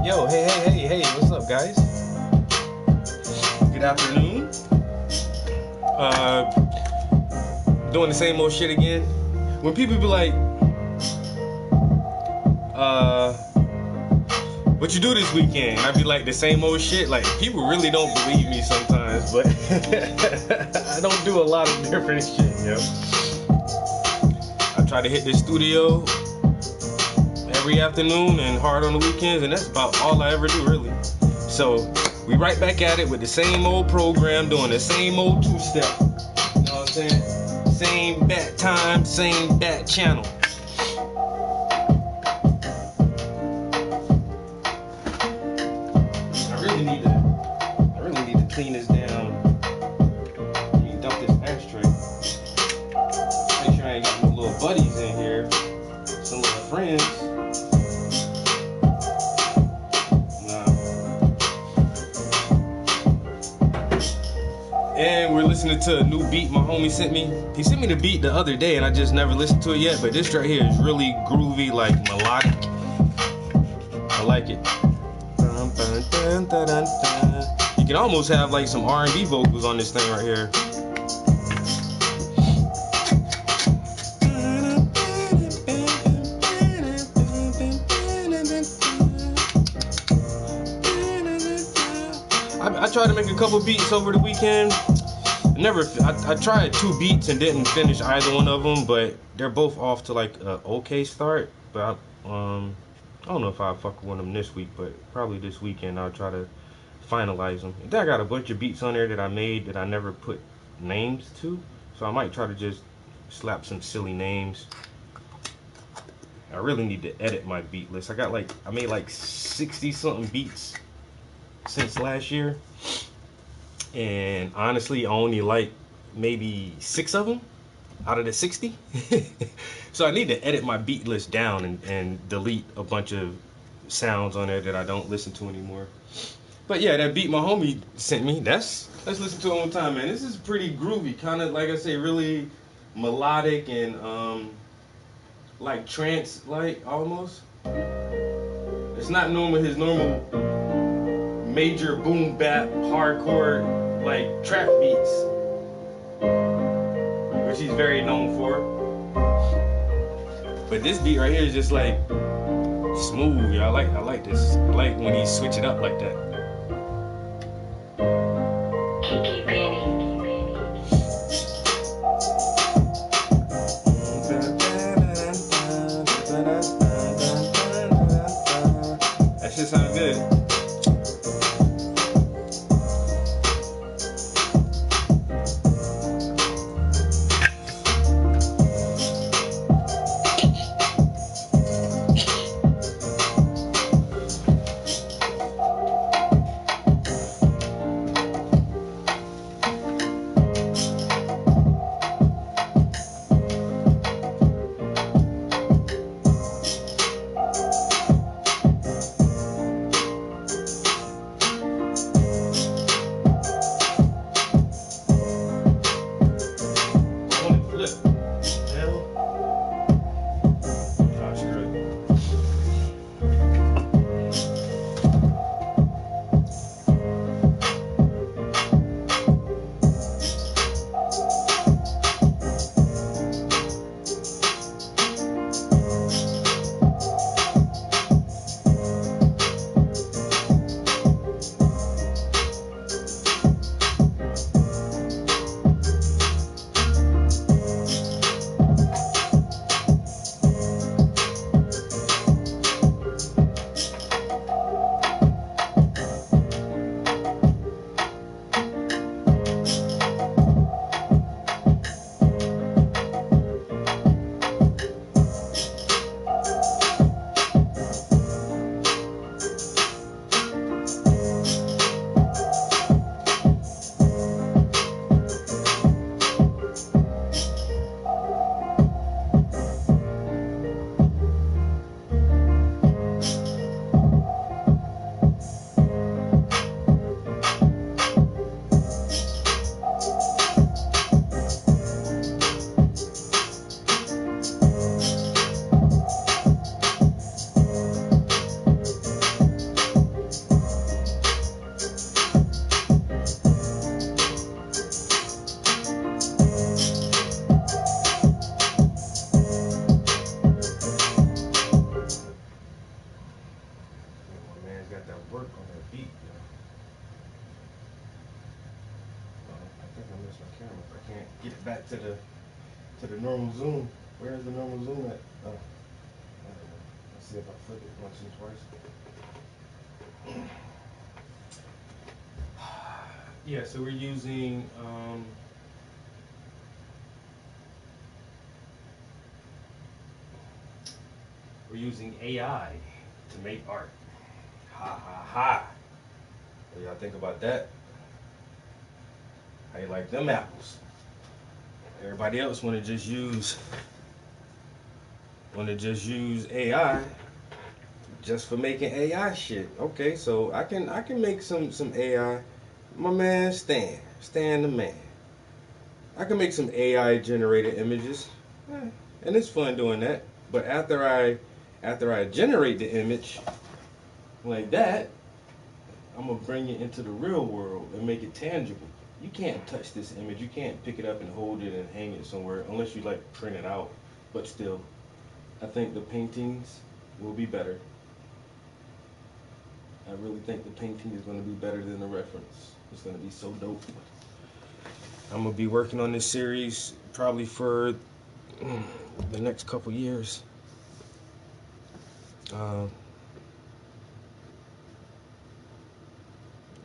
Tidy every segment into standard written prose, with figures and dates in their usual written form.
Yo, hey, what's up, guys? Good afternoon. Doing the same old shit again. When people be like, what you do this weekend? I be like, the same old shit. Like, people really don't believe me sometimes, but I don't do a lot of different shit, yo. I try to hit the studio every afternoon and hard on the weekends, and that's about all I ever do, really. So we right back at it with the same old program, doing the same old two-step. You know what I'm saying? Same bat time, same bat channel. I really need to clean this down. I mean, dump this ashtray. Make sure I ain't got no little buddies in here, some little friends. And we're listening to a new beat my homie sent me. He sent me the beat the other day and I just never listened to it yet, but this right here is really groovy, like melodic. I like it. You can almost have like some R&B vocals on this thing right here. I tried to make a couple beats over the weekend. I tried 2 beats and didn't finish either one of them, but they're both off to like an okay start. But I don't know if I'll fuck with one of them this week, but probably this weekend I'll try to finalize them. And then I got a bunch of beats on there that I made that I never put names to, so I might try to just slap some silly names. I really need to edit my beat list. I made like 60 something beats since last year, and honestly I only like maybe 6 of them out of the 60. So I need to edit my beat list down and delete a bunch of sounds on there that I don't listen to anymore. But yeah, that beat my homie sent me, let's listen to it one time, man. This is pretty groovy, kind of like I say, really melodic and like trance like almost. It's not his normal major boom bap hardcore like trap beats, which he's very known for. But this beat right here is just like smooth, y'all. I like this. I like when he switch it up like that. That shit sound good. adjust my camera if I can't get it back to the normal zoom. Where is the normal zoom at? Oh, I don't know. Let's see if I flip it once and twice. Yeah, so we're using AI to make art. Ha ha ha. What do y'all think about that? How you like them apples? Everybody else wanna just use AI just for making AI shit. Okay, so I can make some AI. My man Stan the man. I can make some AI generated images, and it's fun doing that. But after I generate the image like that, I'm gonna bring it into the real world and make it tangible. You can't touch this image. You can't pick it up and hold it and hang it somewhere unless you like print it out. But still, I think the paintings will be better. I really think the painting is gonna be better than the reference. It's gonna be so dope. I'm gonna be working on this series probably for the next couple years. Uh,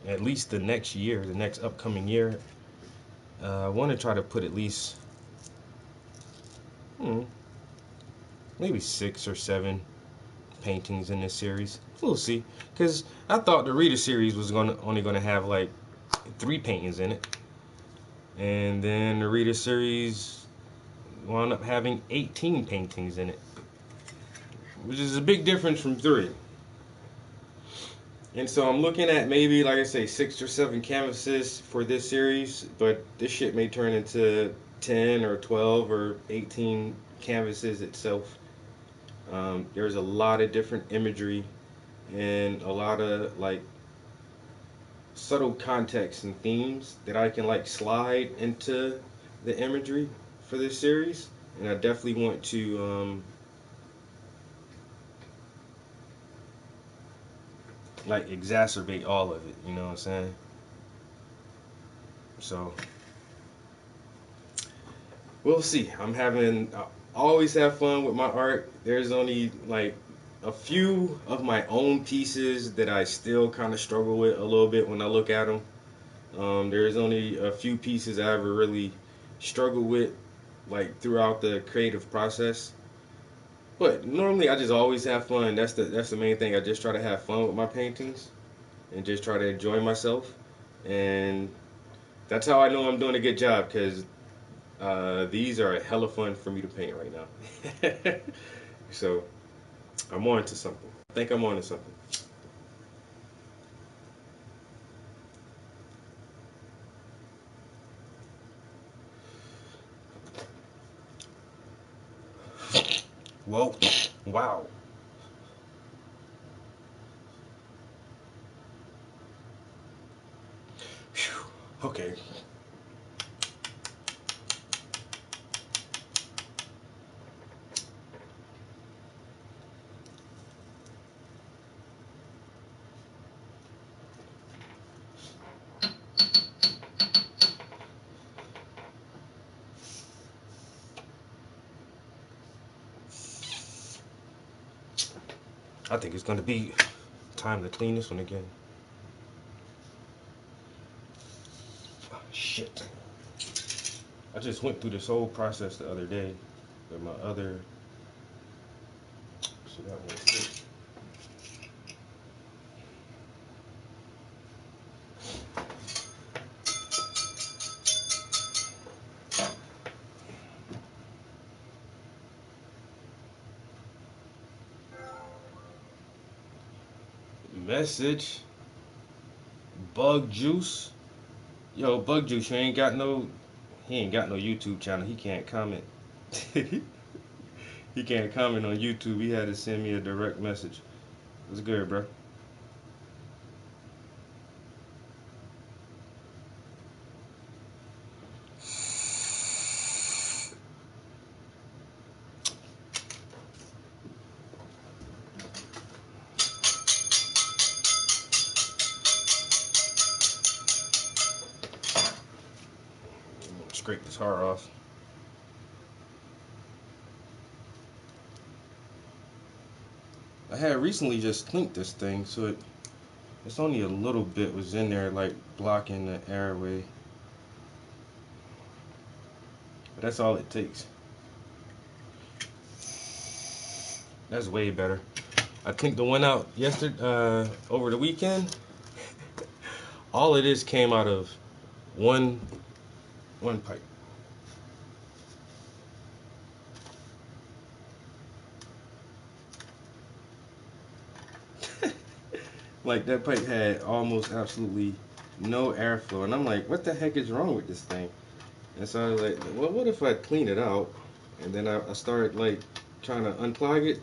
at least the next year, the next upcoming year. I want to try to put at least maybe 6 or 7 paintings in this series. We'll see, because I thought the Reader series was only gonna have like 3 paintings in it, and then the Reader series wound up having 18 paintings in it, which is a big difference from 3. And so I'm looking at maybe, like I say, 6 or 7 canvases for this series, but this shit may turn into 10 or 12 or 18 canvases itself. There's a lot of different imagery and a lot of like subtle context and themes that I can like slide into the imagery for this series, and I definitely want to like exacerbate all of it. You know what I'm saying? So we'll see. I always have fun with my art. There's only like a few of my own pieces that I still kind of struggle with a little bit when I look at them. There's only a few pieces I ever really struggle with, like throughout the creative process. But normally I just always have fun. That's the main thing. I just try to have fun with my paintings and just try to enjoy myself. And that's how I know I'm doing a good job, because these are hella fun for me to paint right now. So I'm on to something. I think I'm on to something. Whoa. Wow. Whew. Okay. I think it's gonna be time to clean this one again. Oh, shit. I just went through this whole process the other day with my other. So that was message. Bug Juice. Yo, Bug Juice, he ain't got no YouTube channel. He can't comment. He can't comment on YouTube. He had to send me a direct message. What's good, bro? scrape this hard off. I had recently just cleaned this thing, so it's only a little bit was in there, like blocking the airway. But that's all it takes. That's way better. I cleaned the one out yesterday, over the weekend. All of this came out of one pipe. Like that pipe had almost absolutely no airflow, and I'm like, what the heck is wrong with this thing? And so I was like, well, what if I clean it out? And then I started like trying to unclog it.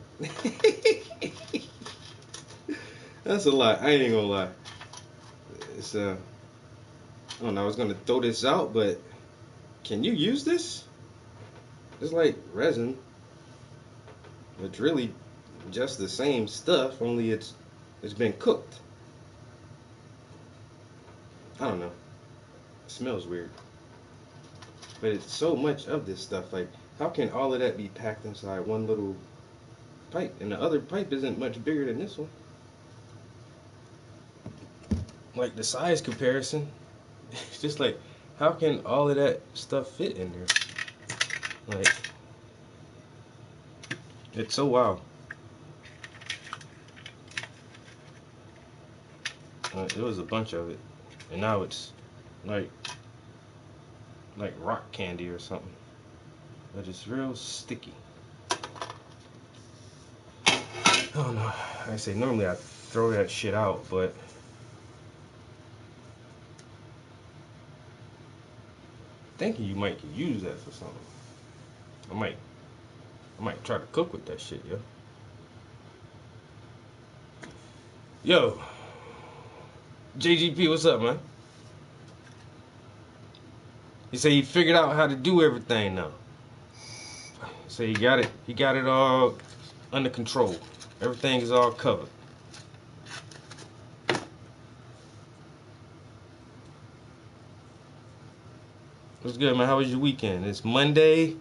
That's a lot. I ain't even gonna lie. It's I don't know. I was gonna throw this out, but can you use this? It's like resin. It's really just the same stuff, only it's been cooked. I don't know. It smells weird. But it's so much of this stuff. Like, how can all of that be packed inside one little pipe? And the other pipe isn't much bigger than this one. Like, the size comparison, it's just like, how can all of that stuff fit in there? Like, it's so wild. It was a bunch of it. And now it's like rock candy or something. But it's real sticky. I don't know. Like I say, normally I throw that shit out, but thinking you might could use that for something. I might try to cook with that shit, yo. Yo, JGP, what's up, man? He said he figured out how to do everything now. So he got it all under control. Everything is all covered. What's good, man? How was your weekend? It's Monday.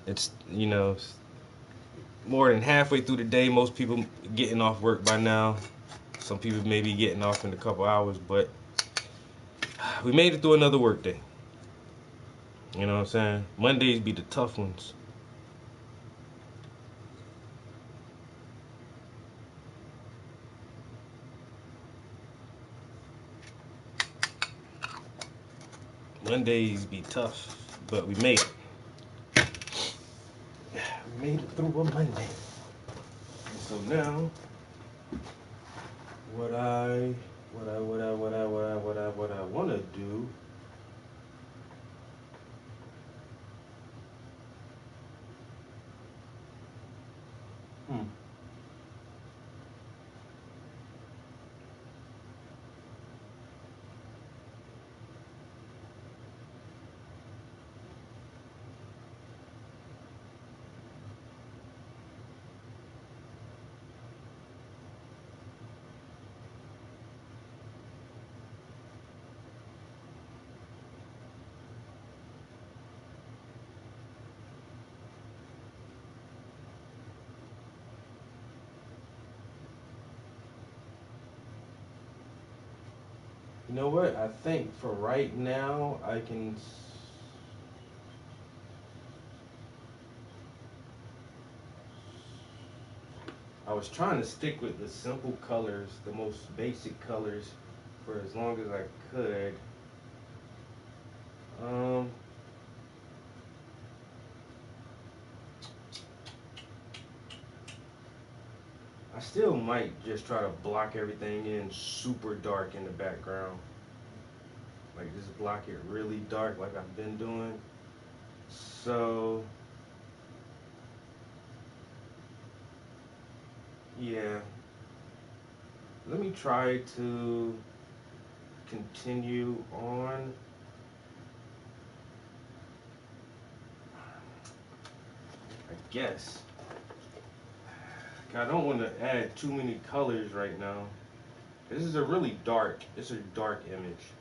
It's, more than halfway through the day. Most people getting off work by now. Some people may be getting off in a couple hours, but we made it through another work day. You know what I'm saying? Mondays be the tough ones. Mondays be tough, but we made it. We made it through a Monday. And so now, what I want to do. You know what? I think for right now, I was trying to stick with the simple colors, the most basic colors, for as long as I could. I still might just try to block everything in super dark in the background. Like, just block it really dark like I've been doing. So, yeah. Let me try to continue on. I guess. I don't want to add too many colors right now. This is it's a dark image.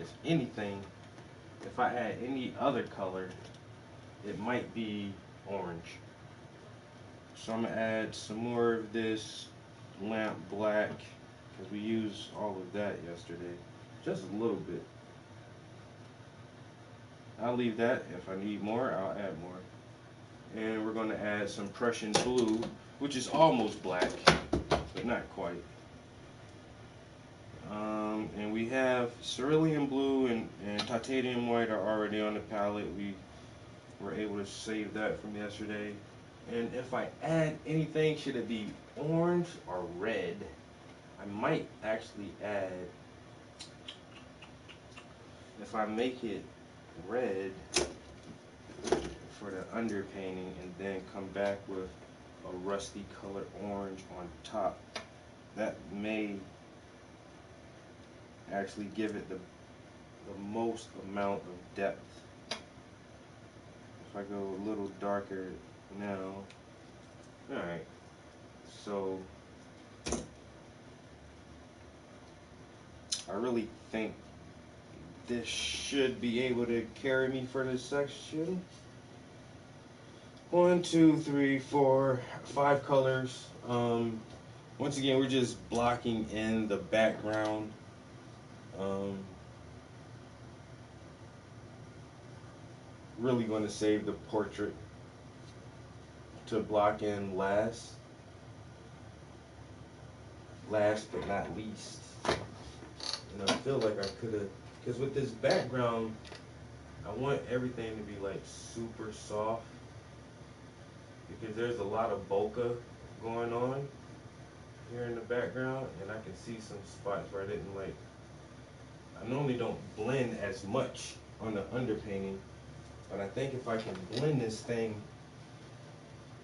if anything, if I add any other color, it might be orange. So I'm gonna add some more of this lamp black because we used all of that yesterday. Just a little bit. I'll leave that. If I need more, I'll add more. And we're gonna add some Prussian blue, which is almost black, but not quite. And we have cerulean blue and titanium white are already on the palette. We were able to save that from yesterday. And if I add anything, should it be orange or red? I might actually add, if I make it red for the underpainting and then come back with a rusty colored orange on top, that may actually give it the most amount of depth. If I go a little darker now, alright, so I really think this should be able to carry me for this section. 1, 2, 3, 4, 5 colors. Once again, we're just blocking in the background. Really going to save the portrait to block in last. Last but not least. And I feel like I could have, because with this background, I want everything to be like super soft. Because there's a lot of bokeh going on here in the background, and I can see some spots where I didn't like. I normally don't blend as much on the underpainting, but I think if I can blend this thing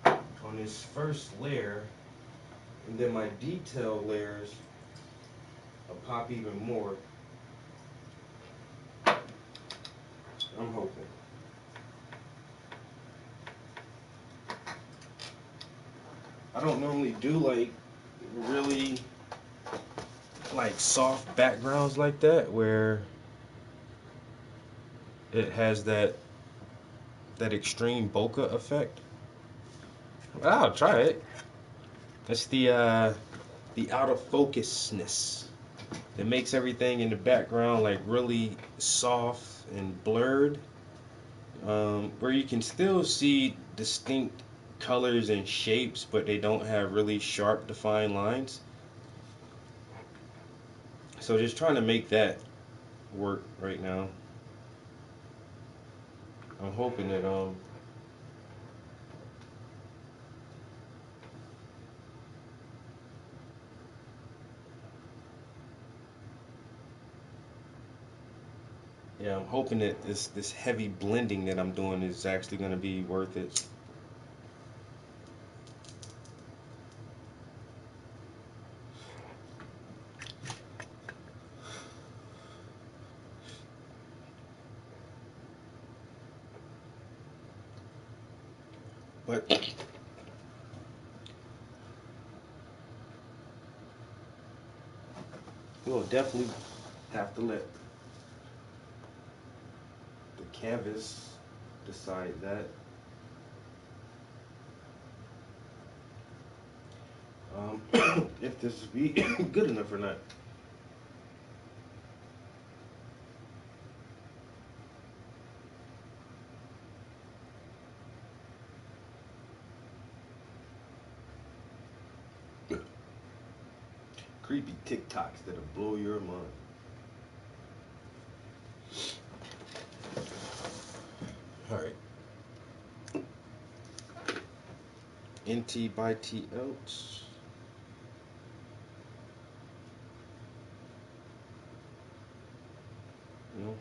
on this first layer, and then my detail layers will pop even more. I'm hoping. I don't normally do like really like soft backgrounds like that where it has that extreme bokeh effect. But I'll try it. It's the out of focusness that makes everything in the background like really soft and blurred, where you can still see distinct colors and shapes, but they don't have really sharp defined lines. So just trying to make that work right now. I'm hoping that yeah, I'm hoping that this heavy blending that I'm doing is actually going to be worth it. But we'll definitely have to let the canvas decide that. If this will be good enough or not. Creepy TikToks that'll blow your mind. All right. NT by T out. No.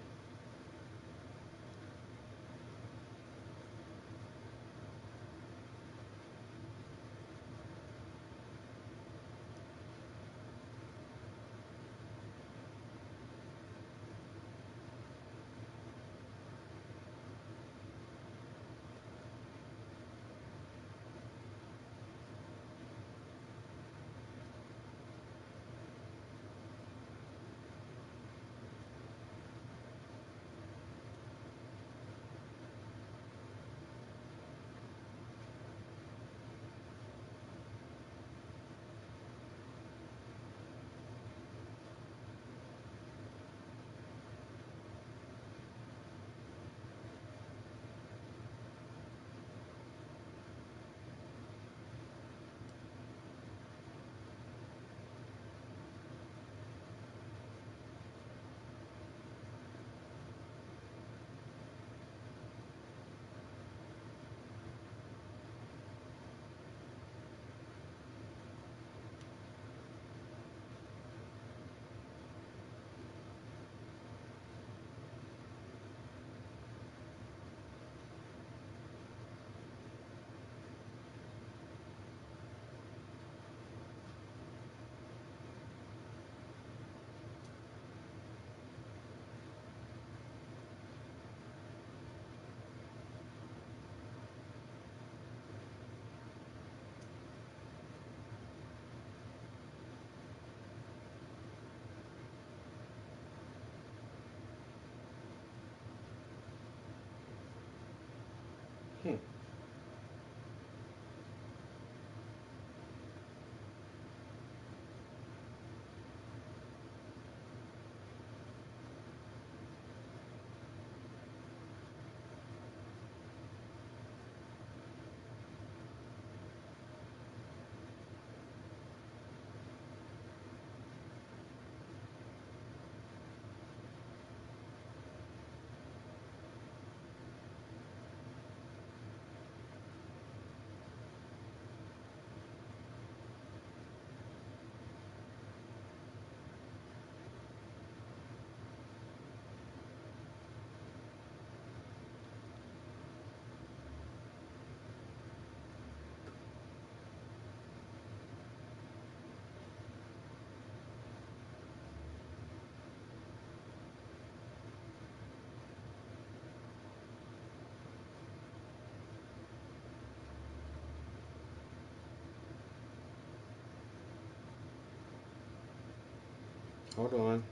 Hold on.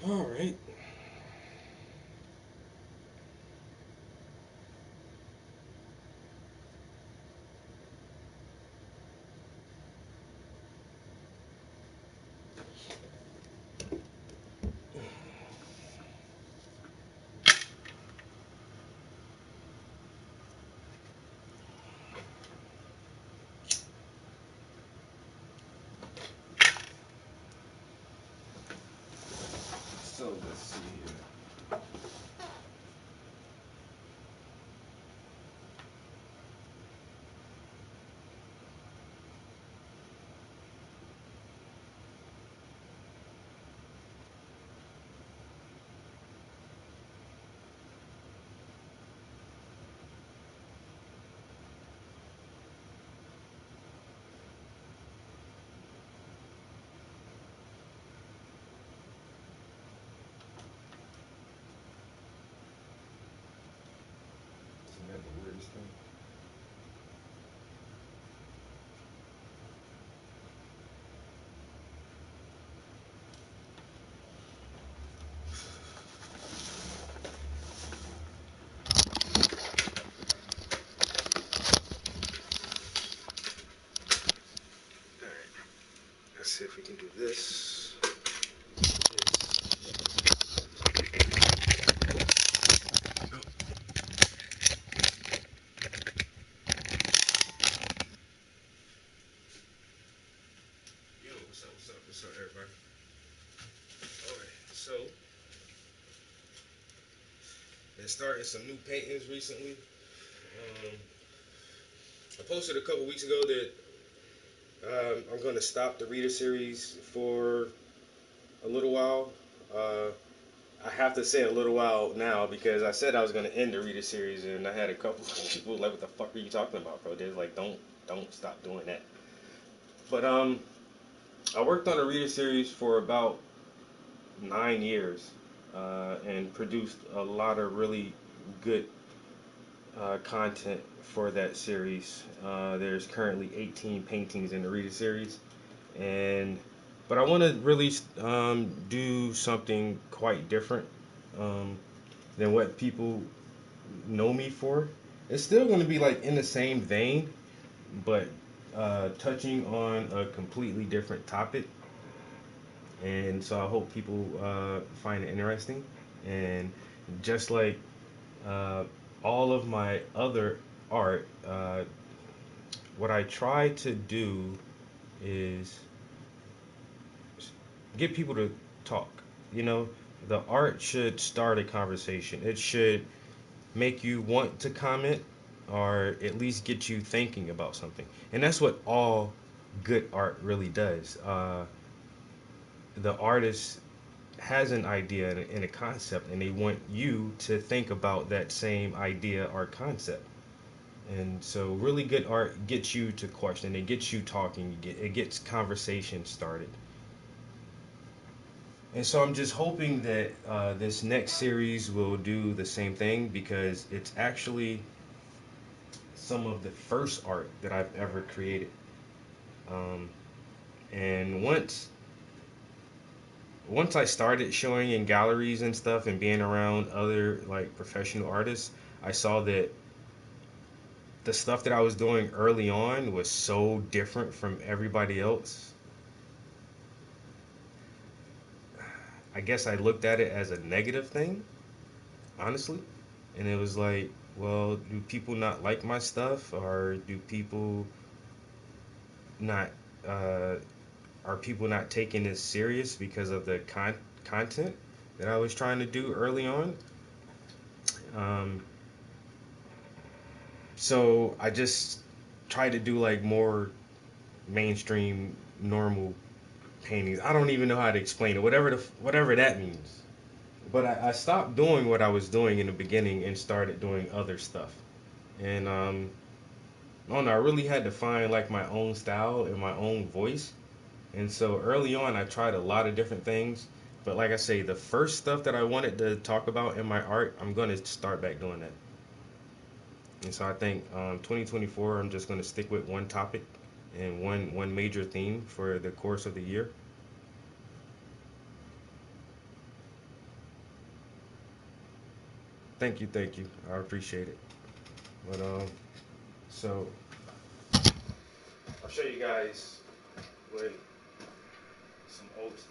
All right. So let's see here. Isn't that the weirdest thing? All right. Let's see if we can do this. Yo, what's up? What's up? What's up, everybody? All right. So, been starting some new paintings recently. I posted a couple weeks ago that I'm going to stop the reader series for a little while. Uh, I have to say a little while now because I said I was going to end the reader series, and I had a couple of people like, "What the fuck are you talking about, bro?" They're like, don't stop doing that." But I worked on a reader series for about 9 years and produced a lot of really good content for that series. There's currently 18 paintings in the reader series, and but I want to really do something quite different um, than what people know me for. It's still going to be like in the same vein, but touching on a completely different topic. And so I hope people find it interesting. And just like uh, all of my other art, what I try to do is get people to talk. You know, the art should start a conversation. It should make you want to comment or at least get you thinking about something. And that's what all good art really does. The artist has an idea and a concept, and they want you to think about that same idea or concept. And so, really good art gets you to question. It gets you talking. It gets conversation started. And so, I'm just hoping that this next series will do the same thing because it's actually some of the first art that I've ever created. Um, and once I started showing in galleries and stuff and being around other like professional artists, I saw that the stuff that I was doing early on was so different from everybody else. I guess I looked at it as a negative thing, honestly. And it was like, well, do people not like my stuff, or do people not uh, are people not taking this serious because of the content that I was trying to do early on? Um, so I just tried to do like more mainstream, normal paintings. I don't even know how to explain it. Whatever that means. But I stopped doing what I was doing in the beginning and started doing other stuff. And I don't know. I really had to find like my own style and my own voice. And so early on, I tried a lot of different things. But like I say, the first stuff that I wanted to talk about in my art, I'm going to start back doing that. And so I think 2024, I'm just going to stick with one topic and one major theme for the course of the year. Thank you. I appreciate it. But so I'll show you guys what some old stuff.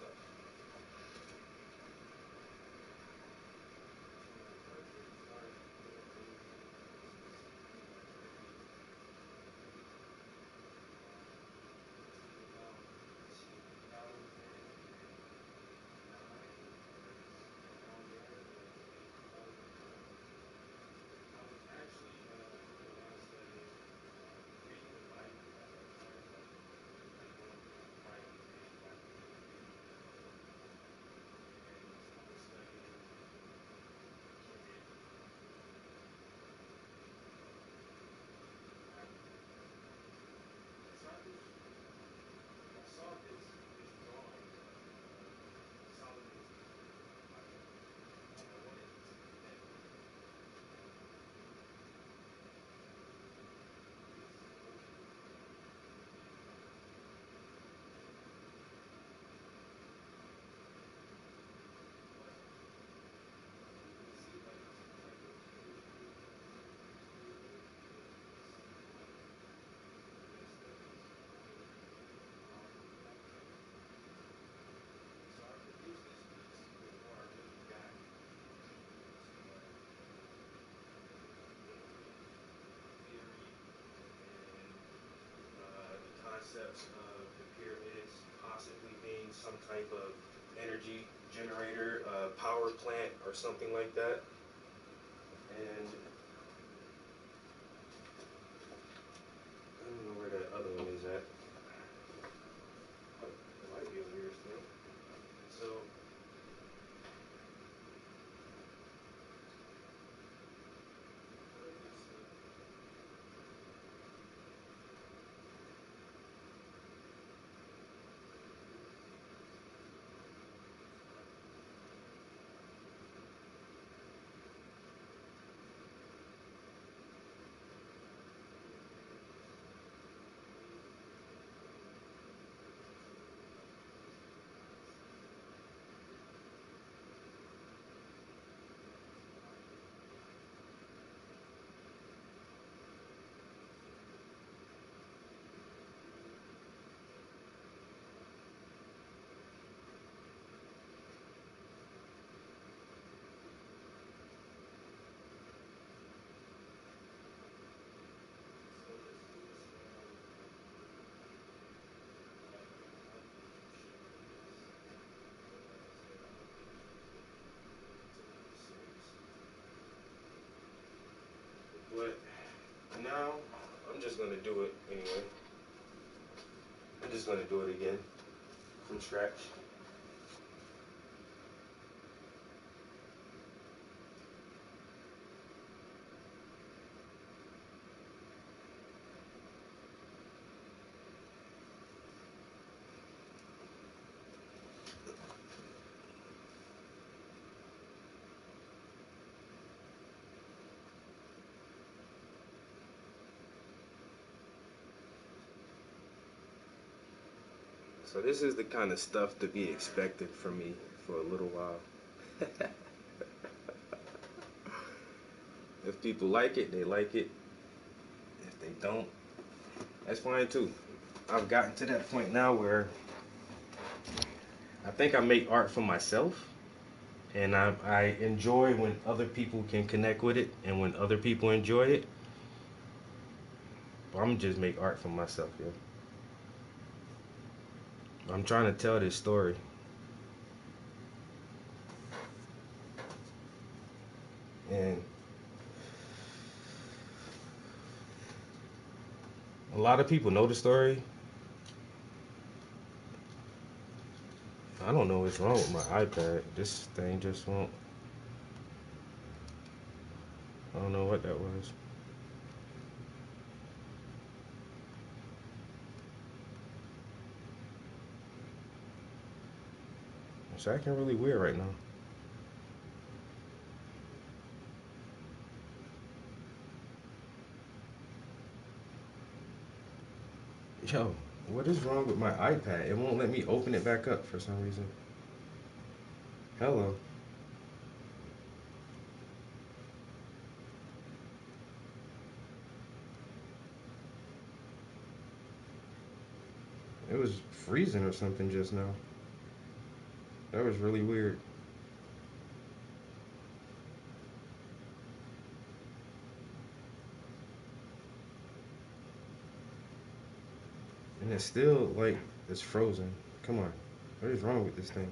The concepts of the pyramids possibly being some type of energy generator, power plant, or something like that. And I don't know where that other one is at. It might be over here still. So but now I'm just gonna do it anyway. I'm just gonna do it again from scratch. So this is the kind of stuff to be expected from me for a little while. If people like it, they like it. If they don't, that's fine too. I've gotten to that point now where I think I make art for myself, and I enjoy when other people can connect with it, and when other people enjoy it. But I'm just make art for myself, yo. I'm trying to tell this story, and a lot of people know the story. I don't know what's wrong with my iPad. This thing just won't. I don't know what that was. It's acting really weird right now. Yo, what is wrong with my iPad? It won't let me open it back up for some reason. Hello. It was freezing or something just now. That was really weird. And it's still like it's frozen. Come on. What is wrong with this thing?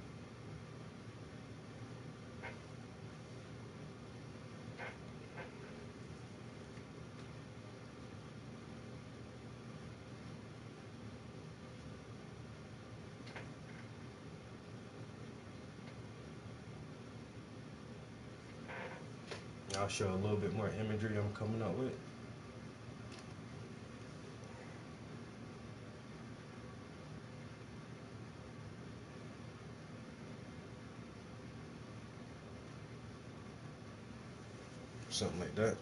I'll show a little bit more imagery I'm coming up with. Something like that.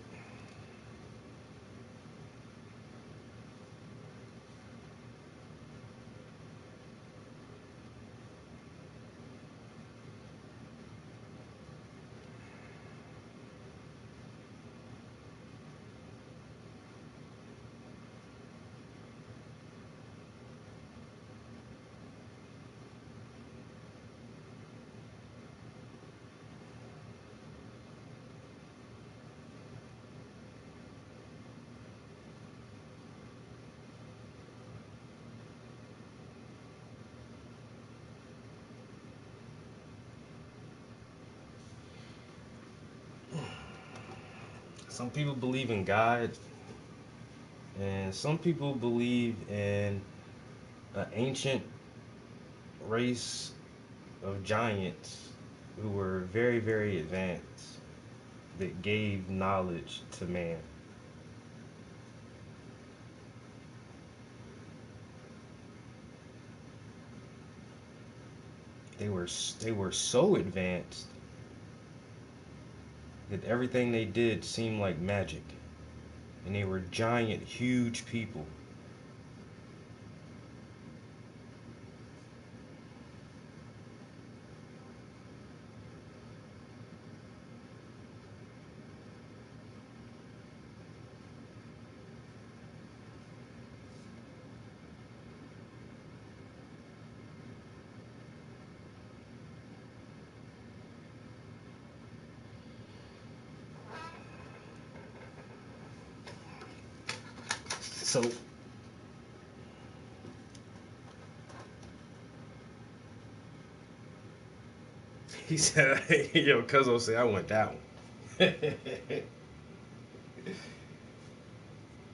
Some people believe in God, and some people believe in an ancient race of giants who were very, very advanced that gave knowledge to man. They were so advanced that everything they did seemed like magic, and they were giant, huge people. So he said, "Yo, Cuzzo said I want that one."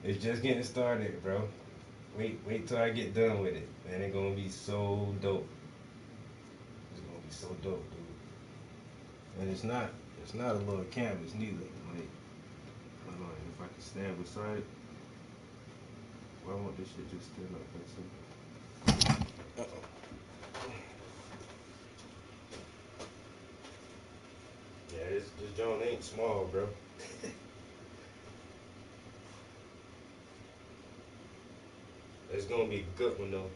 It's just getting started, bro. Wait till I get done with it, man. It's gonna be so dope. It's gonna be so dope, dude. And it's not a little canvas neither. Like, hold on, if I can stand beside it, why won't this shit just stand up? Let's see. Uh-oh. Yeah, this joint ain't small, bro. It's gonna be a good one though.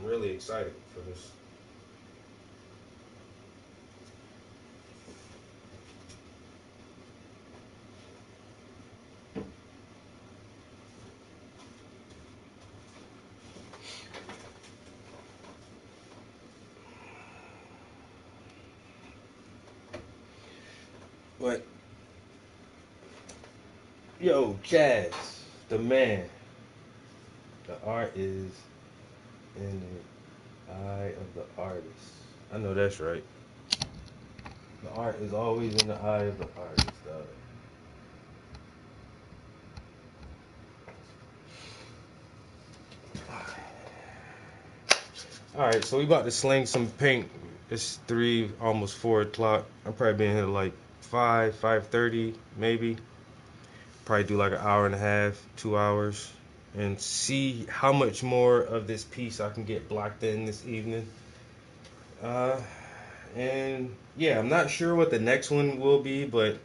I'm really excited for this. But yo, Chaz, the man, the art is in the eye of the artist. I know that's right. The art is always in the eye of the artist, dog. All right, so we about to sling some paint. It's 3, almost 4 o'clock. I'm probably being here like 5:30, maybe. Probably do like an hour and a half, 2 hours, and see how much more of this piece I can get blocked in this evening. Uh, and yeah, I'm not sure what the next one will be, but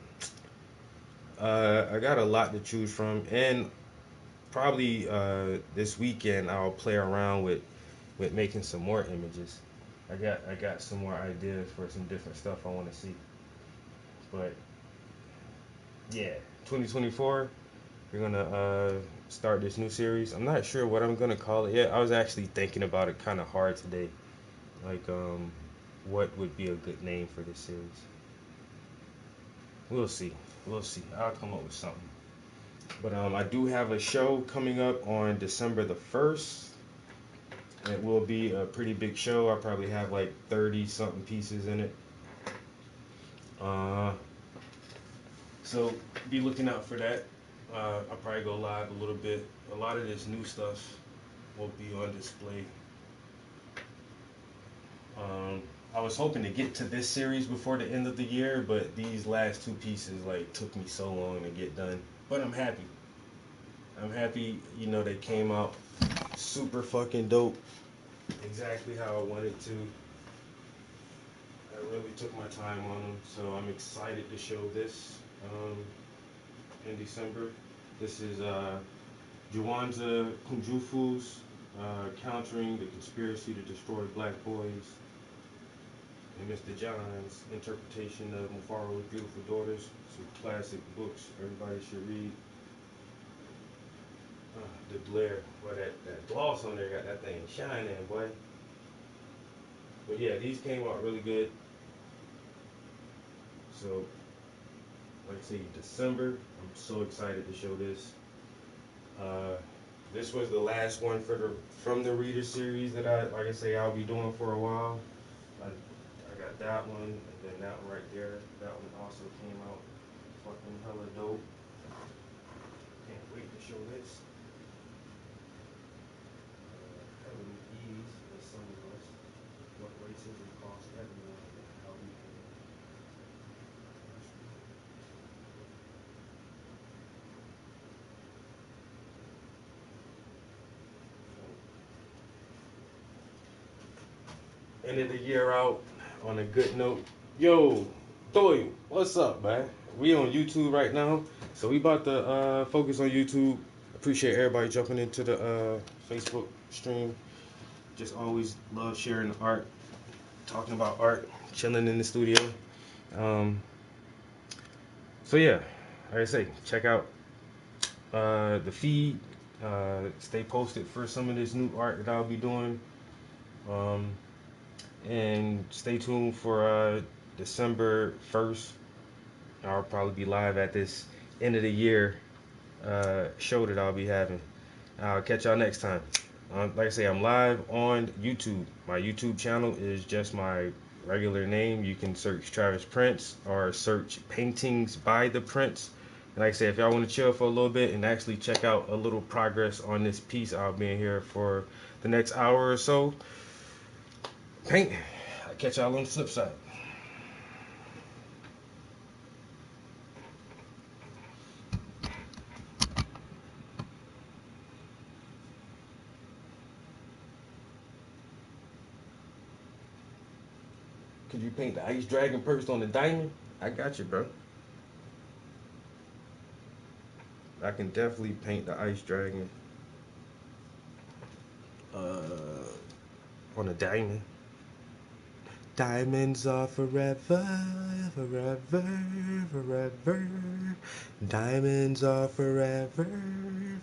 I got a lot to choose from, and probably this weekend I'll play around with making some more images. I got some more ideas for some different stuff I want to see. But yeah, 2024, we're gonna start this new series. I'm not sure what I'm gonna call it yet. I was actually thinking about it kind of hard today, like what would be a good name for this series. We'll see. We'll see. I'll come up with something. But I do have a show coming up on December the 1st. It will be a pretty big show. I'll probably have like 30 something pieces in it. Uh, so be looking out for that. I'll probably go live a little bit. A lot of this new stuff will be on display. Um, I was hoping to get to this series before the end of the year, but these last two pieces like took me so long to get done. But I'm happy. I'm happy, they came out super fucking dope. Exactly how I wanted to. I really took my time on them, so I'm excited to show this in December. This is Juwanza Kunjufu's countering the conspiracy to destroy black boys, and Mr. John's interpretation of Mufaro's Beautiful Daughters. Some classic books everybody should read. The glare, boy, that gloss on there got that thing shining, boy. But yeah, these came out really good. So, like I say, December. I'm so excited to show this. Uh, this was the last one from the reader series that like I say, I'll be doing for a while. I got that one, and then that one right there. That one also came out fucking hella dope. Can't wait to show this. Having ease as some of us. What racism costs everyone, and how we can. Ended the year out on a good note. Yo, Toy, what's up, man? We on YouTube right now, so we about to focus on YouTube. Appreciate everybody jumping into the Facebook stream. Just always love sharing art, talking about art, chilling in the studio. Um, so yeah, like I say, check out the feed. Stay posted for some of this new art that I'll be doing. Um, and stay tuned for December 1st. I'll probably be live at this end of the year show that I'll be having. I'll catch y'all next time. Like I say, I'm live on YouTube. My YouTube channel is just my regular name. You can search Travis Prince or search Paintings by the Prince. And like I say, if y'all want to chill for a little bit and actually check out a little progress on this piece, I'll be in here for the next hour or so. Paint. I'll catch y'all on the flip side. Could you paint the ice dragon perched on the diamond? I got you, bro. I can definitely paint the ice dragon. Uh, on a diamond. Diamonds are forever, forever, forever. Diamonds are forever,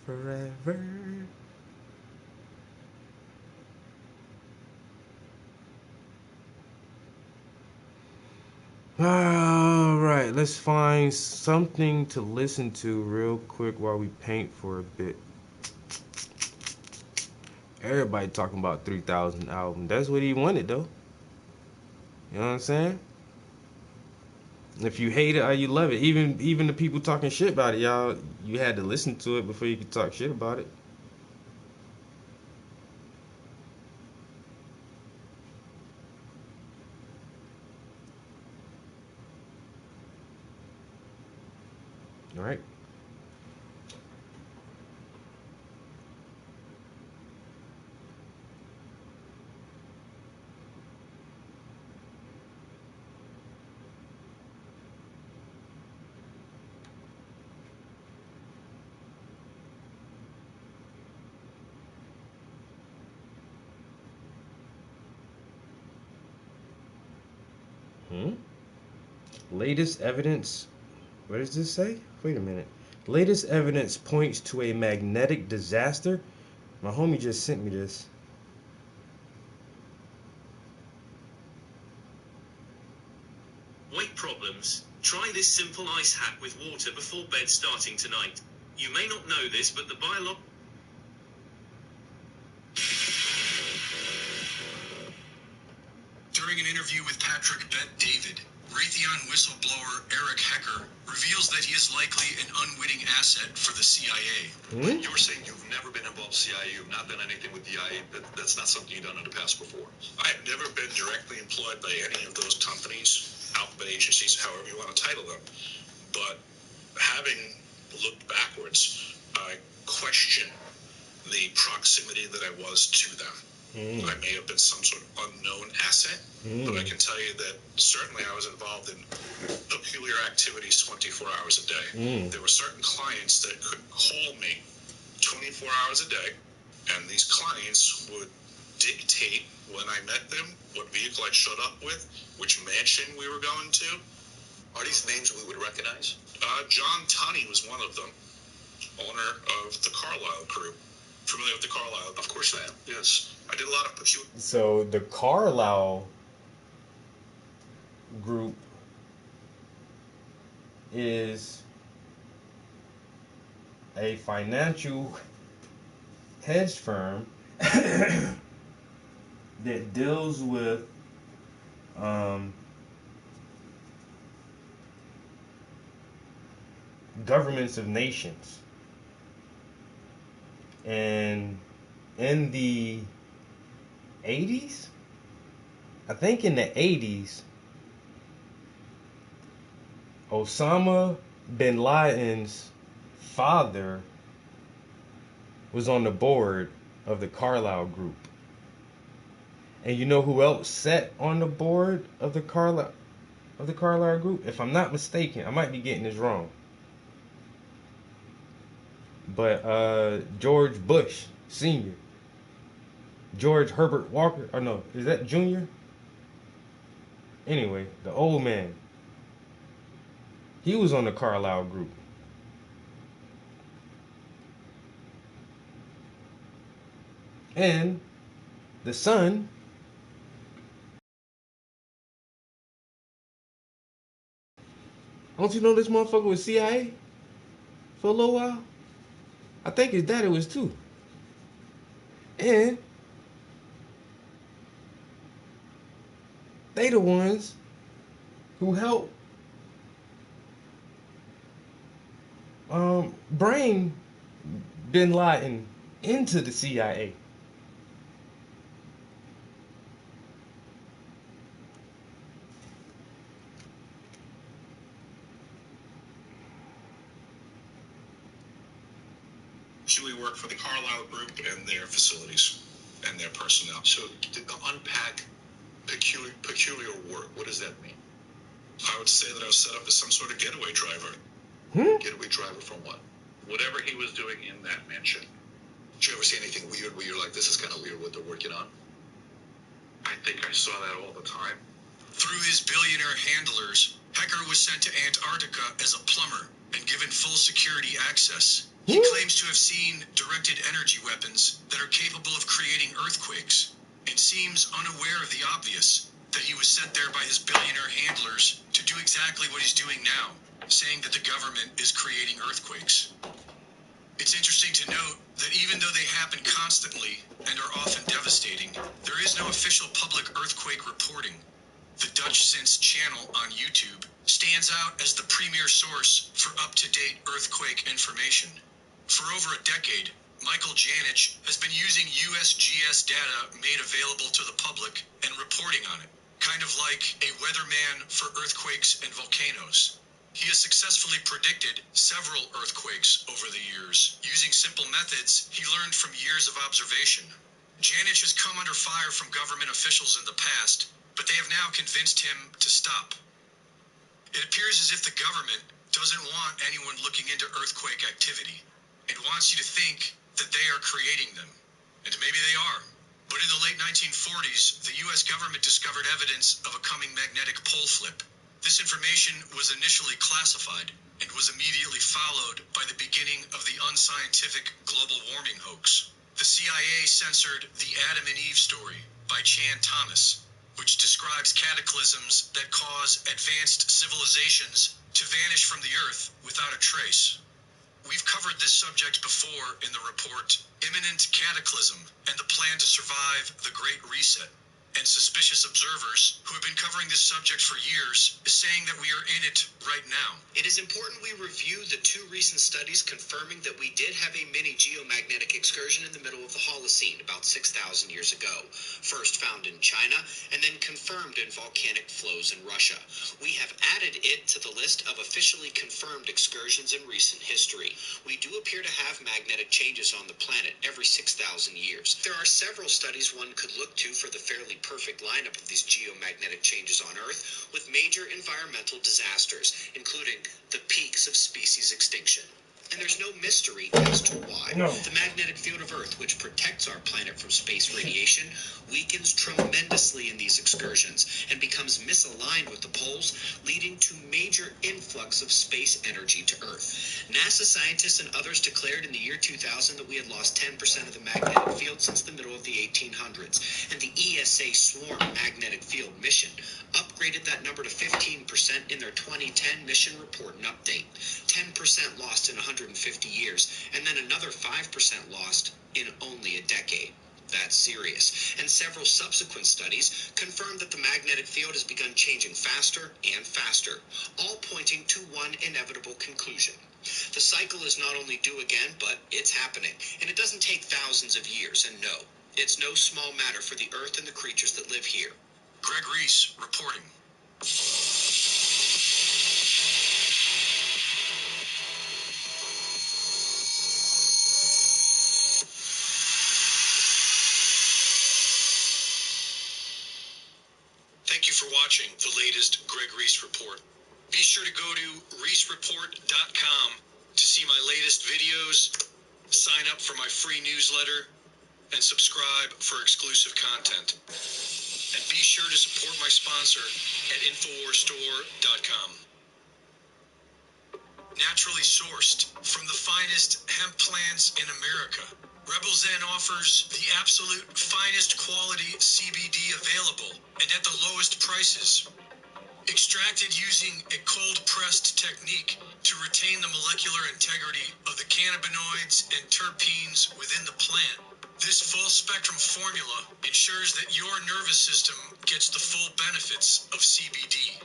forever. All right, let's find something to listen to real quick while we paint for a bit. Everybody talking about 3000 album. That's what he wanted though. You know what I'm saying? If you hate it or you love it, even the people talking shit about it, y'all, you had to listen to it before you could talk shit about it. All right. Latest evidence. What does this say? Wait a minute. Latest evidence points to a magnetic disaster. My homie just sent me this. Weight problems? Try this simple ice hack with water before bed starting tonight. You may not know this, but the During an interview with Patrick Bet-David, Raytheon whistleblower Eric Hecker reveals that he is likely an unwitting asset for the CIA. But you're saying you've never been involved with CIA, you've not done anything with the IA, that's not something you've done in the past before? I've never been directly employed by any of those companies, alphabet agencies, however you want to title them. But having looked backwards, I question the proximity that I was to them. I may have been some sort of unknown asset, but I can tell you that certainly I was involved in peculiar activities 24 hours a day. There were certain clients that could call me 24 hours a day, and these clients would dictate when I met them, what vehicle I'd showed up with, which mansion we were going to. Are these names we would recognize? John Tunney was one of them, owner of the Carlyle Group. Familiar with the Carlyle? Of course I am, yes. I did a lot of peculiar... So the Carlyle Group is a financial hedge firm that deals with governments of nations. And in the 80s, I think in the 80s, Osama bin Laden's father was on the board of the Carlyle Group. And you know who else sat on the board of the Carlyle Group? If I'm not mistaken, I might be getting this wrong. But George Bush Sr., George Herbert Walker, or no, is that Jr.? Anyway, the old man. He was on the Carlyle Group. And the son, don't you know this motherfucker was CIA for a little while? I think his daddy was too. And they the ones who helped bring bin Laden into the CIA. We work for the Carlyle Group and their facilities and their personnel. So to unpack peculiar work, what does that mean? I would say that I was set up as some sort of getaway driver. Getaway driver from what? Whatever he was doing in that mansion. Did you ever see anything weird where you're like, this is kind of weird what they're working on? think I saw that all the time. Through his billionaire handlers, Hecker was sent to Antarctica as a plumber and given full security access. He claims to have seen directed energy weapons that are capable of creating earthquakes, and seems unaware of the obvious, that he was sent there by his billionaire handlers to do exactly what he's doing now, saying that the government is creating earthquakes. It's interesting to note that even though they happen constantly and are often devastating, there is no official public earthquake reporting. The Dutchsinse channel on YouTube stands out as the premier source for up-to-date earthquake information. For over a decade, Michael Janich has been using USGS data made available to the public and reporting on it, kind of like a weatherman for earthquakes and volcanoes. He has successfully predicted several earthquakes over the years, using simple methods he learned from years of observation. Janich has come under fire from government officials in the past, but they have now convinced him to stop. It appears as if the government doesn't want anyone looking into earthquake activity, and wants you to think that they are creating them. And maybe they are. But in the late 1940s, the US government discovered evidence of a coming magnetic pole flip. This information was initially classified and was immediately followed by the beginning of the unscientific global warming hoax. The CIA censored the Adam and Eve story by Chan Thomas, which describes cataclysms that cause advanced civilizations to vanish from the earth without a trace. We've covered this subject before in the report, Imminent Cataclysm and the Plan to Survive the Great Reset. And suspicious observers who have been covering this subject for years is saying that we are in it right now. It is important we review the two recent studies confirming that we did have a mini geomagnetic excursion in the middle of the Holocene about 6,000 years ago, first found in China and then confirmed in volcanic flows in Russia. We have added it to the list of officially confirmed excursions in recent history. We do appear to have magnetic changes on the planet every 6,000 years. There are several studies one could look to for the fairly perfect lineup of these geomagnetic changes on Earth, with major environmental disasters, including the peaks of species extinction. And there's no mystery as to why. No. The magnetic field of Earth, which protects our planet from space radiation, weakens tremendously in these excursions and becomes misaligned with the poles, leading to major influx of space energy to Earth. NASA scientists and others declared in the year 2000 that we had lost 10% of the magnetic field since the middle of the 1800s, and the ESA Swarm magnetic field mission upgraded that number to 15% in their 2010 mission report and update. 10% lost in 150 years, and then another 5% lost in only a decade. That's serious. And several subsequent studies confirmed that the magnetic field has begun changing faster and faster, all pointing to one inevitable conclusion. The cycle is not only due again, but it's happening. And it doesn't take thousands of years, and no, it's no small matter for the Earth and the creatures that live here. Greg Reese reporting. Thank you for watching the latest Greg Reese Report. Be sure to go to reesereport.com to see my latest videos, sign up for my free newsletter, and subscribe for exclusive content. And be sure to support my sponsor at InfoWarsStore.com. Naturally sourced from the finest hemp plants in America, Rebel Zen offers the absolute finest quality CBD available and at the lowest prices. Extracted using a cold-pressed technique to retain the molecular integrity of the cannabinoids and terpenes within the plant. This full-spectrum formula ensures that your nervous system gets the full benefits of CBD.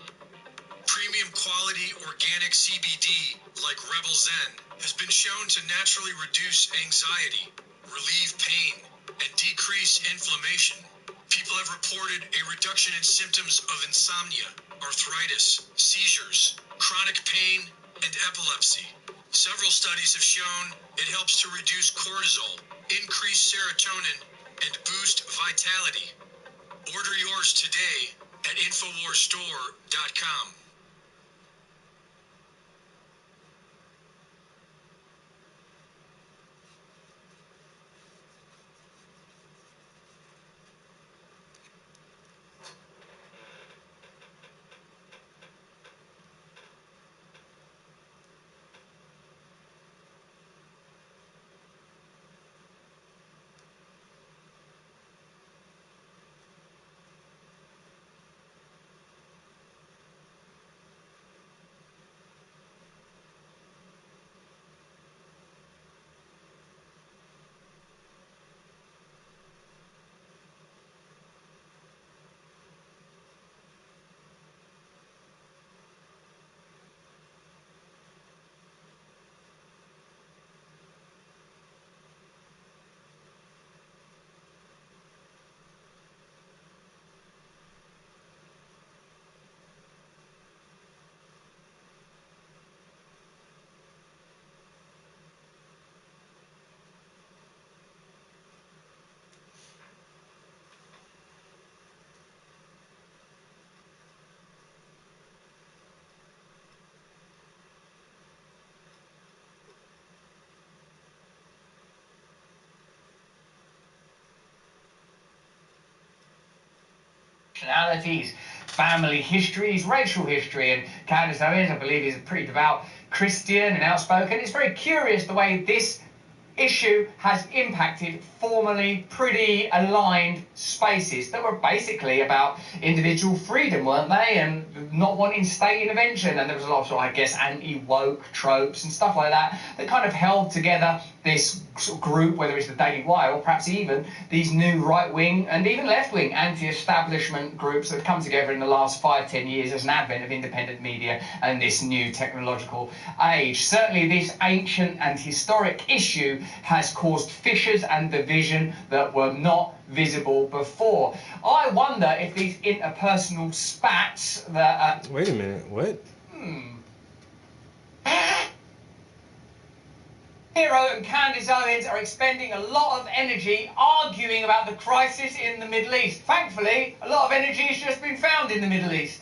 Premium quality organic CBD, like Rebel Zen, has been shown to naturally reduce anxiety, relieve pain, and decrease inflammation. People have reported a reduction in symptoms of insomnia, arthritis, seizures, chronic pain, and epilepsy. Several studies have shown it helps to reduce cortisol, increase serotonin, and boost vitality. Order yours today at InfoWarsStore.com. nationalities, family histories, racial history, and Candace Owens, I believe, is a pretty devout Christian and outspoken. It's very curious the way this issue has impacted formerly pretty aligned spaces that were basically about individual freedom, weren't they, and not wanting state intervention. And there was a lot of sort of, I guess, anti-woke tropes and stuff like that that kind of held together this sort of group, whether it's the Daily Wire or perhaps even these new right-wing and even left-wing anti-establishment groups that have come together in the last 5-10 years as an advent of independent media and this new technological age. Certainly this ancient and historic issue has caused fissures and division that were not visible before. I wonder if these interpersonal spats that... Wait a minute, what? Hero and Candace Owens are expending a lot of energy arguing about the crisis in the Middle East. Thankfully, a lot of energy has just been found in the Middle East.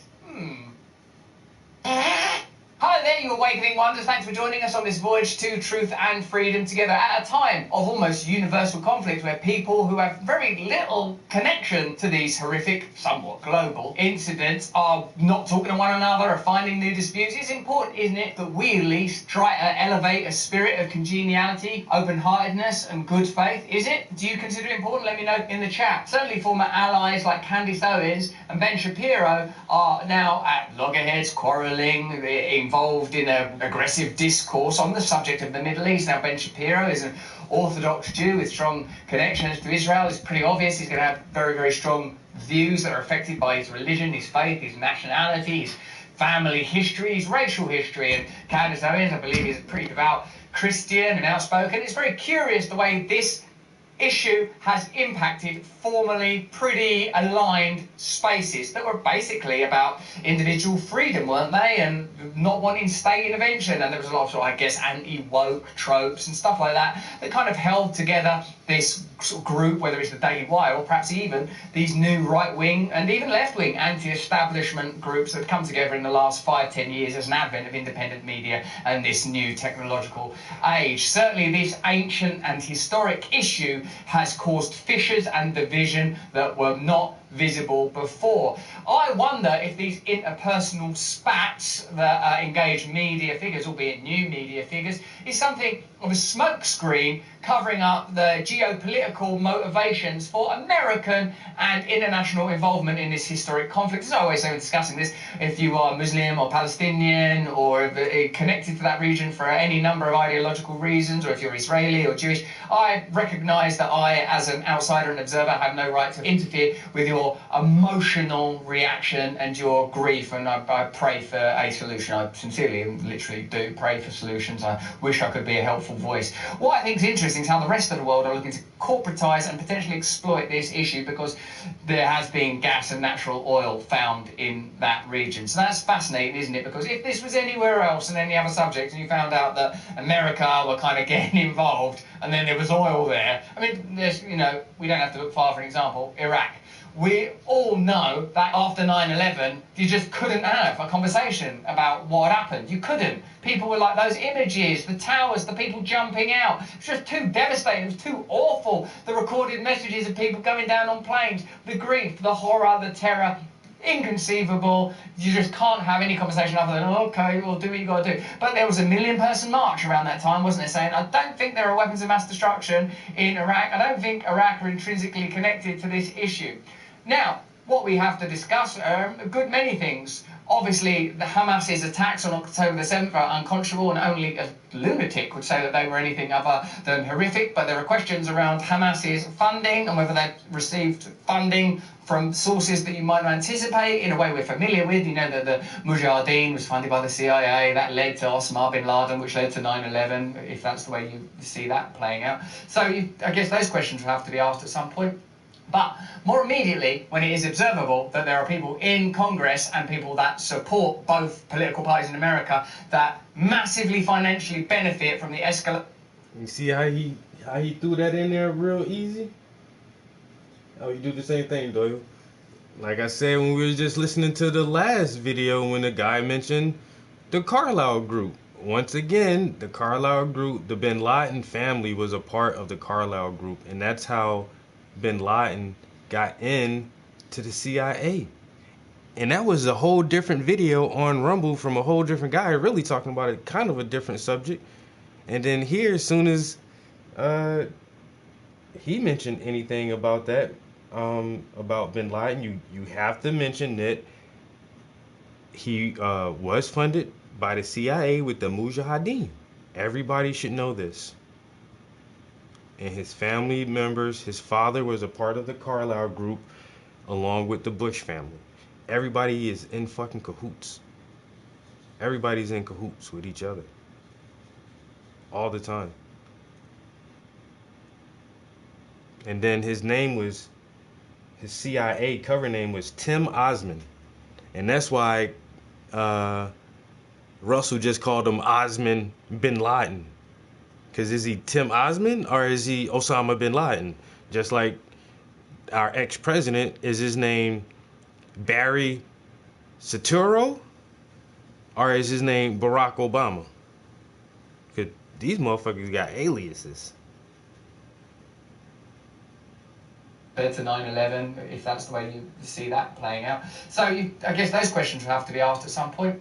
Hi there, you awakening wonders. Thanks for joining us on this voyage to truth and freedom together at a time of almost universal conflict where people who have very little connection to these horrific, somewhat global incidents are not talking to one another or finding new disputes. It's important, isn't it, that we at least try to elevate a spirit of congeniality, open-heartedness and good faith? Is it? Do you consider it important? Let me know in the chat. Certainly former allies like Candace Owens and Ben Shapiro are now at loggerheads, quarrelling, involved in an aggressive discourse on the subject of the Middle East. Now, Ben Shapiro is an Orthodox Jew with strong connections to Israel. It's pretty obvious he's going to have very, very strong views that are affected by his religion, his faith, his nationality, his family history, his racial history. And Candace Owens, I believe, is a pretty devout Christian and outspoken. It's very curious the way this issue has impacted formerly pretty aligned spaces that were basically about individual freedom, weren't they, and not wanting state intervention. And there was a lot of sort of, I guess, anti-woke tropes and stuff like that that kind of held together this sort of group, whether it's the Daily Wire or perhaps even these new right-wing and even left-wing anti-establishment groups that have come together in the last 5-10 years as an advent of independent media and this new technological age. Certainly this ancient and historic issue has caused fissures and division that were not visible before. I wonder if these interpersonal spats that engage media figures, albeit new media figures, is something of a smokescreen covering up the geopolitical motivations for American and international involvement in this historic conflict. As I always say when discussing this, if you are Muslim or Palestinian or connected to that region for any number of ideological reasons, or if you're Israeli or Jewish, I recognise that I, as an outsider and observer, have no right to interfere with your emotional reaction and your grief, and I pray for a solution. I sincerely and literally do pray for solutions. I wish I could be a helpful voice. What I think is interesting is how the rest of the world are looking to corporatise and potentially exploit this issue because there has been gas and natural oil found in that region. So that's fascinating, isn't it? Because if this was anywhere else and any other subject and you found out that America were kind of getting involved and then there was oil there, I mean, there's, you know, we don't have to look far for an example, Iraq. We all know that after 9/11, you just couldn't have a conversation about what happened. You couldn't. People were like, those images, the towers, the people jumping out. It's just too devastating. It was too awful. The recorded messages of people going down on planes, the grief, the horror, the terror. Inconceivable. You just can't have any conversation other than, oh, okay, well, do what you got to do. But there was a 1 million person march around that time, wasn't there, saying, I don't think there are weapons of mass destruction in Iraq. I don't think Iraq are intrinsically connected to this issue. Now, what we have to discuss are a good many things. Obviously, the Hamas's attacks on October the 7th are unconscionable, and only a lunatic would say that they were anything other than horrific. But there are questions around Hamas's funding and whether they've received funding from sources that you might not anticipate in a way we're familiar with. You know that the Mujahideen was funded by the CIA. That led to Osama bin Laden, which led to 9/11, if that's the way you see that playing out. So I guess those questions will have to be asked at some point. But more immediately, when it is observable that there are people in Congress and people that support both political parties in America that massively financially benefit from the escalation. You see how he threw that in there real easy? Oh, you do the same thing, Doyle. Like I said when we were just listening to the last video when the guy mentioned the Carlyle Group. Once again, the Carlyle Group, the Bin Laden family was a part of the Carlyle Group, and that's how Bin Laden got in to the CIA. And that was a whole different video on Rumble from a whole different guy, really talking about it, kind of a different subject. And then here, as soon as he mentioned anything about that, about Bin Laden, you have to mention that he was funded by the CIA with the Mujahideen. Everybody should know this. And his family members, his father was a part of the Carlyle group along with the Bush family. Everybody is in fucking cahoots. Everybody's in cahoots with each other. All the time. And then his CIA cover name was Tim Osman. And that's why Russell just called him Osman Bin Laden. Because is he Tim Osman or is he Osama Bin Laden? Just like our ex-president, is his name Barry Soetoro or is his name Barack Obama? Because these motherfuckers got aliases. To 9/11, if that's the way you see that playing out. So I guess those questions will have to be asked at some point.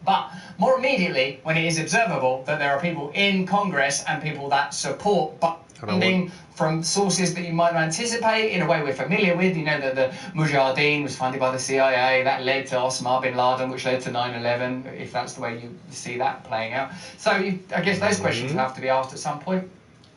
But more immediately, when it is observable that there are people in Congress and people that support funding from sources that you might not anticipate in a way we're familiar with, you know that the Mujahideen was funded by the CIA, that led to Osama bin Laden, which led to 9/11, if that's the way you see that playing out. So I guess those questions will have to be asked at some point.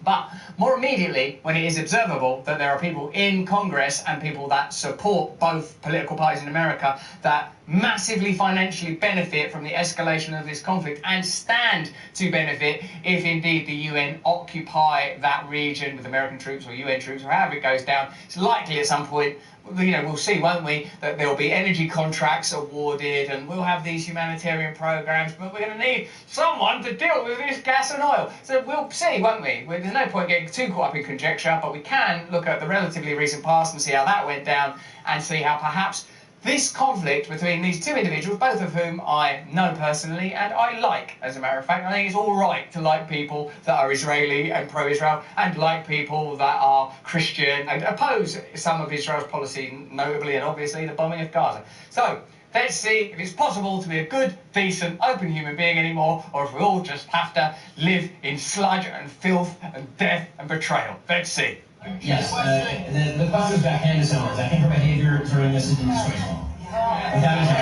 But more immediately, when it is observable that there are people in Congress and people that support both political parties in America that massively financially benefit from the escalation of this conflict and stand to benefit if indeed the UN occupy that region with American troops or UN troops or however it goes down, it's likely at some point, we'll see, won't we, that there'll be energy contracts awarded and we'll have these humanitarian programs, but we're going to need someone to deal with this gas and oil. So we'll see, won't we? There's no point getting too caught up in conjecture, but we can look at the relatively recent past and see how that went down and see how perhaps this conflict between these two individuals, both of whom I know personally and I like, as a matter of fact. I think it's all right to like people that are Israeli and pro-Israel and like people that are Christian and oppose some of Israel's policy, notably and obviously the bombing of Gaza. So let's see if it's possible to be a good, decent, open human being anymore, or if we all just have to live in sludge and filth and death and betrayal. Let's see. Yes, the question is about Candace Owens. I think her behavior during this has been disgraceful. Without a doubt.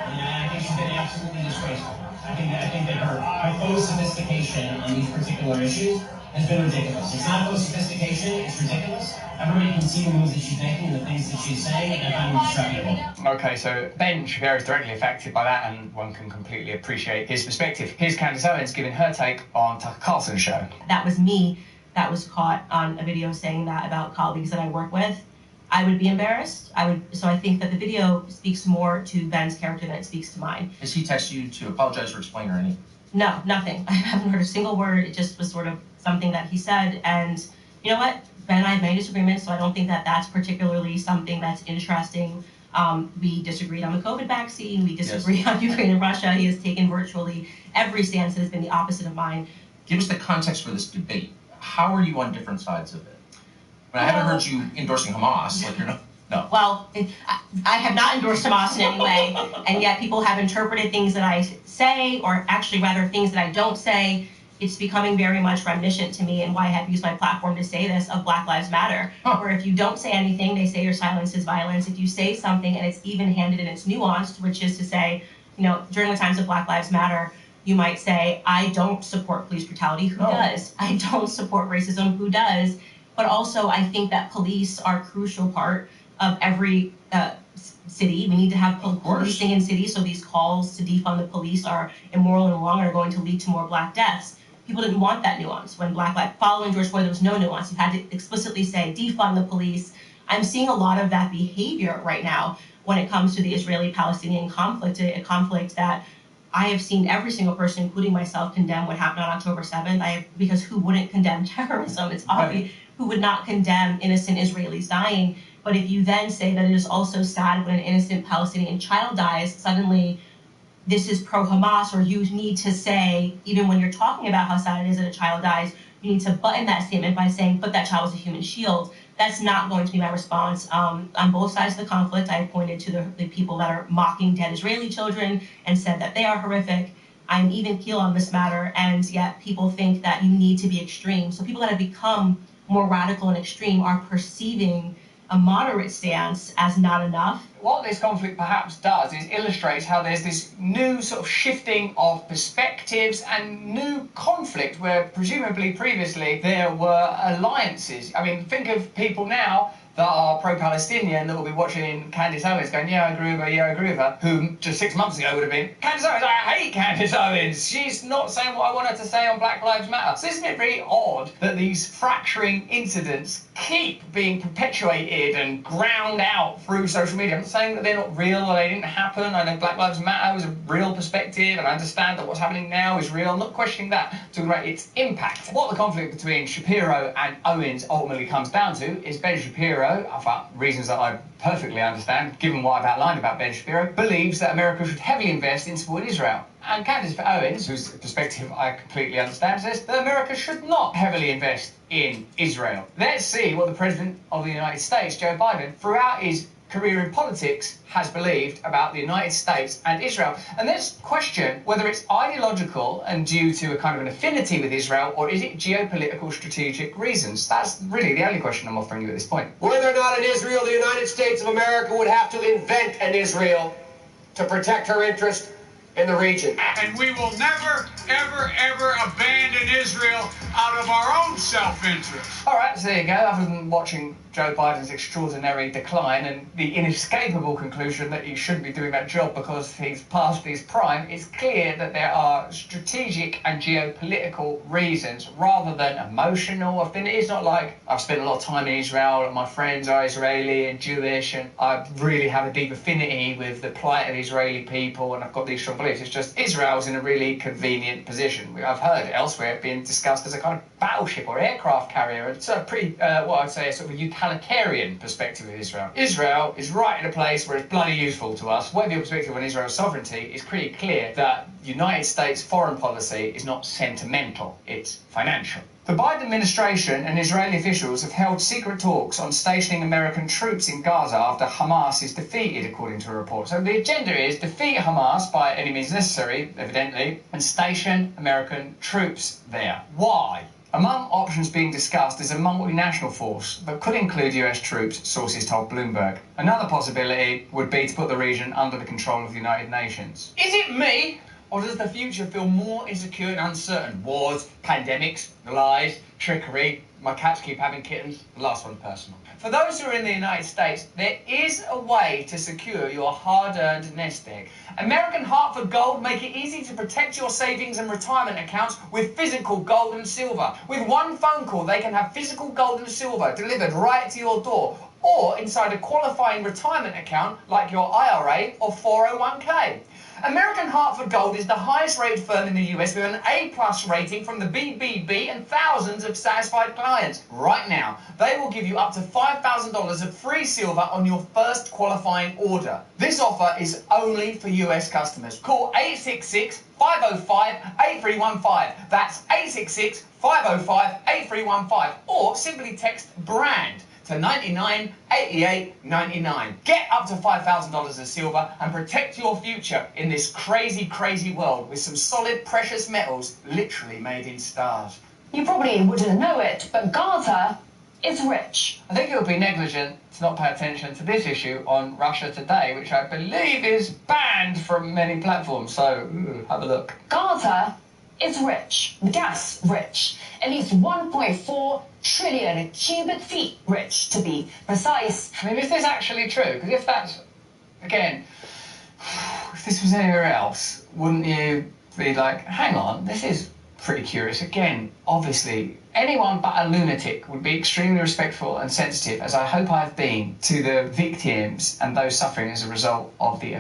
I think she's been absolutely disgraceful. I think that her faux sophistication on these particular issues has been ridiculous. It's not faux sophistication, it's ridiculous. Everybody can see the moves that she's making and the things that she's saying, and I find them disreputable. Okay, so Benj very directly affected by that, and one can completely appreciate his perspective. Here's Candace Owens giving her take on Tucker Carlson's show. That was me that was caught on a video saying that about colleagues that I work with. I would be embarrassed. So I think that the video speaks more to Ben's character than it speaks to mine. Has he texted you to apologize or explain or anything? No, nothing. I haven't heard a single word. It just was sort of something that he said. And you know what? Ben and I have many disagreements, so I don't think that that's particularly something that's interesting. We disagreed on the COVID vaccine. We disagree on Ukraine and Russia. He has taken virtually every stance that has been the opposite of mine. Give us the context for this debate. How are you on different sides of it? I haven't heard you endorsing Hamas. Like you're not. No. Well, I have not endorsed Hamas in any way, and yet people have interpreted things that I say, or actually rather things that I don't say. It's becoming very much reminiscent to me, and why I have used my platform to say this, of Black Lives Matter, where if you don't say anything, they say your silence is violence. If you say something and it's even-handed and it's nuanced, which is to say, during the times of Black Lives Matter, you might say, I don't support police brutality. Who does? I don't support racism. Who does? But also, I think that police are a crucial part of every city. We need to have policing in cities, so these calls to defund the police are immoral and wrong and are going to lead to more Black deaths. People didn't want that nuance. When Black Lives, following George Floyd, there was no nuance. You had to explicitly say, defund the police. I'm seeing a lot of that behavior right now when it comes to the Israeli-Palestinian conflict, a conflict that I have seen every single person, including myself, condemn what happened on October 7th. Because who wouldn't condemn terrorism? It's obvious. Who would not condemn innocent Israelis dying? But if you then say that it is also sad when an innocent Palestinian child dies, suddenly this is pro-Hamas, or you need to say, even when you're talking about how sad it is that a child dies, you need to button that statement by saying, but that child was a human shield. That's not going to be my response. On both sides of the conflict, I pointed to the people that are mocking dead Israeli children and said that they are horrific. I'm even keel on this matter, and yet people think that you need to be extreme. So people that have become more radical and extreme are perceiving a moderate stance as not enough. What this conflict perhaps does is illustrates how there's this new sort of shifting of perspectives and new conflict where presumably previously there were alliances. I mean, think of people now that are pro-Palestinian that will be watching Candace Owens going, yeah, I agree with her, who just 6 months ago would have been, Candace Owens, I hate Candace Owens. She's not saying what I want her to say on Black Lives Matter. So isn't it really odd that these fracturing incidents keep being perpetuated and ground out through social media? I'm not saying that they're not real or they didn't happen. I know Black Lives Matter was a real perspective, and I understand that what's happening now is real. I'm not questioning that, I'm talking about its impact. What the conflict between Shapiro and Owens ultimately comes down to is Ben Shapiro, for reasons that I perfectly understand, given what I've outlined about Ben Shapiro, believes that America should heavily invest in supporting Israel. And Candace Owens, whose perspective I completely understand, says that America should not heavily invest in Israel. Let's see what the President of the United States, Joe Biden, throughout his career in politics, has believed about the United States and Israel. And let's question whether it's ideological and due to a kind of an affinity with Israel, or is it geopolitical strategic reasons? That's really the only question I'm offering you at this point. Whether or not in Israel, the United States of America would have to invent an Israel to protect her interest in the region. And we will never, ever, ever abandon Israel out of our own self-interest. All right, so there you go. Other than watching Joe Biden's extraordinary decline and the inescapable conclusion that he shouldn't be doing that job because he's past his prime, it's clear that there are strategic and geopolitical reasons rather than emotional affinity. It's not like I've spent a lot of time in Israel and my friends are Israeli and Jewish and I really have a deep affinity with the plight of Israeli people and I've got these strong beliefs. It's just Israel's in a really convenient position. I've heard elsewhere it being discussed as a kind of battleship or aircraft carrier. It's a pretty, what I'd say, a sort of utilitarian perspective of Israel. Israel is right in a place where it's bloody useful to us. Whatever your perspective on Israel's sovereignty, it's pretty clear that United States foreign policy is not sentimental, it's financial. The Biden administration and Israeli officials have held secret talks on stationing American troops in Gaza after Hamas is defeated, according to a report. So the agenda is defeat Hamas by any means necessary, evidently, and station American troops there. Why? Among options being discussed is a multinational force that could include US troops, sources told Bloomberg. Another possibility would be to put the region under the control of the United Nations. Is it me? Or does the future feel more insecure and uncertain? Wars, pandemics, lies, trickery. My cats keep having kittens. The last one's personal. For those who are in the United States, there is a way to secure your hard-earned nest egg. American Hartford Gold make it easy to protect your savings and retirement accounts with physical gold and silver. With one phone call, they can have physical gold and silver delivered right to your door or inside a qualifying retirement account like your IRA or 401k. American Hartford Gold is the highest rated firm in the US with an A+ rating from the BBB and thousands of satisfied clients. Right now, they will give you up to $5,000 of free silver on your first qualifying order. This offer is only for US customers. Call 866-505-8315. That's 866-505-8315. Or simply text BRAND to $99.88.99. Get up to $5,000 of silver and protect your future in this crazy, crazy world with some solid precious metals literally made in stars. You probably wouldn't know it, but Gaza is rich. I think it would be negligent to not pay attention to this issue on Russia Today, which I believe is banned from many platforms, so have a look. Gaza is rich, gas rich, at least 1.4 trillion cubic feet rich, to be precise. I mean, is this actually true? Because if that's, again, if this was anywhere else, wouldn't you be like, hang on, this is pretty curious. Again, obviously, anyone but a lunatic would be extremely respectful and sensitive, as I hope I've been, to the victims and those suffering as a result of the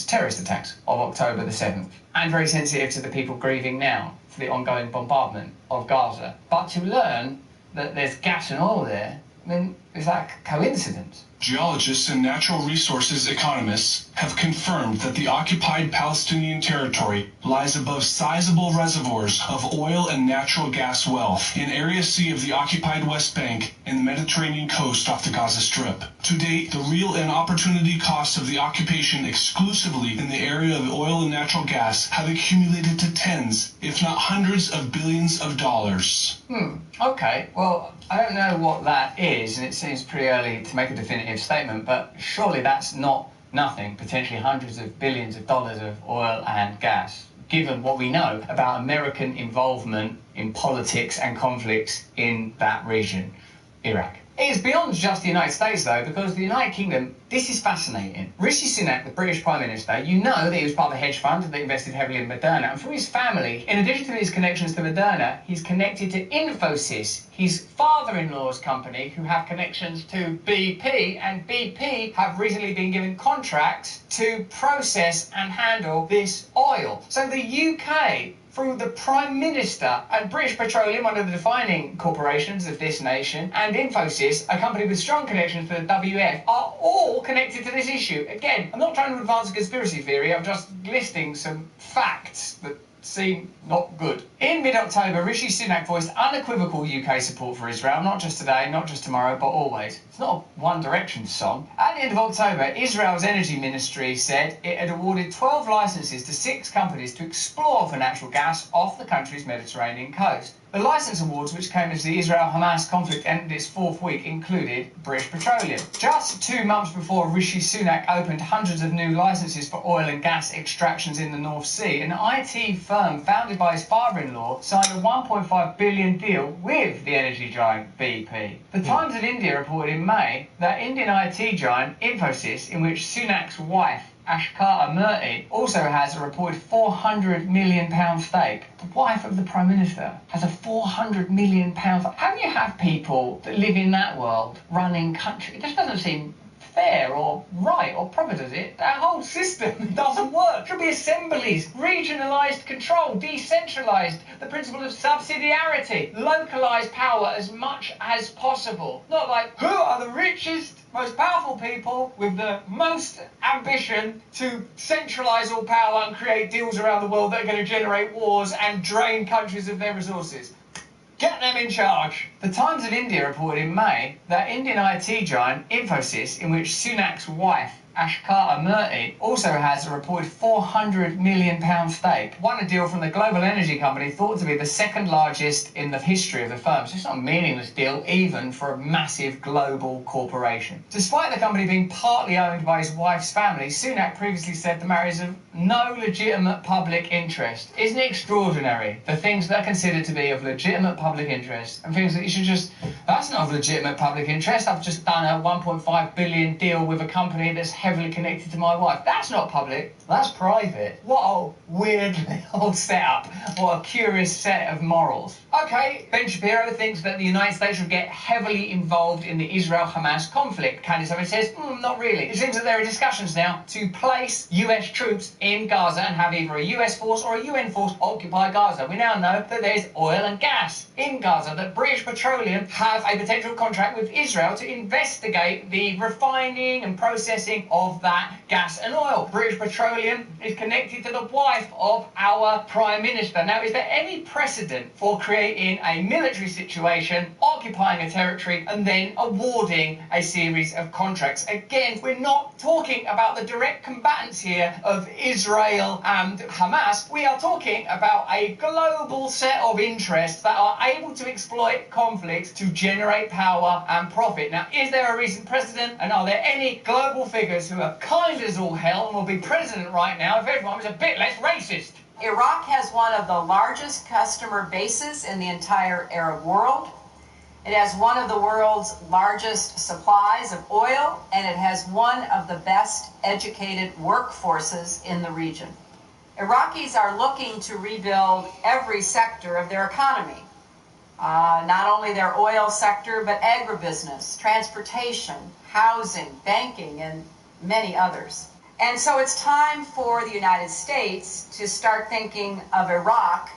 terrorist attacks of October the 7th. And very sensitive to the people grieving now for the ongoing bombardment of Gaza. But to learn that there's gas and oil there, I mean, Is that a coincidence? Geologists and natural resources economists have confirmed that the occupied Palestinian territory lies above sizable reservoirs of oil and natural gas wealth in Area C of the occupied West Bank and the Mediterranean coast off the Gaza Strip. To date, the real and opportunity costs of the occupation exclusively in the area of oil and natural gas have accumulated to tens, if not hundreds of billions of dollars. Okay, well, I don't know what that is, and it seems pretty early to make a definitive statement, but surely that's not nothing, potentially hundreds of billions of dollars of oil and gas, given what we know about American involvement in politics and conflicts in that region, Iraq. It is beyond just the United States, though, because the United Kingdom, this is fascinating. Rishi Sunak, the British Prime Minister, you know that he was part of a hedge fund that invested heavily in Moderna. And for his family, in addition to his connections to Moderna, he's connected to Infosys, his father-in-law's company, who have connections to BP. And BP have recently been given contracts to process and handle this oil. So the UK, through the Prime Minister and British Petroleum, one of the defining corporations of this nation, and Infosys, a company with strong connections to the WF, are all connected to this issue. Again, I'm not trying to advance a conspiracy theory, I'm just listing some facts that seem not good. In mid-October, Rishi Sunak voiced unequivocal UK support for Israel, not just today, not just tomorrow, but always. It's not a One Direction song. At the end of October, Israel's energy ministry said it had awarded 12 licenses to 6 companies to explore for natural gas off the country's Mediterranean coast. The licence awards, which came as the Israel-Hamas conflict ended its 4th week, included British Petroleum. Just 2 months before Rishi Sunak opened hundreds of new licences for oil and gas extractions in the North Sea, an IT firm founded by his father-in-law signed a $1.5 billion deal with the energy giant BP. The Times of India reported in May that Indian IT giant Infosys, in which Sunak's wife Ashkata Murty also has a reported £400 million stake. The wife of the Prime Minister has a £400 million. How do you have people that live in that world running country? It just doesn't seem fair or right or proper, does it? That whole system doesn't work. It should be assemblies, regionalised control, decentralised, the principle of subsidiarity, localised power as much as possible. Not like, who are the richest, most powerful people with the most ambition to centralise all power and create deals around the world that are going to generate wars and drain countries of their resources. Get them in charge. The Times of India reported in May that Indian IT giant Infosys, in which Sunak's wife Ashkata Murty also has a reported £400 million stake, won a deal from the global energy company thought to be the 2nd largest in the history of the firm. So it's not a meaningless deal even for a massive global corporation. Despite the company being partly owned by his wife's family, Sunak previously said the marriage is of no legitimate public interest. Isn't it extraordinary? The things that are considered to be of legitimate public interest and things that you should just, that's not of legitimate public interest. I've just done a $1.5 billion deal with a company that's heavily connected to my wife. That's not public, that's private. What a weird little setup. What a curious set of morals. Okay, Ben Shapiro thinks that the United States should get heavily involved in the Israel-Hamas conflict. Candace Owens says, not really. It seems that there are discussions now to place US troops in Gaza and have either a US force or a UN force occupy Gaza. We now know that there's oil and gas in Gaza, that British Petroleum have a potential contract with Israel to investigate the refining and processing of that gas and oil. British Petroleum is connected to the wife of our Prime Minister. Now, is there any precedent for creating a military situation, occupying a territory, and then awarding a series of contracts? Again, we're not talking about the direct combatants here of Israel and Hamas. We are talking about a global set of interests that are able to exploit conflicts to generate power and profit. Now, is there a recent precedent, and are there any global figures who are kind as all hell and will be president right now if everyone was a bit less racist? Iraq has one of the largest customer bases in the entire Arab world. It has one of the world's largest supplies of oil, and it has one of the best educated workforces in the region. Iraqis are looking to rebuild every sector of their economy. Not only their oil sector, but agribusiness, transportation, housing, banking, and many others. And so it's time for the United States to start thinking of Iraq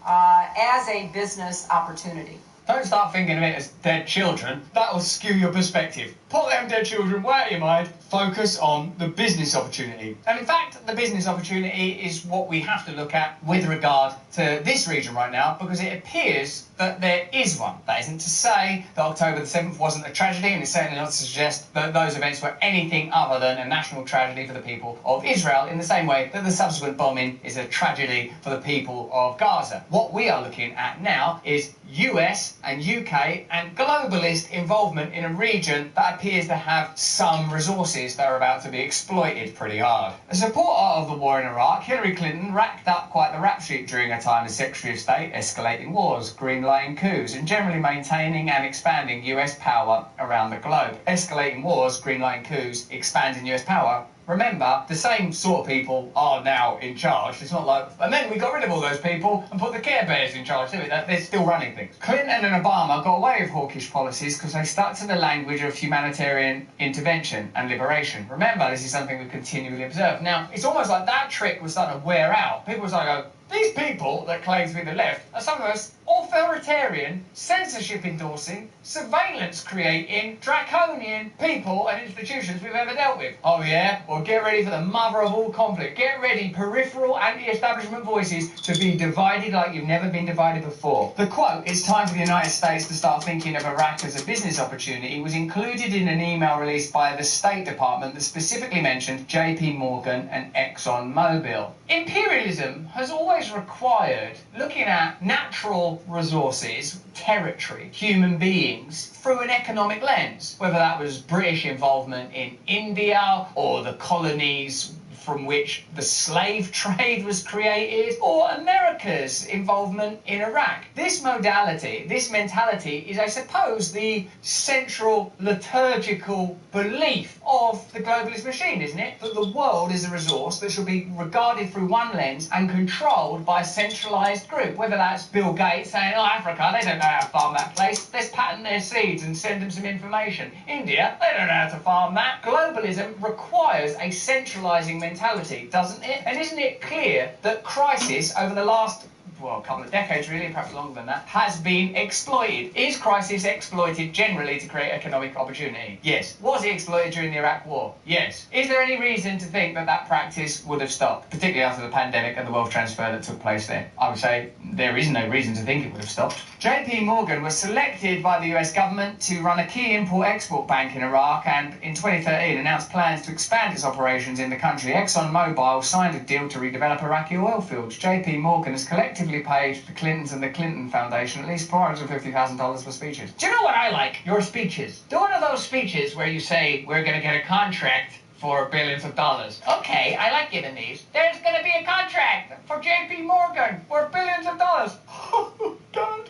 as a business opportunity. Don't start thinking of it as dead children. That'll skew your perspective. Put them dead children way out of your mind. Focus on the business opportunity. And in fact, the business opportunity is what we have to look at with regard to this region right now, because it appears that there is one. That isn't to say that October the 7th wasn't a tragedy, and it's certainly not to suggest that those events were anything other than a national tragedy for the people of Israel, in the same way that the subsequent bombing is a tragedy for the people of Gaza. What we are looking at now is US and UK and globalist involvement in a region that appears to have some resources that are about to be exploited pretty hard. A supporter of the war in Iraq, Hillary Clinton racked up quite the rap sheet during her time as Secretary of State, escalating wars, greenlighting coups, and generally maintaining and expanding US power around the globe. Escalating wars, greenlighting coups, expanding US power. Remember, the same sort of people are now in charge. It's not like... And then we got rid of all those people and put the Care Bears in charge, didn't we? They're still running things. Clinton and Obama got away with hawkish policies because they stuck to the language of humanitarian intervention and liberation. Remember, this is something we continually observe. Now, it's almost like that trick was starting to wear out. People were starting to go, these people that claim to be the left are some of the most authoritarian, censorship-endorsing, surveillance-creating, draconian people and institutions we've ever dealt with. Oh yeah? Well, get ready for the mother of all conflict. Get ready, peripheral anti-establishment voices, to be divided like you've never been divided before. The quote, "It's time for the United States to start thinking of Iraq as a business opportunity," was included in an email released by the State Department that specifically mentioned JP Morgan and ExxonMobil. Imperialism has always required looking at natural resources, territory, human beings, through an economic lens. Whether that was British involvement in India or the colonies from which the slave trade was created, or America's involvement in Iraq. This modality, this mentality, is, I suppose, the central liturgical belief of the globalist machine, isn't it? That the world is a resource that should be regarded through one lens and controlled by a centralised group. Whether that's Bill Gates saying, oh, Africa, they don't know how to farm that place, let's patent their seeds and send them some information. India, they don't know how to farm that. Globalism requires a centralising mentality, doesn't it? And isn't it clear that crisis over the last, well, a couple of decades really, perhaps longer than that, has been exploited? Is crisis exploited generally to create economic opportunity? Yes. Was it exploited during the Iraq War? Yes. Is there any reason to think that that practice would have stopped, particularly after the pandemic and the wealth transfer that took place there? I would say there is no reason to think it would have stopped. JP Morgan was selected by the US government to run a key import-export bank in Iraq, and in 2013 announced plans to expand its operations in the country. ExxonMobil signed a deal to redevelop Iraqi oil fields. JP Morgan has collectively paid the Clintons and the Clinton Foundation at least $450,000 for speeches. Do you know what I like? Your speeches. Do one of those speeches where you say, we're going to get a contract for billions of dollars. Okay, I like giving these. There's going to be a contract for JP Morgan for billions of dollars. Oh, God.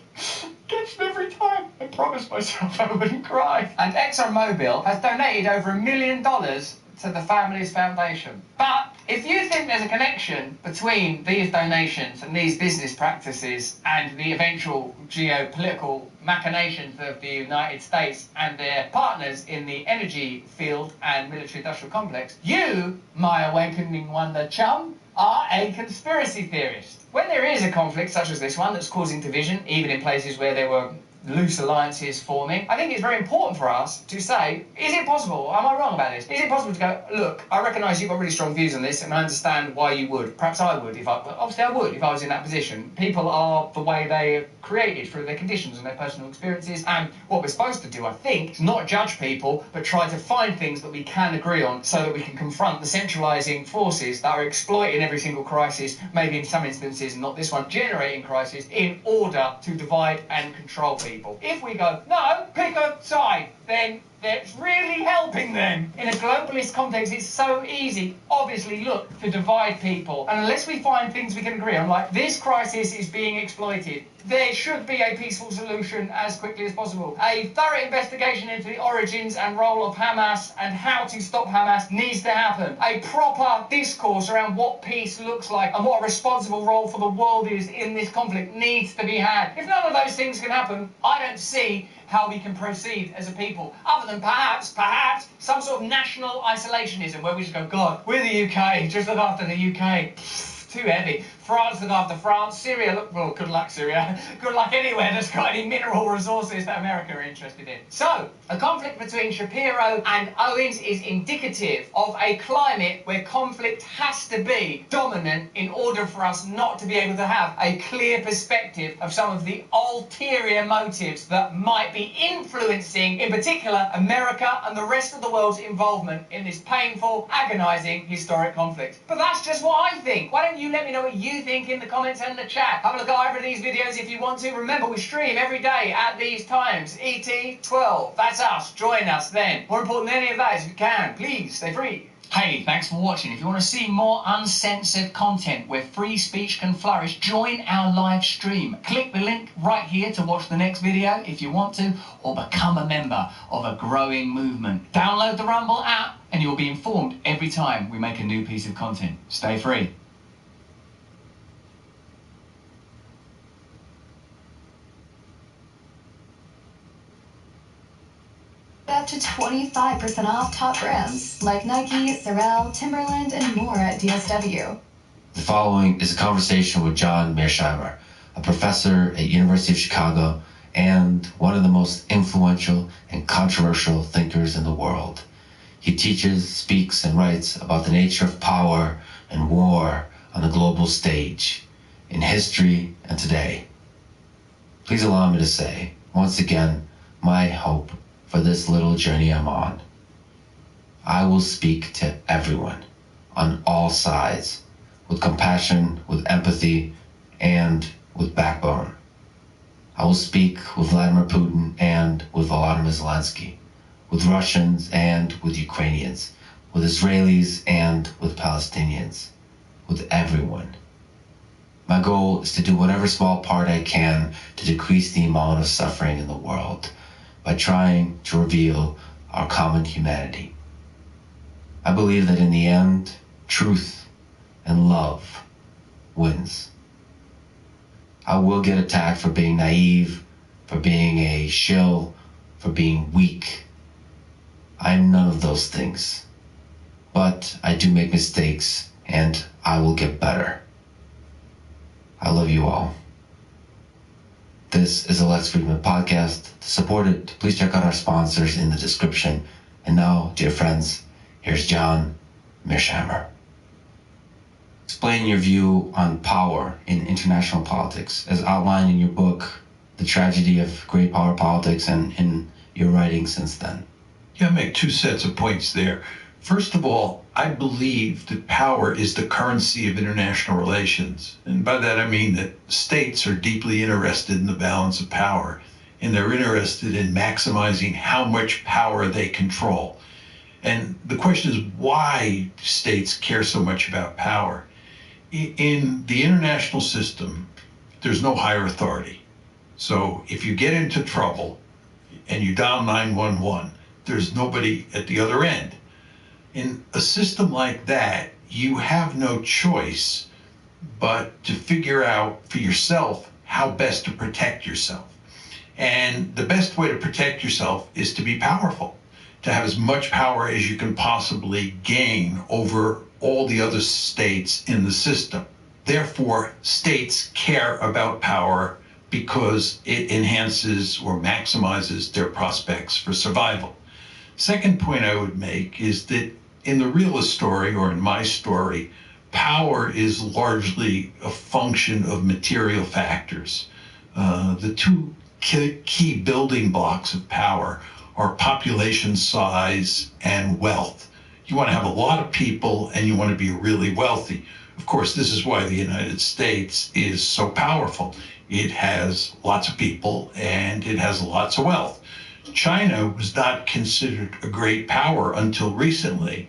Gets me every time. I promised myself I wouldn't cry. And ExxonMobil has donated over $1 million to the family's foundation. But if you think there's a connection between these donations and these business practices and the eventual geopolitical machinations of the United States and their partners in the energy field and military-industrial complex, you, my awakening wonder chum, are a conspiracy theorist. When there is a conflict such as this one that's causing division, even in places where there were loose alliances forming, I think it's very important for us to say, is it possible, am I wrong about this? Is it possible to go, look, I recognise you've got really strong views on this and I understand why you would. Perhaps I would, obviously I would if I was in that position. People are the way they are created through their conditions and their personal experiences, and what we're supposed to do, I think, is not judge people, but try to find things that we can agree on so that we can confront the centralising forces that are exploiting every single crisis, maybe in some instances, not this one, generating crisis in order to divide and control people. If we go, no, pick a side, then that's really helping them. In a globalist context, it's so easy, obviously, look, to divide people. And unless we find things we can agree on, like this crisis is being exploited, there should be a peaceful solution as quickly as possible. A thorough investigation into the origins and role of Hamas and how to stop Hamas needs to happen. A proper discourse around what peace looks like and what a responsible role for the world is in this conflict needs to be had. If none of those things can happen, I don't see how we can proceed as a people, other than perhaps, some sort of national isolationism where we just go, God, we're the UK, just look after the UK. Too heavy. France look after France, Syria look, well, good luck Syria, good luck anywhere that's got any mineral resources that America are interested in. So, a conflict between Shapiro and Owens is indicative of a climate where conflict has to be dominant in order for us not to be able to have a clear perspective of some of the ulterior motives that might be influencing, in particular, America and the rest of the world's involvement in this painful, agonising, historic conflict. But that's just what I think. Why don't you let me know what you think in the comments and the chat? Have a look at either of these videos if you want to. Remember, we stream every day at these times. ET 12. That's us. Join us then. More important than any of that is if you can, please stay free. Hey, thanks for watching. If you want to see more uncensored content where free speech can flourish, join our live stream. Click the link right here to watch the next video if you want to, or become a member of a growing movement. Download the Rumble app and you'll be informed every time we make a new piece of content. Stay free. Up to 25% off top brands like Nike, Sorel, Timberland, and more at DSW. The following is a conversation with John Mearsheimer, a professor at University of Chicago and one of the most influential and controversial thinkers in the world. He teaches, speaks, and writes about the nature of power and war on the global stage, in history and today. Please allow me to say, once again, my hope for this little journey I'm on. I will speak to everyone on all sides with compassion, with empathy, and with backbone. I will speak with Vladimir Putin and with Volodymyr Zelensky, with Russians and with Ukrainians, with Israelis and with Palestinians, with everyone. My goal is to do whatever small part I can to decrease the amount of suffering in the world, by trying to reveal our common humanity. I believe that in the end, truth and love wins. I will get attacked for being naive, for being a shill, for being weak. I am none of those things. But I do make mistakes, and I will get better. I love you all. This is a Lex Fridman podcast. To support it, please check out our sponsors in the description. And now, dear friends, here's John Mearsheimer. Explain your view on power in international politics, as outlined in your book, The Tragedy of Great Power Politics, and in your writing since then. Yeah, I make two sets of points there. First of all, I believe that power is the currency of international relations. And by that I mean that states are deeply interested in the balance of power, and they're interested in maximizing how much power they control. And the question is, why do states care so much about power? In the international system, there's no higher authority. So if you get into trouble and you dial 911, there's nobody at the other end. In a system like that, you have no choice but to figure out for yourself how best to protect yourself. And the best way to protect yourself is to be powerful, to have as much power as you can possibly gain over all the other states in the system. Therefore, states care about power because it enhances or maximizes their prospects for survival. Second point I would make is that in the realist story, or in my story, power is largely a function of material factors. The two key building blocks of power are population size and wealth. You want to have a lot of people and you want to be really wealthy. Of course, this is why the United States is so powerful. It has lots of people and it has lots of wealth. China was not considered a great power until recently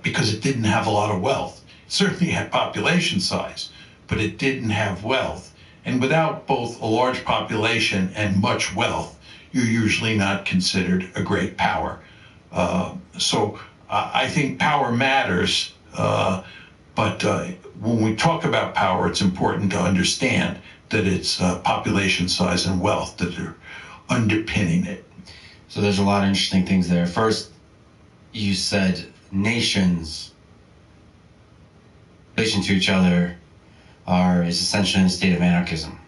because it didn't have a lot of wealth. It certainly had population size, but it didn't have wealth. And without both a large population and much wealth, you're usually not considered a great power. So I think power matters, but when we talk about power, it's important to understand that it's population size and wealth that are underpinning it. So there's a lot of interesting things there. First, you said nations, in relation to each other, is essentially in a state of anarchism.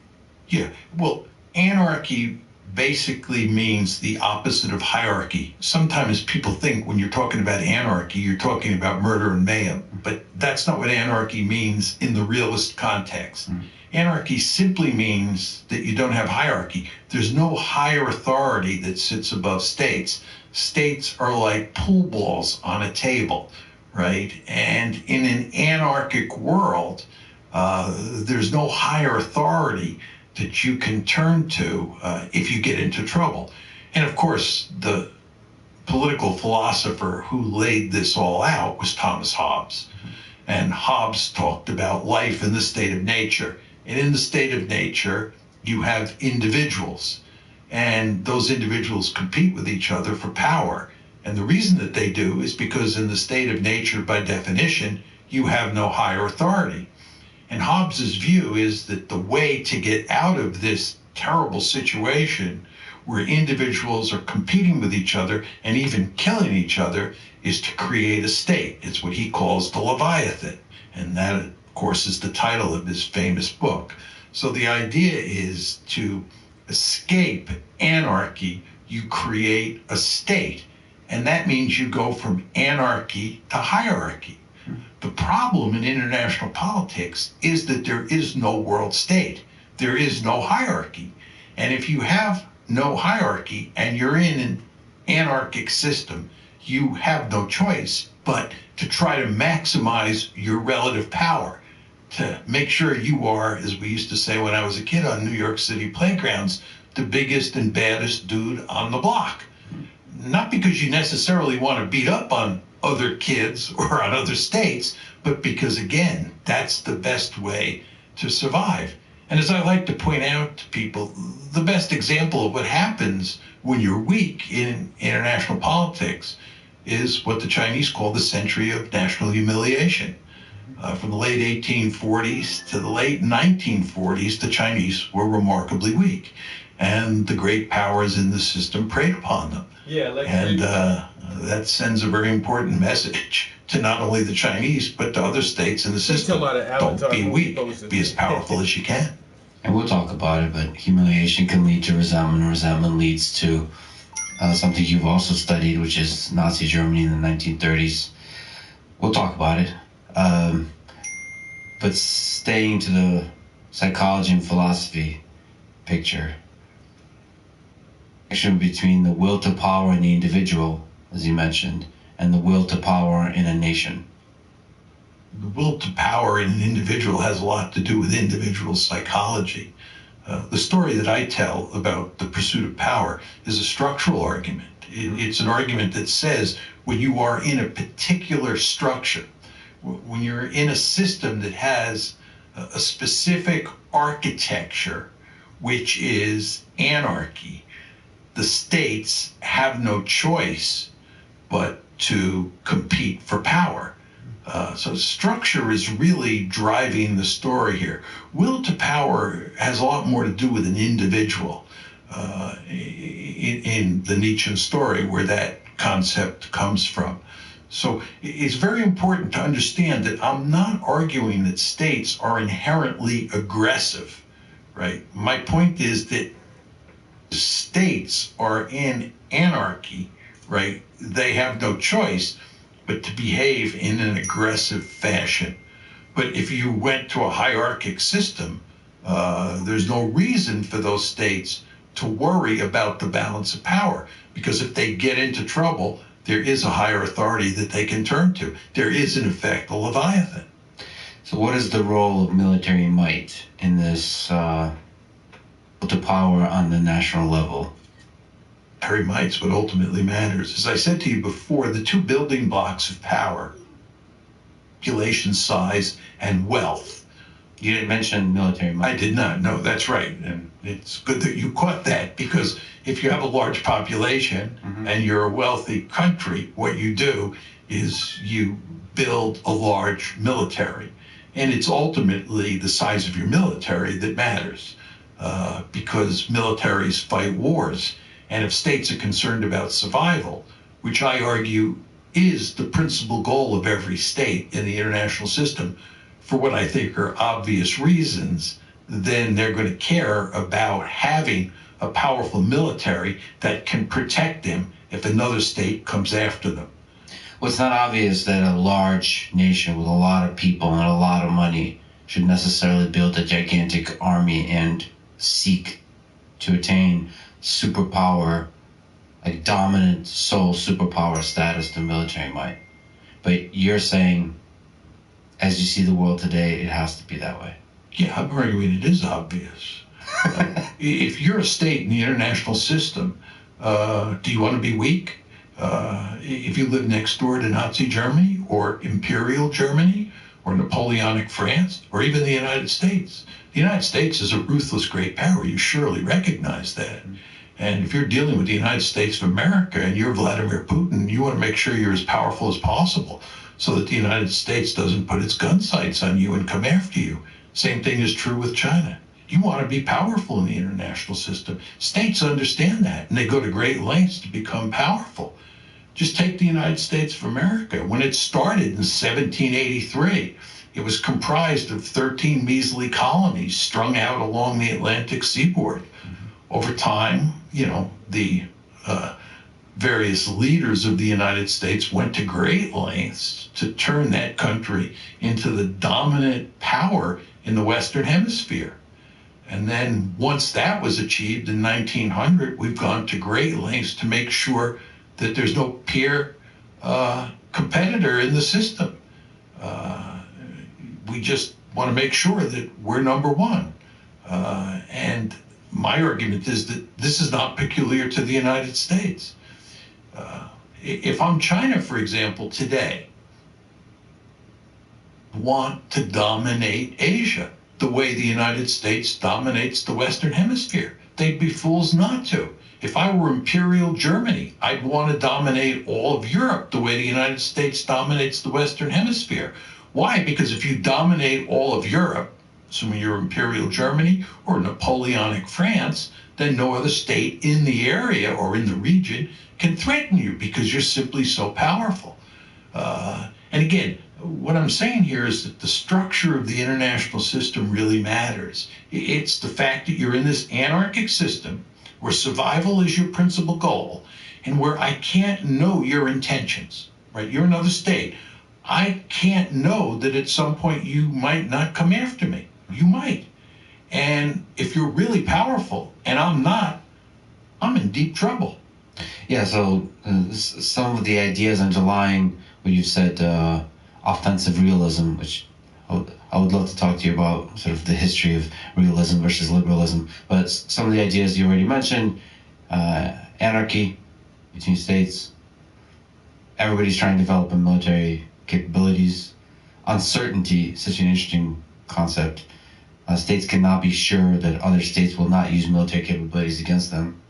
Yeah, well, anarchy basically means the opposite of hierarchy. Sometimes people think when you're talking about anarchy, you're talking about murder and mayhem, but that's not what anarchy means in the realist context. Anarchy simply means that you don't have hierarchy. There's no higher authority that sits above states. States are like pool balls on a table, right? And in an anarchic world, there's no higher authority that you can turn to if you get into trouble. And of course, the political philosopher who laid this all out was Thomas Hobbes. And Hobbes talked about life in the state of nature. And in the state of nature, you have individuals. And those individuals compete with each other for power. And the reason that they do is because in the state of nature, by definition, you have no higher authority. And Hobbes's view is that the way to get out of this terrible situation where individuals are competing with each other and even killing each other is to create a state. It's what he calls the Leviathan. And that, of course, is the title of his famous book. So the idea is to escape anarchy, you create a state. And that means you go from anarchy to hierarchy. The problem in international politics is that there is no world state. There is no hierarchy. And if you have no hierarchy and you're in an anarchic system, you have no choice but to try to maximize your relative power, to make sure you are, as we used to say when I was a kid on New York City playgrounds, the biggest and baddest dude on the block. Not because you necessarily want to beat up on other kids or on other states, but because, again, that's the best way to survive. And as I like to point out to people, the best example of what happens when you're weak in international politics is what the Chinese call the century of national humiliation. From the late 1840s to the late 1940s, the Chinese were remarkably weak. And the great powers in the system preyed upon them. And that sends a very important message to not only the Chinese, but to other states in the system. Don't be weak. Be as powerful as you can. And we'll talk about it, but humiliation can lead to resentment. Resentment leads to something you've also studied, which is Nazi Germany in the 1930s. We'll talk about it. But staying to the psychology and philosophy picture, between the will to power in the individual, as you mentioned, and the will to power in a nation. The will to power in an individual has a lot to do with individual psychology. The story that I tell about the pursuit of power is a structural argument. It's an argument that says when you are in a particular structure, when you're in a system that has a specific architecture, which is anarchy, the states have no choice but to compete for power. So structure is really driving the story here. Will to power has a lot more to do with an individual in the Nietzschean story, where that concept comes from. So it's very important to understand that I'm not arguing that states are inherently aggressive, right? My point is that states are in anarchy, right? They have no choice but to behave in an aggressive fashion. But if you went to a hierarchic system, there's no reason for those states to worry about the balance of power, because if they get into trouble, there is a higher authority that they can turn to. There is, in effect, a Leviathan. So what is the role of military might in this to power on the national level? Military might's what ultimately matters. As I said to you before, the two building blocks of power, population size and wealth. You didn't mention military might. I did not. No, that's right. And it's good that you caught that, because if you have a large population and you're a wealthy country, what you do is you build a large military. And it's ultimately the size of your military that matters, because militaries fight wars. And if states are concerned about survival, which I argue is the principal goal of every state in the international system, for what I think are obvious reasons, then they're going to care about having a powerful military that can protect them if another state comes after them. Well, it's not obvious that a large nation with a lot of people and a lot of money should necessarily build a gigantic army and seek to attain superpower, like dominant sole superpower status to military might. But you're saying, as you see the world today, it has to be that way. Yeah, I'm arguing it is obvious. If you're a state in the international system, do you want to be weak? If you live next door to Nazi Germany or Imperial Germany or Napoleonic France or even the United States, the United States is a ruthless great power. You surely recognize that. And if you're dealing with the United States of America and you're Vladimir Putin, you want to make sure you're as powerful as possible so that the United States doesn't put its gun sights on you and come after you. Same thing is true with China. You want to be powerful in the international system. States understand that, and they go to great lengths to become powerful. Just take the United States of America. When it started in 1783, it was comprised of 13 measly colonies strung out along the Atlantic seaboard. Over time, the various leaders of the United States went to great lengths to turn that country into the dominant power in the Western Hemisphere. And then once that was achieved in 1900, we've gone to great lengths to make sure that there's no peer competitor in the system. We just want to make sure that we're number one. And my argument is that this is not peculiar to the United States. If I'm China, for example, today, want to dominate Asia the way the United States dominates the Western Hemisphere. They'd be fools not to. If I were Imperial Germany, I'd want to dominate all of Europe the way the United States dominates the Western Hemisphere. Why? Because if you dominate all of Europe, assuming you're Imperial Germany or Napoleonic France, then no other state in the area or in the region can threaten you because you're simply so powerful. And again, what I'm saying here is that the structure of the international system really matters. It's the fact that you're in this anarchic system where survival is your principal goal and where I can't know your intentions, right? You're another state. I can't know that at some point you might not come after me. You might. And if you're really powerful and I'm not, I'm in deep trouble. Yeah, so some of the ideas underlying what you've said, offensive realism, which I would love to talk to you about, sort of the history of realism versus liberalism. But some of the ideas you already mentioned, anarchy between states, everybody's trying to develop military capabilities, uncertainty, such an interesting concept. States cannot be sure that other states will not use military capabilities against them,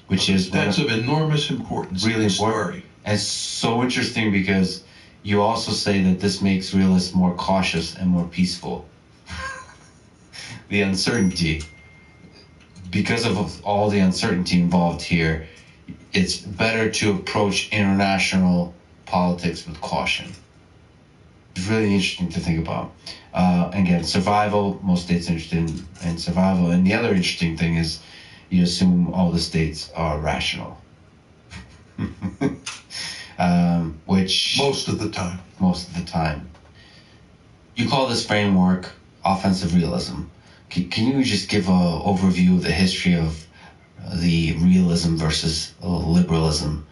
which is that's of enormous importance. Really important. And it's so interesting because you also say that this makes realists more cautious and more peaceful. The uncertainty. Because of all the uncertainty involved here, it's better to approach international politics with caution. It's really interesting to think about. Again, survival, most states are interested in survival. And the other interesting thing is you assume all the states are rational. Which most of the time. You call this framework offensive realism. Can you just give an overview of the history of the realism versus liberalism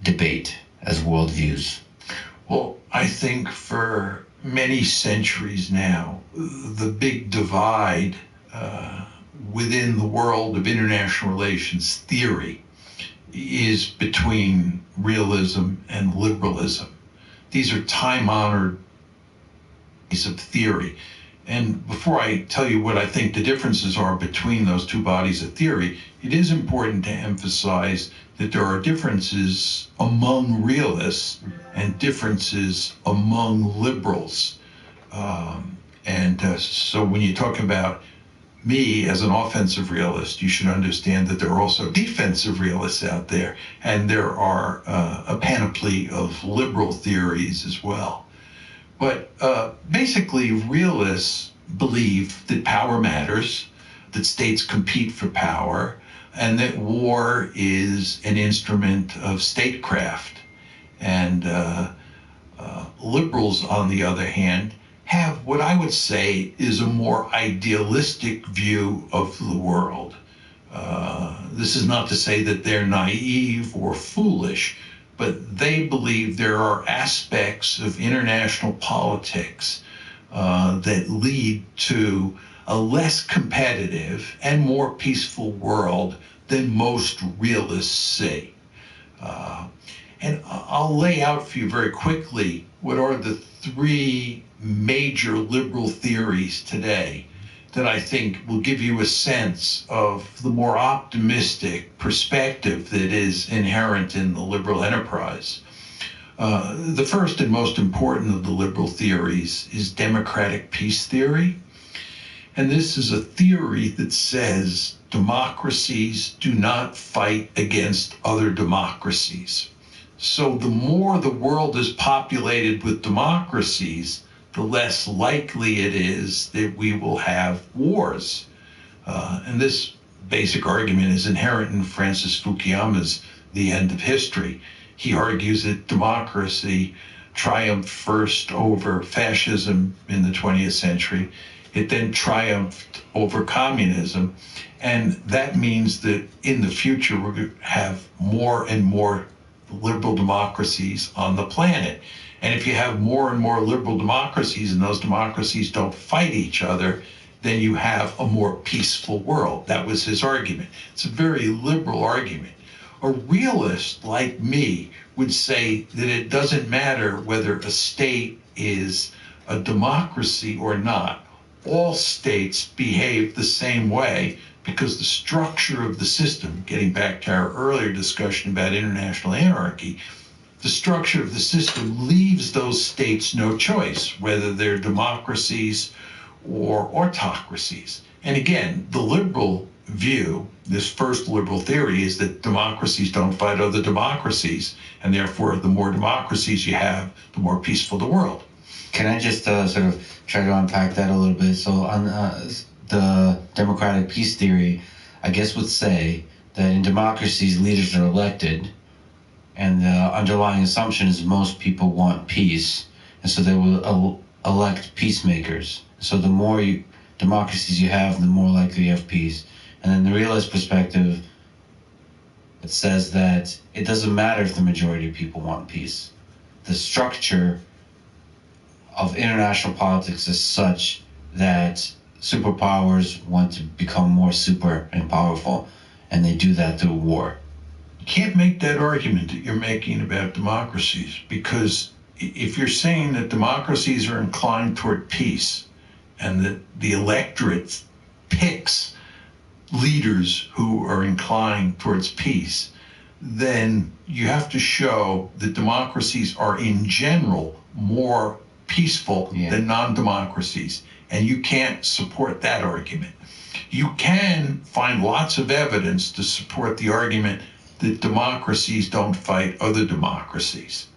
debate as worldviews? Well, I think for many centuries now, the big divide within the world of international relations theory is between realism and liberalism. These are time-honored pieces of theory. And before I tell you what I think the differences are between those two bodies of theory, it is important to emphasize that there are differences among realists and differences among liberals. So when you talk about me as an offensive realist, you should understand that there are also defensive realists out there, and there are a panoply of liberal theories as well. But basically, realists believe that power matters, that states compete for power, and that war is an instrument of statecraft. And liberals, on the other hand, have what I would say is a more idealistic view of the world. This is not to say that they're naive or foolish, but they believe there are aspects of international politics that lead to a less competitive and more peaceful world than most realists see. And I'll lay out for you very quickly what are the three major liberal theories today that I think will give you a sense of the more optimistic perspective that is inherent in the liberal enterprise. The first and most important of the liberal theories is democratic peace theory. And this is a theory that says democracies do not fight against other democracies. So the more the world is populated with democracies, the less likely it is that we will have wars. And this basic argument is inherent in Francis Fukuyama's The End of History. He argues that democracy triumphed first over fascism in the 20th century. It then triumphed over communism. And that means that in the future, we're going to have more and more liberal democracies on the planet. And if you have more and more liberal democracies and those democracies don't fight each other, then you have a more peaceful world. That was his argument. It's a very liberal argument. A realist like me would say that it doesn't matter whether a state is a democracy or not. All states behave the same way because the structure of the system, getting back to our earlier discussion about international anarchy, the structure of the system leaves those states no choice, whether they're democracies or autocracies. And again, the liberal view, this first liberal theory, is that democracies don't fight other democracies, and therefore the more democracies you have, the more peaceful the world. Can I just sort of try to unpack that a little bit? So on the democratic peace theory, I guess would say that in democracies, leaders are elected, and the underlying assumption is most people want peace, and so they will elect peacemakers. So the more democracies you have, the more likely you have peace. And then the realist perspective, it says that it doesn't matter if the majority of people want peace. The structure of international politics is such that superpowers want to become more super and powerful, and they do that through war. You can't make that argument that you're making about democracies, because if you're saying that democracies are inclined toward peace and that the electorate picks leaders who are inclined towards peace, then you have to show that democracies are in general more peaceful than non-democracies. And you can't support that argument. You can find lots of evidence to support the argument that democracies don't fight other democracies.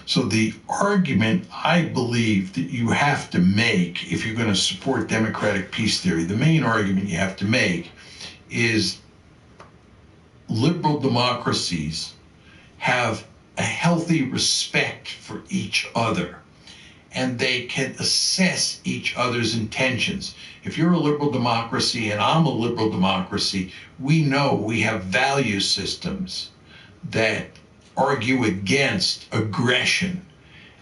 So the argument I believe that you have to make if you're going to support democratic peace theory, the main argument you have to make is liberal democracies have a healthy respect for each other, and they can assess each other's intentions. If you're a liberal democracy and I'm a liberal democracy, we know we have value systems that argue against aggression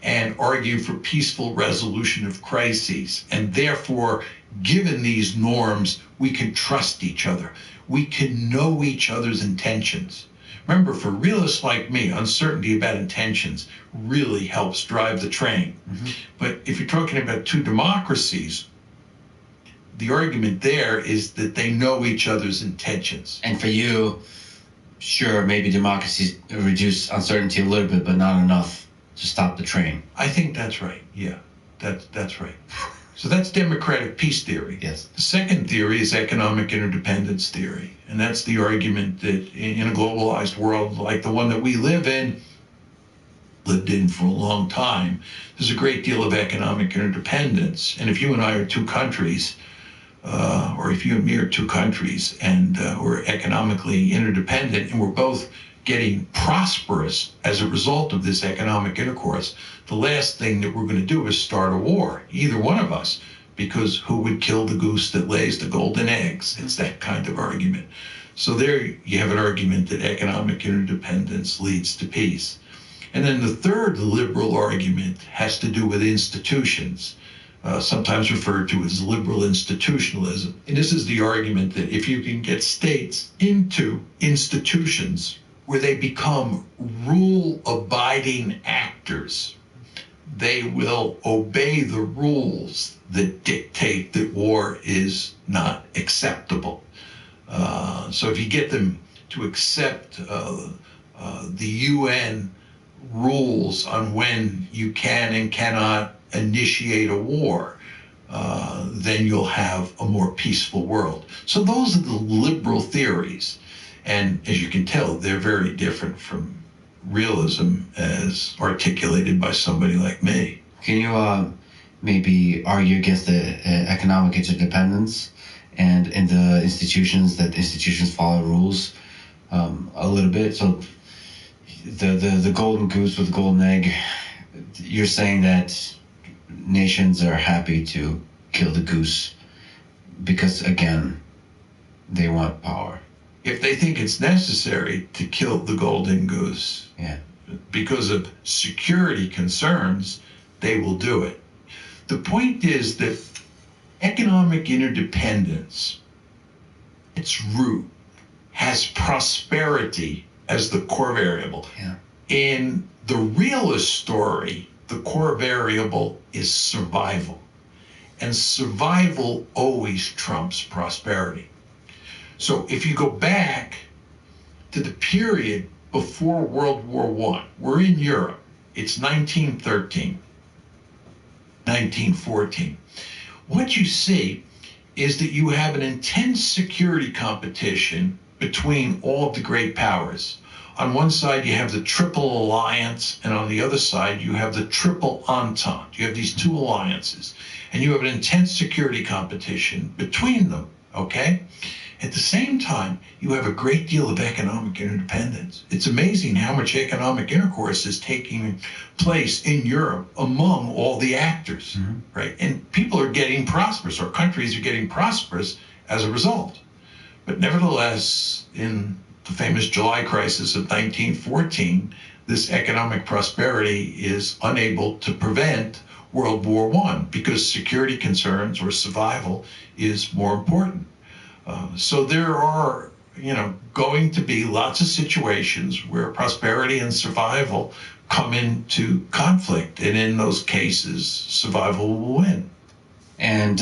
and argue for peaceful resolution of crises. And therefore, given these norms, we can trust each other. We can know each other's intentions. Remember, for realists like me, uncertainty about intentions really helps drive the train. But if you're talking about two democracies, the argument there is that they know each other's intentions. And for you, sure, maybe democracies reduce uncertainty a little bit, but not enough to stop the train. I think that's right. Yeah, that's right. So that's democratic peace theory. Yes. The second theory is economic interdependence theory. And that's the argument that in a globalized world like the one that we live in, lived in for a long time, there's a great deal of economic interdependence. And if you and I are two countries, or if you and me are two countries, and we're economically interdependent, and we're both getting prosperous as a result of this economic intercourse, the last thing that we're going to do is start a war, either one of us, because who would kill the goose that lays the golden eggs? It's that kind of argument. So there you have an argument that economic interdependence leads to peace. And then the third liberal argument has to do with institutions, sometimes referred to as liberal institutionalism. And this is the argument that if you can get states into institutions where they become rule-abiding actors, they will obey the rules that dictate that war is not acceptable. So if you get them to accept the UN rules on when you can and cannot initiate a war, then you'll have a more peaceful world. So those are the liberal theories. And as you can tell, they're very different from realism as articulated by somebody like me. Can you maybe argue against the economic interdependence and in the institutions, that institutions follow rules a little bit? So the golden goose with the golden egg, you're saying that nations are happy to kill the goose because, again, they want power. If they think it's necessary to kill the golden goose, because of security concerns, they will do it. The point is that economic interdependence, its root, has prosperity as the core variable. In the realist story, the core variable is survival. And survival always trumps prosperity. So if you go back to the period before World War I, we're in Europe. It's 1913, 1914. What you see is that you have an intense security competition between all of the great powers. On one side, you have the Triple Alliance, and on the other side, you have the Triple Entente. You have these two alliances, and you have an intense security competition between them, okay? At the same time, you have a great deal of economic interdependence. It's amazing how much economic intercourse is taking place in Europe among all the actors, right? And people are getting prosperous, or countries are getting prosperous as a result. But nevertheless, in the famous July crisis of 1914, this economic prosperity is unable to prevent World War I because security concerns or survival is more important. So there are, going to be lots of situations where prosperity and survival come into conflict, and in those cases, survival will win. And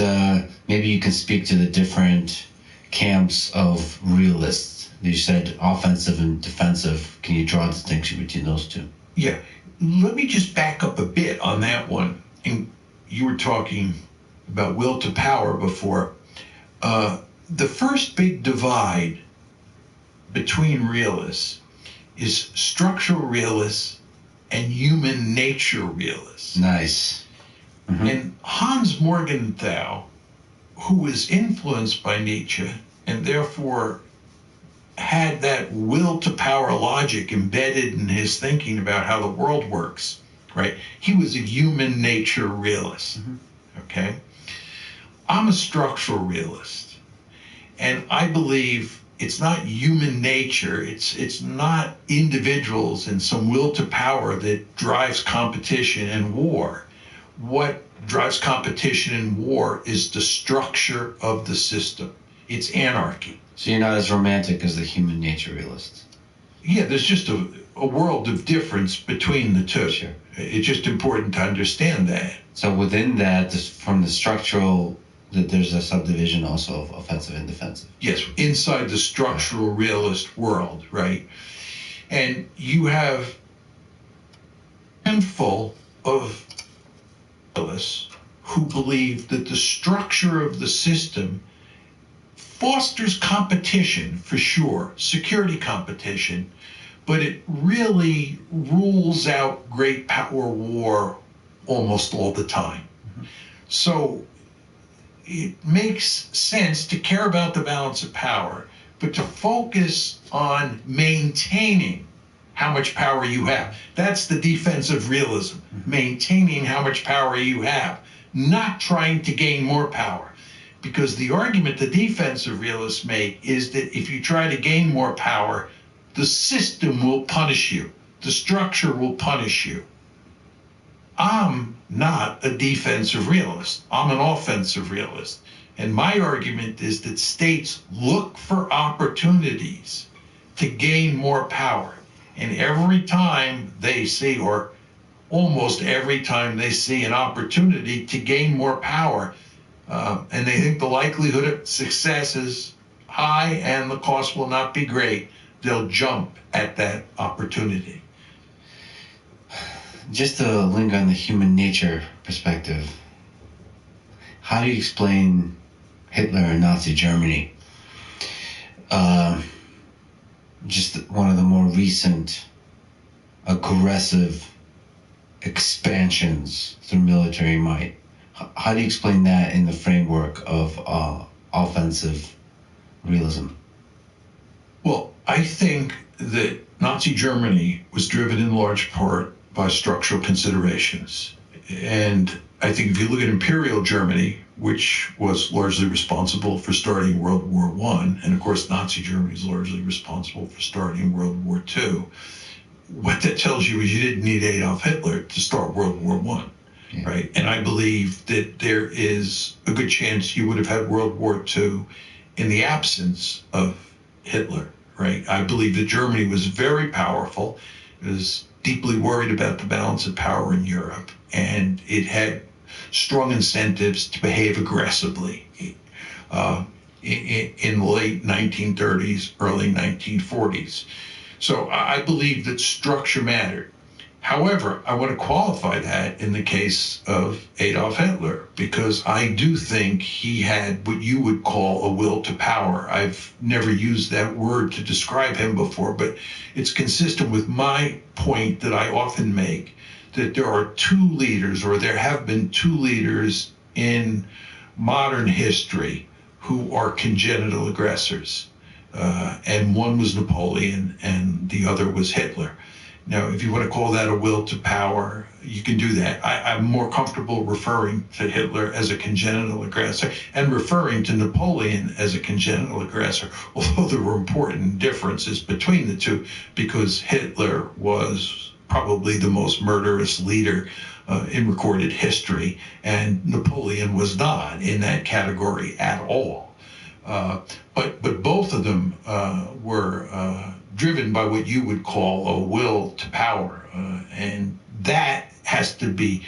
maybe you can speak to the different camps of realists. You said offensive and defensive. Can you draw a distinction between those two? Yeah. Let me just back up a bit on that one. And you were talking about will to power before. The first big divide between realists is structural realists and human nature realists. Nice. And Hans Morgenthau, who was influenced by Nietzsche and therefore had that will to power logic embedded in his thinking about how the world works, right? He was a human nature realist, okay? I'm a structural realist. And I believe it's not human nature, it's not individuals and some will to power that drives competition and war. What drives competition and war is the structure of the system. It's anarchy. So you're not as romantic as the human nature realists? Yeah, there's just a world of difference between the two. Sure. It's just important to understand that. So within that, from the structural, there's a subdivision also of offensive and defensive. Yes, inside the structural realist world, right? And you have a handful of realists who believe that the structure of the system fosters competition, for sure, security competition, but it really rules out great power war almost all the time. So it makes sense to care about the balance of power, but to focus on maintaining how much power you have. That's the defensive realism, maintaining how much power you have, not trying to gain more power. Because the argument the defensive realists make is that if you try to gain more power, the system will punish you. The structure will punish you. I'm not a defensive realist. I'm an offensive realist. And my argument is that states look for opportunities to gain more power. And every time they see, or almost every time they see an opportunity to gain more power, and they think the likelihood of success is high and the cost will not be great, they'll jump at that opportunity. Just to linger on the human nature perspective, how do you explain Hitler and Nazi Germany? Just one of the more recent aggressive expansions through military might. How do you explain that in the framework of offensive realism? Well, I think that Nazi Germany was driven in large part by structural considerations. And I think if you look at Imperial Germany, which was largely responsible for starting World War I, and of course Nazi Germany is largely responsible for starting World War II, what that tells you is you didn't need Adolf Hitler to start World War I. Yeah. Right? And I believe that there is a good chance you would have had World War II in the absence of Hitler, right? I believe that Germany was very powerful. It was deeply worried about the balance of power in Europe, and it had strong incentives to behave aggressively in the late 1930s, early 1940s. So I believe that structure mattered. However, I want to qualify that in the case of Adolf Hitler, because I do think he had what you would call a will to power. I've never used that word to describe him before, but it's consistent with my point that I often make, that there are two leaders, or there have been two leaders in modern history who are congenital aggressors. And one was Napoleon and the other was Hitler. Now, if you want to call that a will to power, you can do that. I'm more comfortable referring to Hitler as a congenital aggressor and referring to Napoleon as a congenital aggressor, although there were important differences between the two, because Hitler was probably the most murderous leader in recorded history, and Napoleon was not in that category at all. But both of them were driven by what you would call a will to power, and that has to be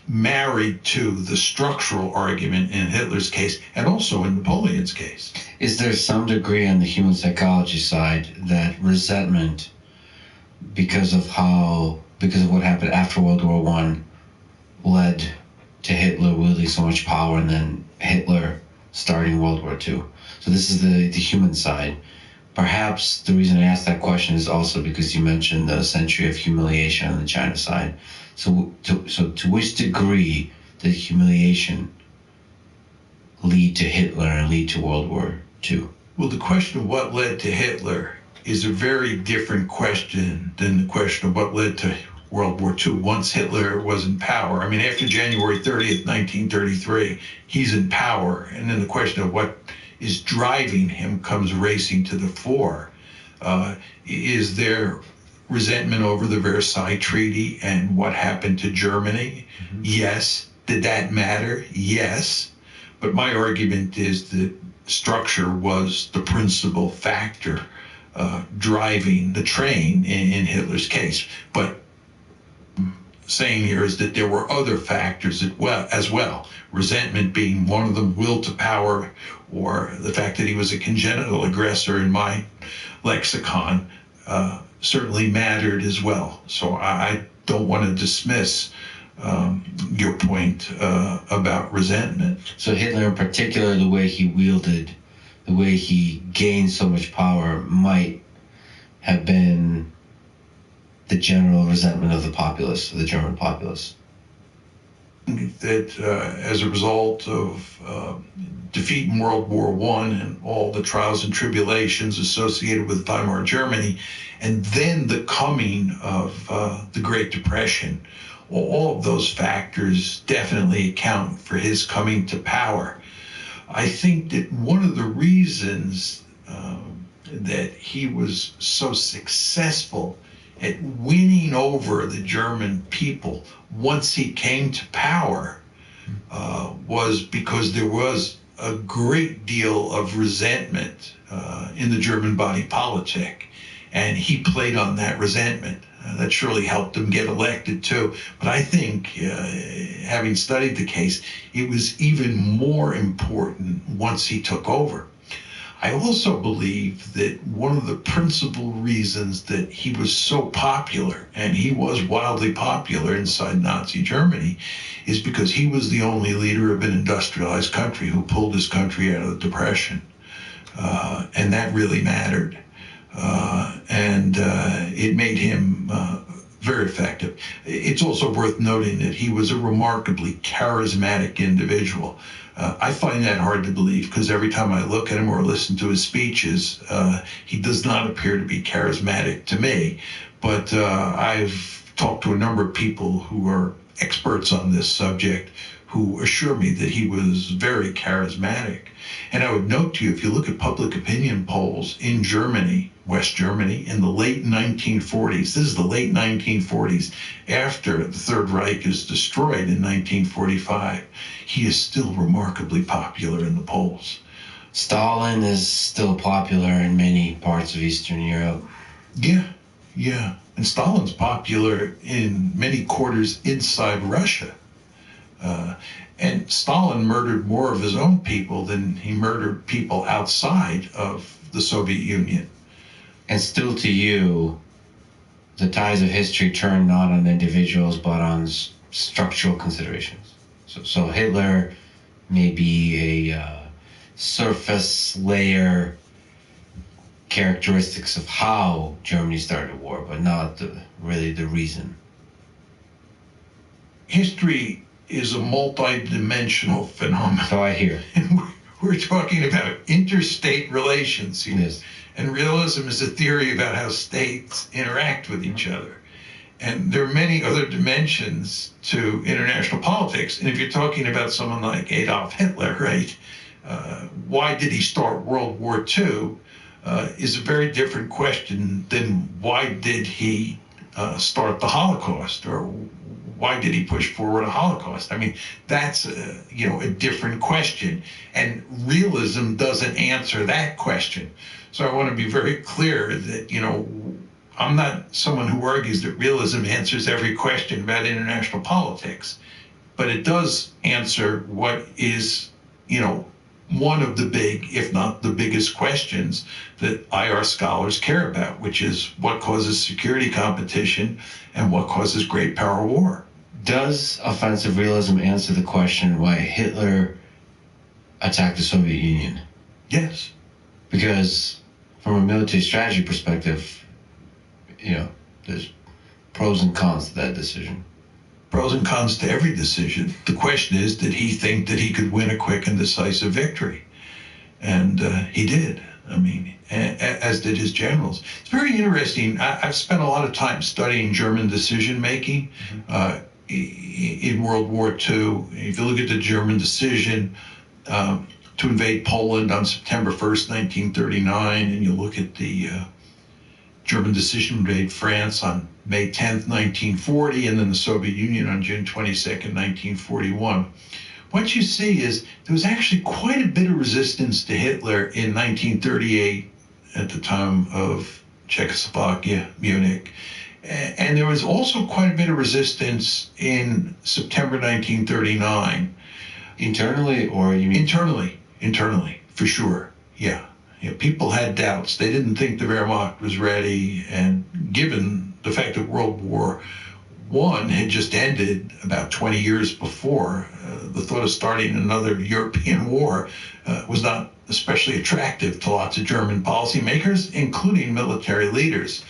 married to the structural argument in Hitler's case and also in Napoleon's case. Is there some degree on the human psychology side that resentment, because of what happened after World War I, led to Hitler wielding so much power and then Hitler starting World War II? So this is the human side. Perhaps the reason I asked that question is also because you mentioned the century of humiliation on the China side. So to which degree did humiliation lead to Hitler and lead to World War II? Well, the question of what led to Hitler is a very different question than the question of what led to World War II once Hitler was in power. I mean, after January 30th, 1933, he's in power. And then the question of what is driving him comes racing to the fore. Is there resentment over the Versailles Treaty and what happened to Germany? Mm-hmm. Yes. Did that matter? Yes. But my argument is that structure was the principal factor driving the train in Hitler's case. But saying here is that there were other factors as well. Resentment being one of them, will to power, or the fact that he was a congenital aggressor in my lexicon certainly mattered as well. So I don't want to dismiss your point about resentment. So Hitler in particular, the way he wielded, the way he gained so much power might have been the general resentment of the populace, of the German populace? That as a result of defeat in World War I and all the trials and tribulations associated with Weimar Germany, and then the coming of the Great Depression, all of those factors definitely account for his coming to power. I think that one of the reasons that he was so successful at winning over the German people once he came to power was because there was a great deal of resentment in the German body politic, and he played on that resentment. That surely helped him get elected too. But I think, having studied the case, it was even more important once he took over. I also believe that one of the principal reasons that he was so popular, and he was wildly popular inside Nazi Germany, is because he was the only leader of an industrialized country who pulled his country out of the Depression. And that really mattered. It made him very effective. It's also worth noting that he was a remarkably charismatic individual. I find that hard to believe because every time I look at him or listen to his speeches, he does not appear to be charismatic to me. But I've talked to a number of people who are experts on this subject who assure me that he was very charismatic. And I would note to you, if you look at public opinion polls in Germany, West Germany, in the late 1940s, this is the late 1940s, after the Third Reich is destroyed in 1945, he is still remarkably popular in the polls. Stalin is still popular in many parts of Eastern Europe. Yeah. And Stalin's popular in many quarters inside Russia. And Stalin murdered more of his own people than he murdered people outside of the Soviet Union. And still to you, the tides of history turn not on individuals, but on structural considerations. So Hitler may be a surface layer characteristics of how Germany started a war, but not really the reason. History is a multi-dimensional phenomenon. So I hear. And we're talking about interstate relations here. Yes. And realism is a theory about how states interact with each other. And there are many other dimensions to international politics. And if you're talking about someone like Adolf Hitler, right, why did he start World War II is a very different question than why did he start the Holocaust, or why did he push forward a Holocaust? I mean, that's a different question, and realism doesn't answer that question. So I want to be very clear that I'm not someone who argues that realism answers every question about international politics, but it does answer what is one of the big, if not the biggest questions that IR scholars care about, which is what causes security competition and what causes great power war. Does offensive realism answer the question why Hitler attacked the Soviet Union? Yes. Because from a military strategy perspective, there's pros and cons to that decision. Pros and cons to every decision. The question is, did he think that he could win a quick and decisive victory? And he did. I mean, as did his generals. It's very interesting. I've spent a lot of time studying German decision-making in World War II. If you look at the German decision to invade Poland on September 1st, 1939, and you look at the German decision to invade France on May 10th, 1940, and then the Soviet Union on June 22nd, 1941. What you see is there was actually quite a bit of resistance to Hitler in 1938 at the time of Czechoslovakia, Munich. And there was also quite a bit of resistance in September 1939. Internally, or you mean? Internally, for sure, yeah. People had doubts. They didn't think the Wehrmacht was ready, and given the fact that World War One had just ended about 20 years before. The thought of starting another European war was not especially attractive to lots of German policymakers, including military leaders.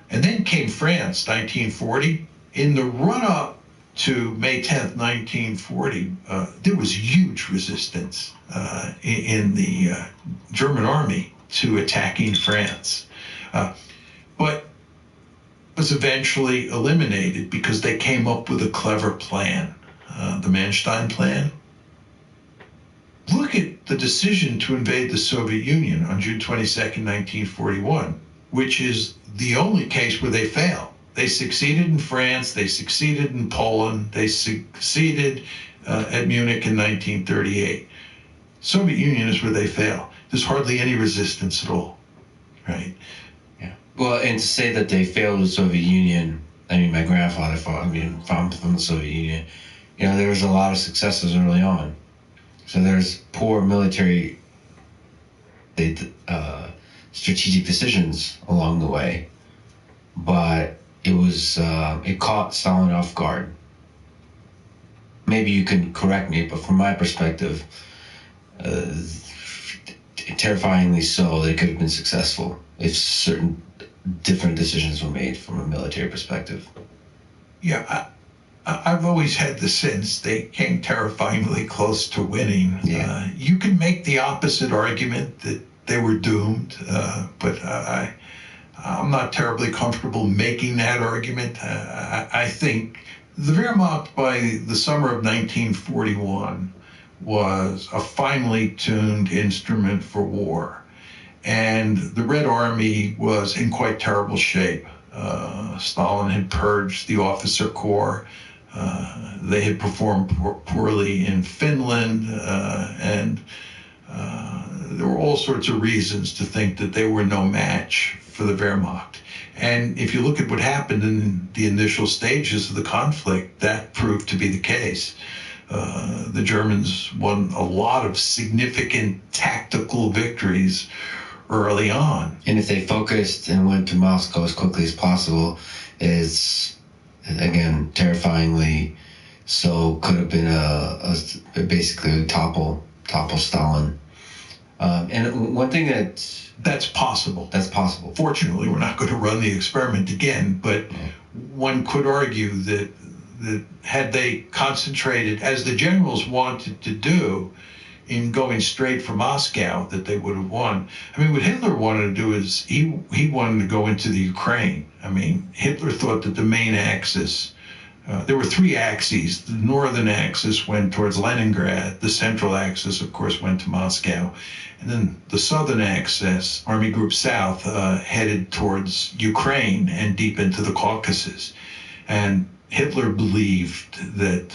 And then came France, 1940. In the run-up to May 10th, 1940, there was huge resistance in the German army to attacking France. But was eventually eliminated because they came up with a clever plan, the Manstein Plan. Look at the decision to invade the Soviet Union on June 22nd, 1941, which is the only case where they fail. They succeeded in France, they succeeded in Poland, they succeeded at Munich in 1938. Soviet Union is where they fail. There's hardly any resistance at all, right? Well, and to say that they failed the Soviet Union, I mean, my grandfather fought, from the Soviet Union. You know, there was a lot of successes early on. So there's poor military strategic decisions along the way. But it caught Stalin off guard. Maybe you can correct me, but from my perspective, terrifyingly so, they could have been successful if certain different decisions were made from a military perspective. Yeah, I've always had the sense they came terrifyingly close to winning. Yeah. You can make the opposite argument that they were doomed, but I'm not terribly comfortable making that argument. I think the Wehrmacht by the summer of 1941 was a finely tuned instrument for war. And the Red Army was in quite terrible shape. Stalin had purged the officer corps. They had performed poorly in Finland, and there were all sorts of reasons to think that they were no match for the Wehrmacht. And if you look at what happened in the initial stages of the conflict, that proved to be the case. The Germans won a lot of significant tactical victories early on. And if they focused and went to Moscow as quickly as possible, it's, again, terrifyingly so, could have been basically topple Stalin. And one thing that's possible. That's possible. Fortunately, we're not going to run the experiment again, but one could argue that had they concentrated, as the generals wanted to do, in going straight for Moscow, that they would have won. I mean, what Hitler wanted to do is he wanted to go into the Ukraine. I mean, Hitler thought that the main axis, there were three axes. The northern axis went towards Leningrad. The central axis, of course, went to Moscow. And then the southern axis, Army Group South, headed towards Ukraine and deep into the Caucasus. And Hitler believed that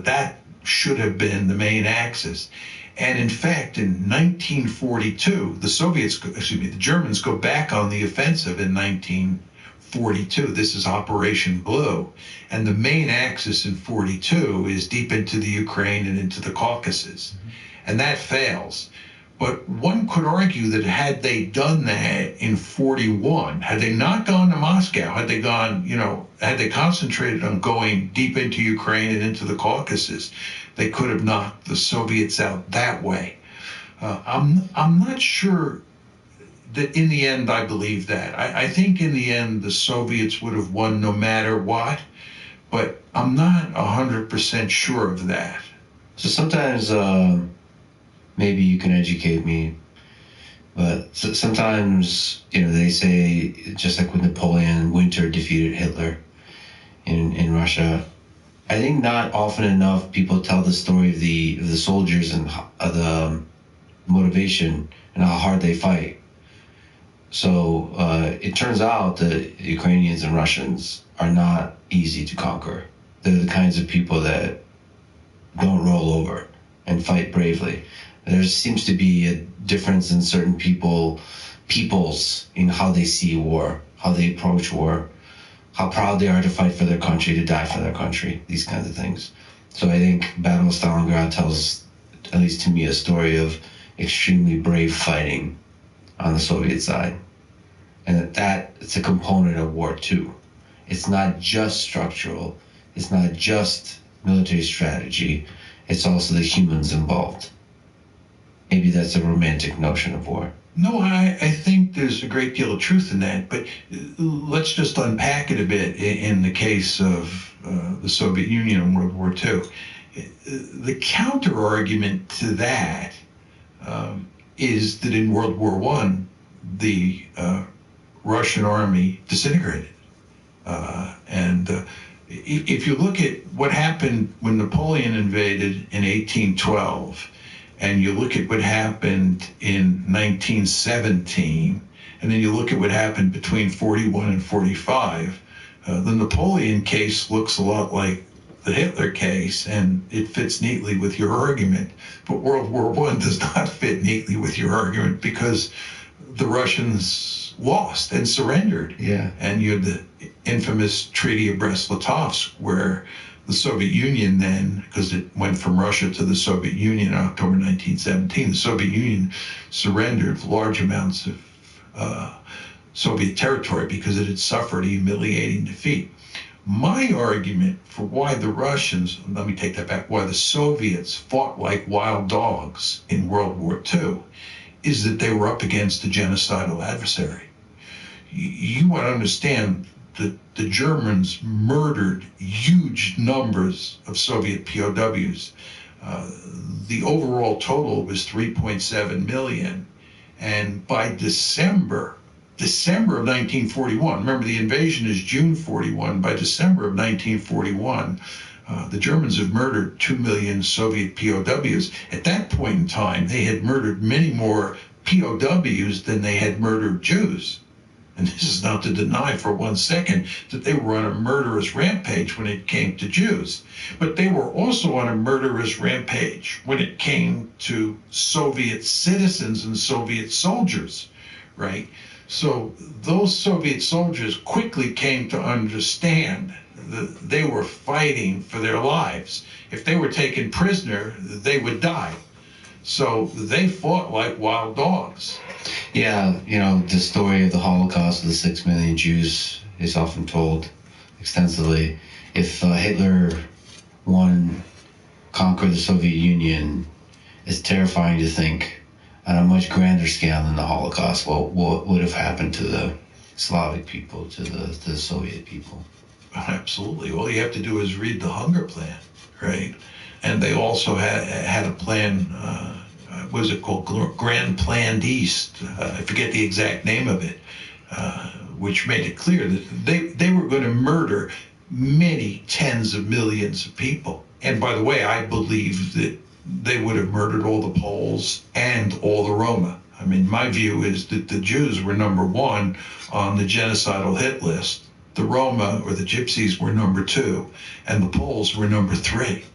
that should have been the main axis. And in fact, in 1942, the Germans go back on the offensive in 1942. This is Operation Blue. And the main axis in 42 is deep into the Ukraine and into the Caucasus. Mm-hmm. And that fails. But one could argue that had they done that in 41, had they not gone to Moscow, had they gone, had they concentrated on going deep into Ukraine and into the Caucasus, they could have knocked the Soviets out that way. I'm not sure that in the end I believe that. I think in the end the Soviets would have won no matter what, but I'm not 100% sure of that. So sometimes maybe you can educate me, but sometimes, they say, just like with Napoleon, winter defeated Hitler in Russia. I think not often enough people tell the story of the soldiers and the motivation and how hard they fight. So it turns out that Ukrainians and Russians are not easy to conquer. They're the kinds of people that don't roll over and fight bravely. There seems to be a difference in certain peoples in how they see war, how they approach war, how proud they are to fight for their country, to die for their country, these kinds of things. So I think Battle of Stalingrad tells, at least to me, a story of extremely brave fighting on the Soviet side. And that it's a component of war too. it's not just structural, it's not just military strategy, it's also the humans involved. Maybe that's a romantic notion of war. No, I think there's a great deal of truth in that, but let's just unpack it a bit in the case of the Soviet Union in World War II. The counter-argument to that is that in World War I, the Russian army disintegrated. If you look at what happened when Napoleon invaded in 1812, and you look at what happened in 1917, and then you look at what happened between 41 and 45, the Napoleon case looks a lot like the Hitler case, and it fits neatly with your argument. But World War I does not fit neatly with your argument because the Russians lost and surrendered. Yeah. And you had the infamous Treaty of Brest-Litovsk, where the Soviet Union then, because it went from Russia to the Soviet Union in October 1917, the Soviet Union surrendered large amounts of Soviet territory because it had suffered a humiliating defeat. My argument for why the Russians, let me take that back, why the Soviets fought like wild dogs in World War II is that they were up against a genocidal adversary. You want to understand that the Germans murdered huge numbers of Soviet POWs. The overall total was 3.7 million. And by December of 1941, remember the invasion is June 41, by December of 1941, the Germans have murdered 2 million Soviet POWs. At that point in time, they had murdered many more POWs than they had murdered Jews. And this is not to deny for 1 second that they were on a murderous rampage when it came to Jews. But they were also on a murderous rampage when it came to Soviet citizens and Soviet soldiers, right? So those Soviet soldiers quickly came to understand that they were fighting for their lives. If they were taken prisoner, they would die. So they fought like wild dogs. Yeah, the story of the Holocaust of the 6 million Jews is often told extensively. If Hitler conquered the Soviet Union, it's terrifying to think on a much grander scale than the Holocaust, what would have happened to the Slavic people, to the Soviet people. Absolutely. All you have to do is read the Hunger Plan, right? And they also had a plan, what was it called? Grand Plan East. I forget the exact name of it, which made it clear that they were going to murder many tens of millions of people. And by the way, I believe that they would have murdered all the Poles and all the Roma. I mean, my view is that the Jews were number one on the genocidal hit list. The Roma, or the Gypsies, were number two, and the Poles were number three.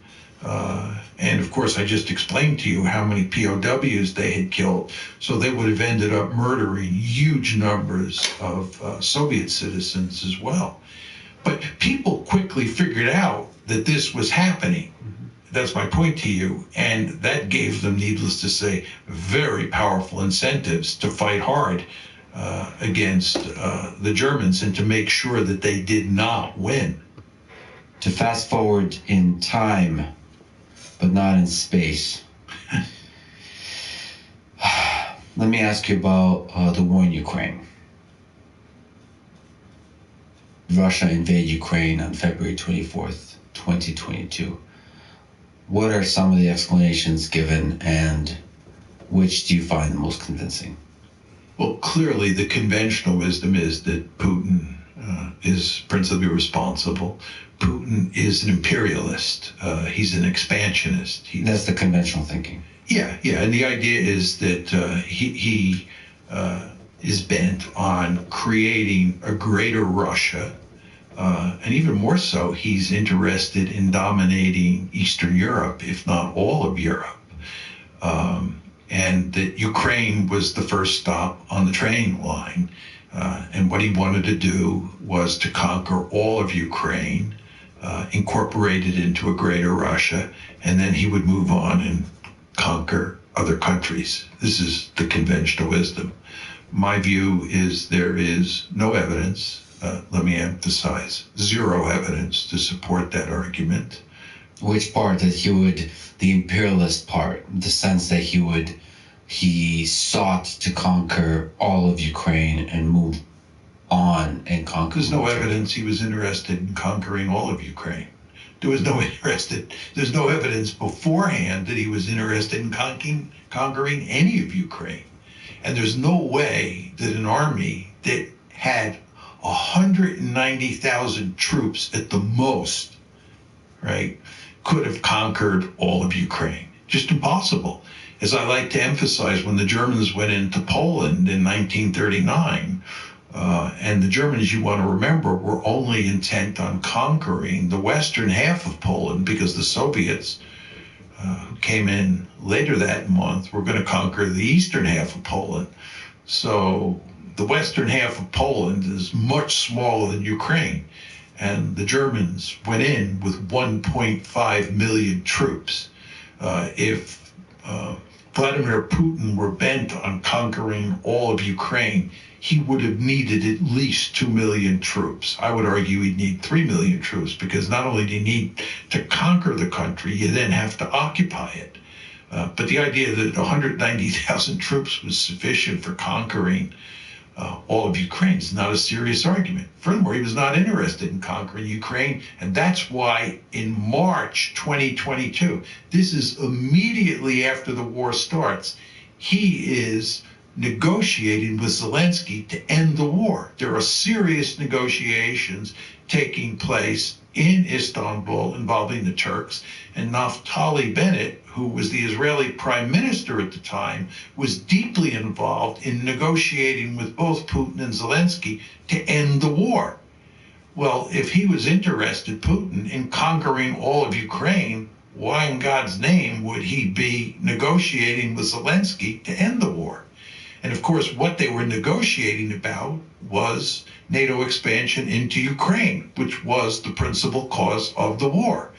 And of course, I just explained to you how many POWs they had killed. So they would have ended up murdering huge numbers of Soviet citizens as well. But people quickly figured out that this was happening. That's my point to you. And that gave them, needless to say, very powerful incentives to fight hard against the Germans and to make sure that they did not win. To fast forward in time, but not in space. Let me ask you about the war in Ukraine. Russia invaded Ukraine on February 24th, 2022. What are some of the explanations given, and which do you find the most convincing? Well, clearly the conventional wisdom is that Putin is principally responsible. Putin is an imperialist. He's an expansionist. That's the conventional thinking. Yeah. And the idea is that he is bent on creating a greater Russia. And even more so, he's interested in dominating Eastern Europe, if not all of Europe. And that Ukraine was the first stop on the train line. And what he wanted to do was to conquer all of Ukraine, incorporate it into a greater Russia, and then he would move on and conquer other countries. This is the conventional wisdom. My view is there is no evidence let me emphasize, zero evidence to support that argument. Which part? That he would, the imperialist part, the sense that he sought to conquer all of Ukraine and move on and conquer. There's no evidence he was interested in conquering all of Ukraine. There's no evidence beforehand that he was interested in conquering any of Ukraine. And there's no way that an army that had 190,000 troops at the most, right, could have conquered all of Ukraine. Just impossible. As I like to emphasize, when the Germans went into Poland in 1939, and the Germans, you want to remember, were only intent on conquering the western half of Poland, because the Soviets, who came in later that month, were going to conquer the eastern half of Poland. So the western half of Poland is much smaller than Ukraine. And the Germans went in with 1.5 million troops. If Vladimir Putin were bent on conquering all of Ukraine, he would have needed at least 2 million troops. I would argue he'd need 3 million troops, because not only do you need to conquer the country, you then have to occupy it. But the idea that 190,000 troops was sufficient for conquering all of Ukraine is not a serious argument. Furthermore, he was not interested in conquering Ukraine, and that's why in March 2022, this is immediately after the war starts, he is negotiating with Zelensky to end the war. There are serious negotiations taking place in Istanbul involving the Turks, and Naftali Bennett, who was the Israeli prime minister at the time, was deeply involved in negotiating with both Putin and Zelensky to end the war. Well, if he was interested, Putin, in conquering all of Ukraine, why in God's name would he be negotiating with Zelensky to end the war? And of course, what they were negotiating about was NATO expansion into Ukraine, which was the principal cause of the war.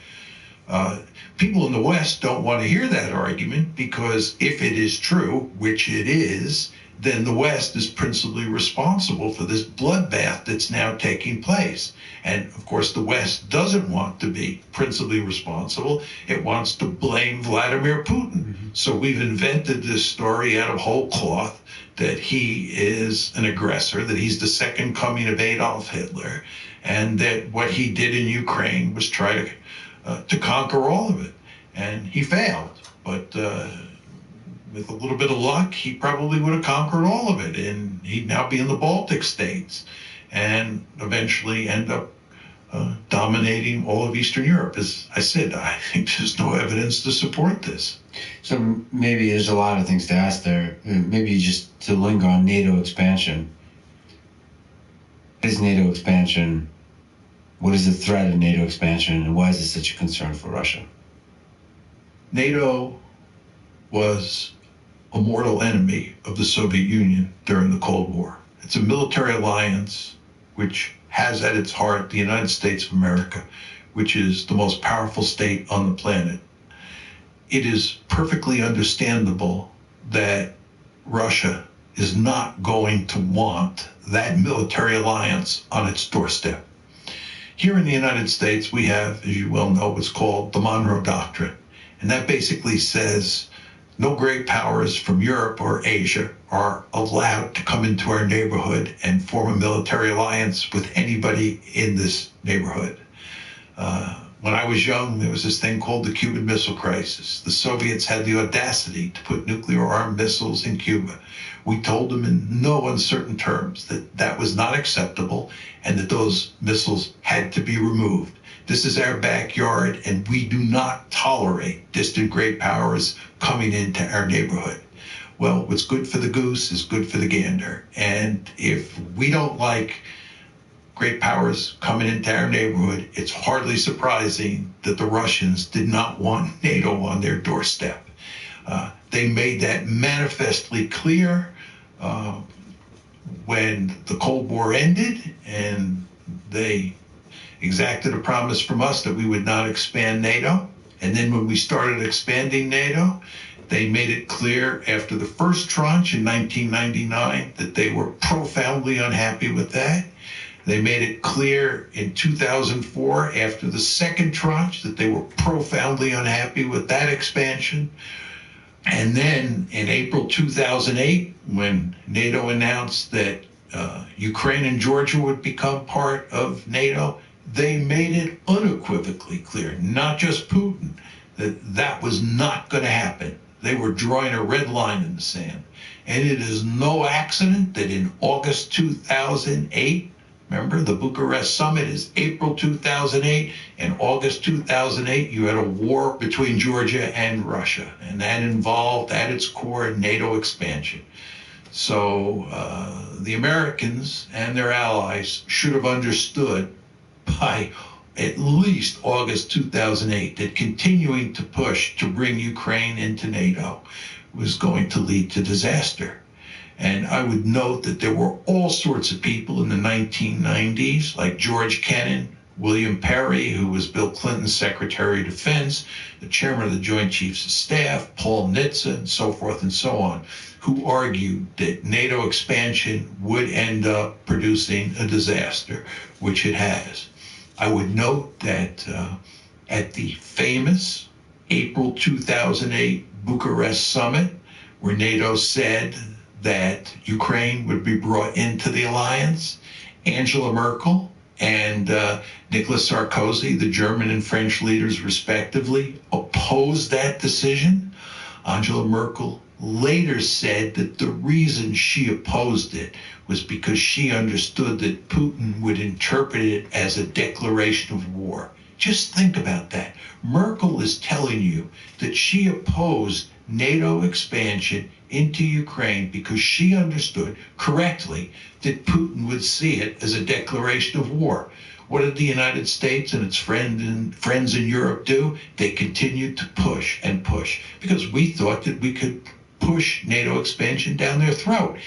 People in the West don't want to hear that argument, because if it is true, which it is, then the West is principally responsible for this bloodbath that's now taking place. And of course, the West doesn't want to be principally responsible. It wants to blame Vladimir Putin. So we've invented this story out of whole cloth that he is an aggressor, that he's the second coming of Adolf Hitler, and that what he did in Ukraine was try to conquer all of it. And he failed, but with a little bit of luck, he probably would have conquered all of it, and he'd now be in the Baltic states and eventually end up dominating all of Eastern Europe. As I said, I think there's no evidence to support this. So maybe there's a lot of things to ask there. Maybe just to linger on NATO expansion. What is NATO expansion? What is the threat of NATO expansion, and why is it such a concern for Russia? NATO was a mortal enemy of the Soviet Union during the Cold War. It's a military alliance which has at its heart the United States of America, which is the most powerful state on the planet. It is perfectly understandable that Russia is not going to want that military alliance on its doorstep. Here in the United States, we have, as you well know, what's called the Monroe Doctrine. And that basically says no great powers from Europe or Asia are allowed to come into our neighborhood and form a military alliance with anybody in this neighborhood. When I was young, there was this thing called the Cuban Missile Crisis. The Soviets had the audacity to put nuclear-armed missiles in Cuba. We told them in no uncertain terms that that was not acceptable and that those missiles had to be removed. This is our backyard, and we do not tolerate distant great powers coming into our neighborhood. Well, what's good for the goose is good for the gander. And if we don't like great powers coming into our neighborhood, it's hardly surprising that the Russians did not want NATO on their doorstep. They made that manifestly clear when the Cold War ended, and they exacted a promise from us that we would not expand NATO. And then when we started expanding NATO, they made it clear after the first tranche in 1999 that they were profoundly unhappy with that. They made it clear in 2004, after the second tranche, that they were profoundly unhappy with that expansion. And then in April 2008, when NATO announced that Ukraine and Georgia would become part of NATO, they made it unequivocally clear, not just Putin, that that was not going to happen. They were drawing a red line in the sand. And it is no accident that in August 2008, remember, the Bucharest summit is April 2008. In August 2008, you had a war between Georgia and Russia, and that involved at its core NATO expansion. So the Americans and their allies should have understood by at least August 2008 that continuing to push to bring Ukraine into NATO was going to lead to disaster. And I would note that there were all sorts of people in the 1990s, like George Kennan, William Perry, who was Bill Clinton's Secretary of Defense, the chairman of the Joint Chiefs of Staff, Paul Nitze, and so forth and so on, who argued that NATO expansion would end up producing a disaster, which it has. I would note that at the famous April 2008 Bucharest summit, where NATO said that Ukraine would be brought into the alliance, Angela Merkel and Nicolas Sarkozy, the German and French leaders respectively, opposed that decision. Angela Merkel later said that the reason she opposed it was because she understood that Putin would interpret it as a declaration of war. Just think about that. Merkel is telling you that she opposed NATO expansion into Ukraine because she understood correctly that Putin would see it as a declaration of war. What did the United States and its friends in Europe do? They continued to push and push because we thought that we could push NATO expansion down their throat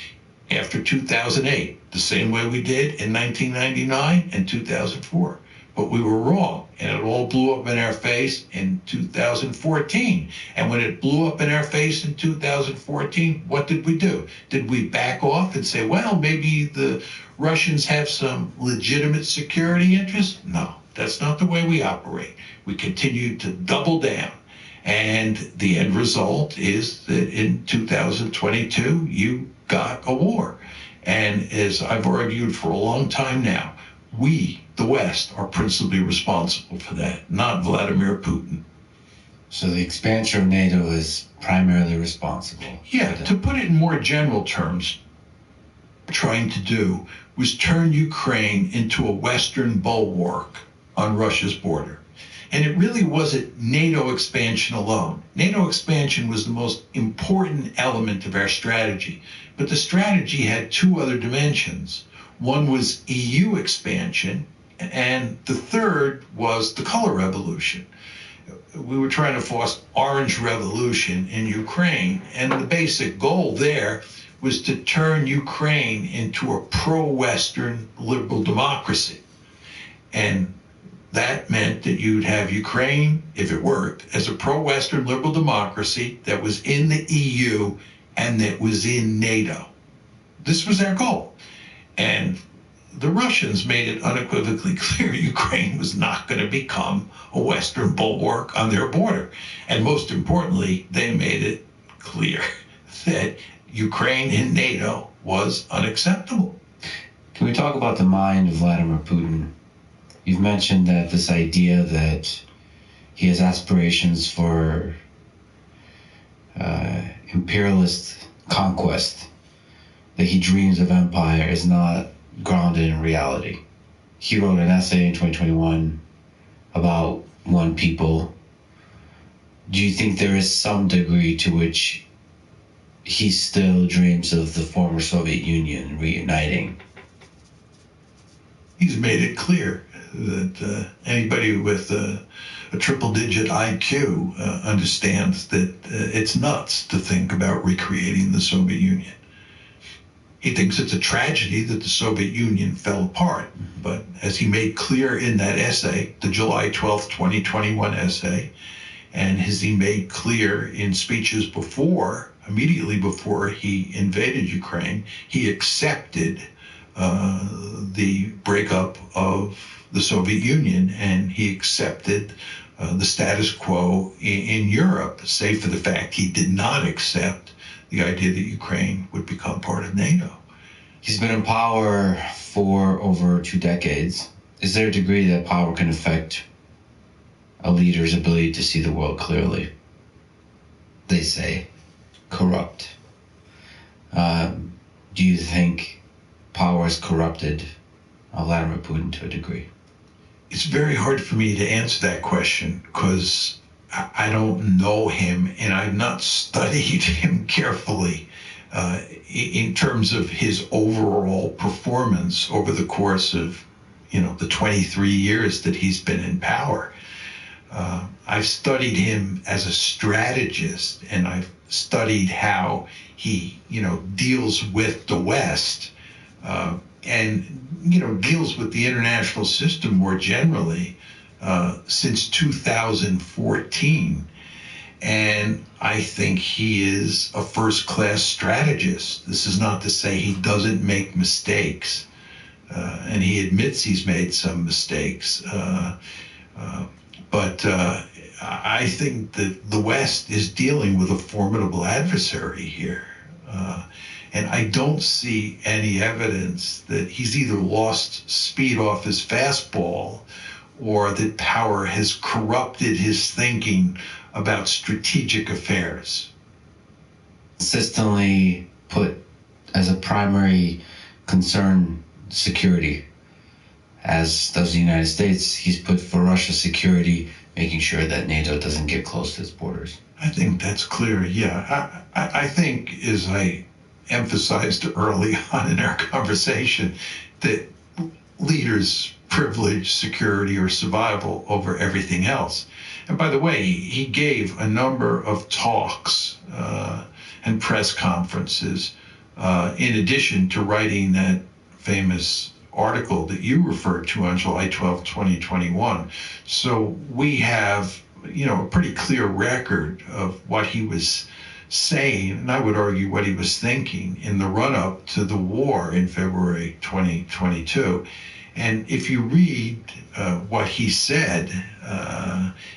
after 2008, the same way we did in 1999 and 2004. But we were wrong, and it all blew up in our face in 2014. And when it blew up in our face in 2014, what did we do? Did we back off and say, well, maybe the Russians have some legitimate security interests? No, that's not the way we operate. We continue to double down. And the end result is that in 2022, you got a war. And as I've argued for a long time now, we, the West, are principally responsible for that, not Vladimir Putin. So the expansion of NATO is primarily responsible? Yeah, to put it in more general terms, trying to do was turn Ukraine into a Western bulwark on Russia's border. And it really wasn't NATO expansion alone. NATO expansion was the most important element of our strategy. But the strategy had two other dimensions. One was EU expansion, and the third was the color revolution. We were trying to force orange revolution in Ukraine, and the basic goal there was to turn Ukraine into a pro-Western liberal democracy. And that meant that you'd have Ukraine, if it worked, as a pro-Western liberal democracy that was in the EU and that was in NATO. This was our goal. And the Russians made it unequivocally clear Ukraine was not going to become a Western bulwark on their border. And most importantly, they made it clear that Ukraine in NATO was unacceptable. Can we talk about the mind of Vladimir Putin? You've mentioned that this idea that he has aspirations for imperialist conquest, that he dreams of empire, is not grounded in reality. He wrote an essay in 2021 about one people. Do you think there is some degree to which he still dreams of the former Soviet Union reuniting? He's made it clear that anybody with a triple-digit IQ understands that it's nuts to think about recreating the Soviet Union. He thinks it's a tragedy that the Soviet Union fell apart. But as he made clear in that essay, the July 12th, 2021 essay, and as he made clear in speeches immediately before he invaded Ukraine, he accepted the breakup of the Soviet Union, and he accepted the status quo in Europe, save for the fact he did not accept the idea that Ukraine would become part of NATO. He's been in power for over 2 decades. Is there a degree that power can affect a leader's ability to see the world clearly? They say corrupt. Do you think power has corrupted Vladimir Putin to a degree? It's very hard for me to answer that question because I don't know him and I've not studied him carefully in terms of his overall performance over the course of, the 23 years that he's been in power. I've studied him as a strategist, and I've studied how he, deals with the West and, deals with the international system more generally since 2014. And I think he is a first-class strategist. This is not to say he doesn't make mistakes, and he admits he's made some mistakes. But I think that the West is dealing with a formidable adversary here. And I don't see any evidence that he's either lost speed off his fastball or that power has corrupted his thinking about strategic affairs. Consistently put as a primary concern security, as does the United States. He's put for Russia's security, making sure that NATO doesn't get close to its borders. I think that's clear, yeah. I think, as I emphasized early on in our conversation, that leaders privilege security or survival over everything else. And by the way, he gave a number of talks and press conferences in addition to writing that famous article that you referred to on July 12, 2021. So we have, a pretty clear record of what he was saying, and I would argue what he was thinking in the run-up to the war in February 2022. And if you read what he said,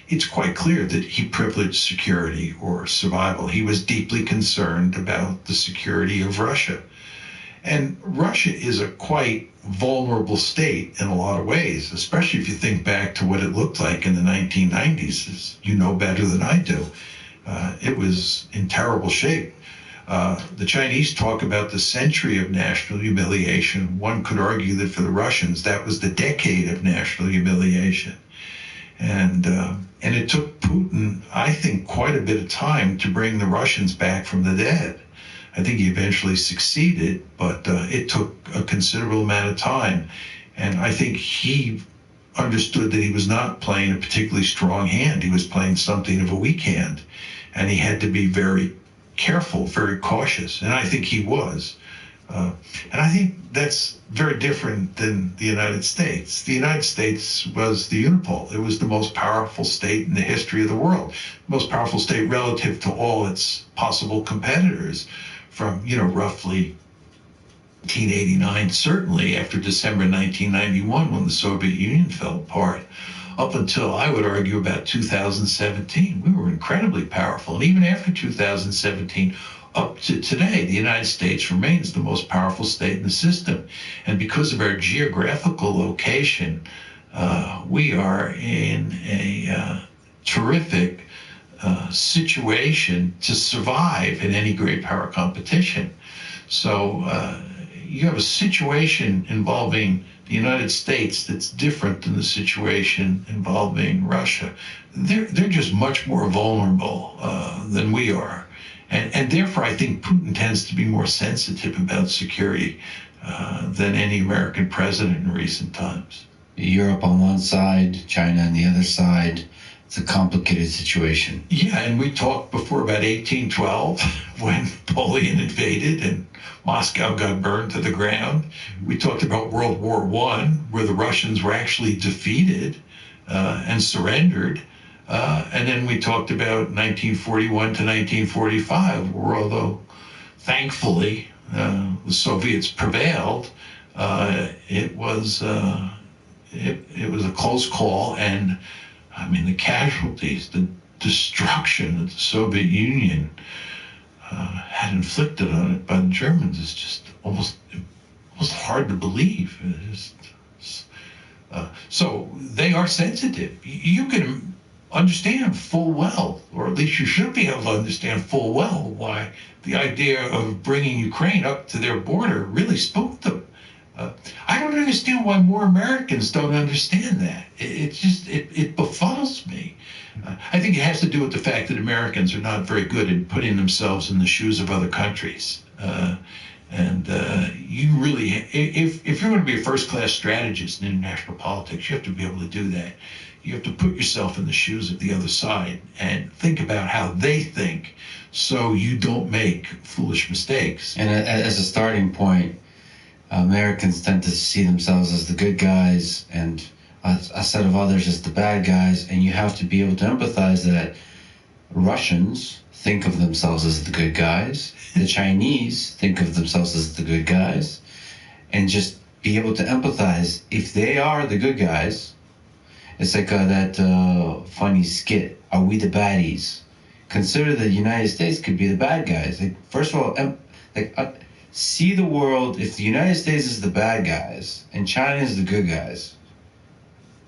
it's quite clear that he privileged security or survival. He was deeply concerned about the security of Russia. And Russia is a quite vulnerable state in a lot of ways, especially if you think back to what it looked like in the 1990s, as you know better than I do. It was in terrible shape. The Chinese talk about the century of national humiliation. One could argue that for the Russians, that was the decade of national humiliation. And it took Putin, I think, quite a bit of time to bring the Russians back from the dead. I think he eventually succeeded, but it took a considerable amount of time. And I think he understood that he was not playing a particularly strong hand. He was playing something of a weak hand. And he had to be very careful, very cautious. And I think he was. And I think that's very different than the United States. The United States was the unipole. It was the most powerful state in the history of the world, most powerful state relative to all its possible competitors from, roughly 1989, certainly after December 1991 when the Soviet Union fell apart, up until, I would argue, about 2017. We were incredibly powerful. And even after 2017, up to today, the United States remains the most powerful state in the system. And because of our geographical location, we are in a terrific situation to survive in any great power competition. So you have a situation involving the United States that's different than the situation involving Russia. They're just much more vulnerable than we are. And therefore, I think Putin tends to be more sensitive about security than any American president in recent times. Europe on one side, China on the other side. It's a complicated situation. Yeah, and we talked before about 1812 when Napoleon invaded and Moscow got burned to the ground. We talked about World War I, where the Russians were actually defeated and surrendered. And then we talked about 1941 to 1945, where although thankfully the Soviets prevailed, it was a close call, and I mean the casualties, the destruction that the Soviet Union had inflicted on it by the Germans is just almost hard to believe. So they are sensitive. You can understand full well, or at least you should be able to understand full well, why the idea of bringing Ukraine up to their border really spooked them. I don't understand why more Americans don't understand that. It befuddles me. I think it has to do with the fact that Americans are not very good at putting themselves in the shoes of other countries. You really, if you're going to be a first-class strategist in international politics, you have to be able to do that. You have to put yourself in the shoes of the other side and think about how they think, so you don't make foolish mistakes. And as a starting point, Americans tend to see themselves as the good guys and a set of others as the bad guys, and you have to be able to empathize that Russians think of themselves as the good guys, the Chinese think of themselves as the good guys, and just be able to empathize. If they are the good guys, it's like that funny skit, Are We the Baddies? Consider the United States could be the bad guys. Like, first of all, see the world, if the United States is the bad guys and China is the good guys,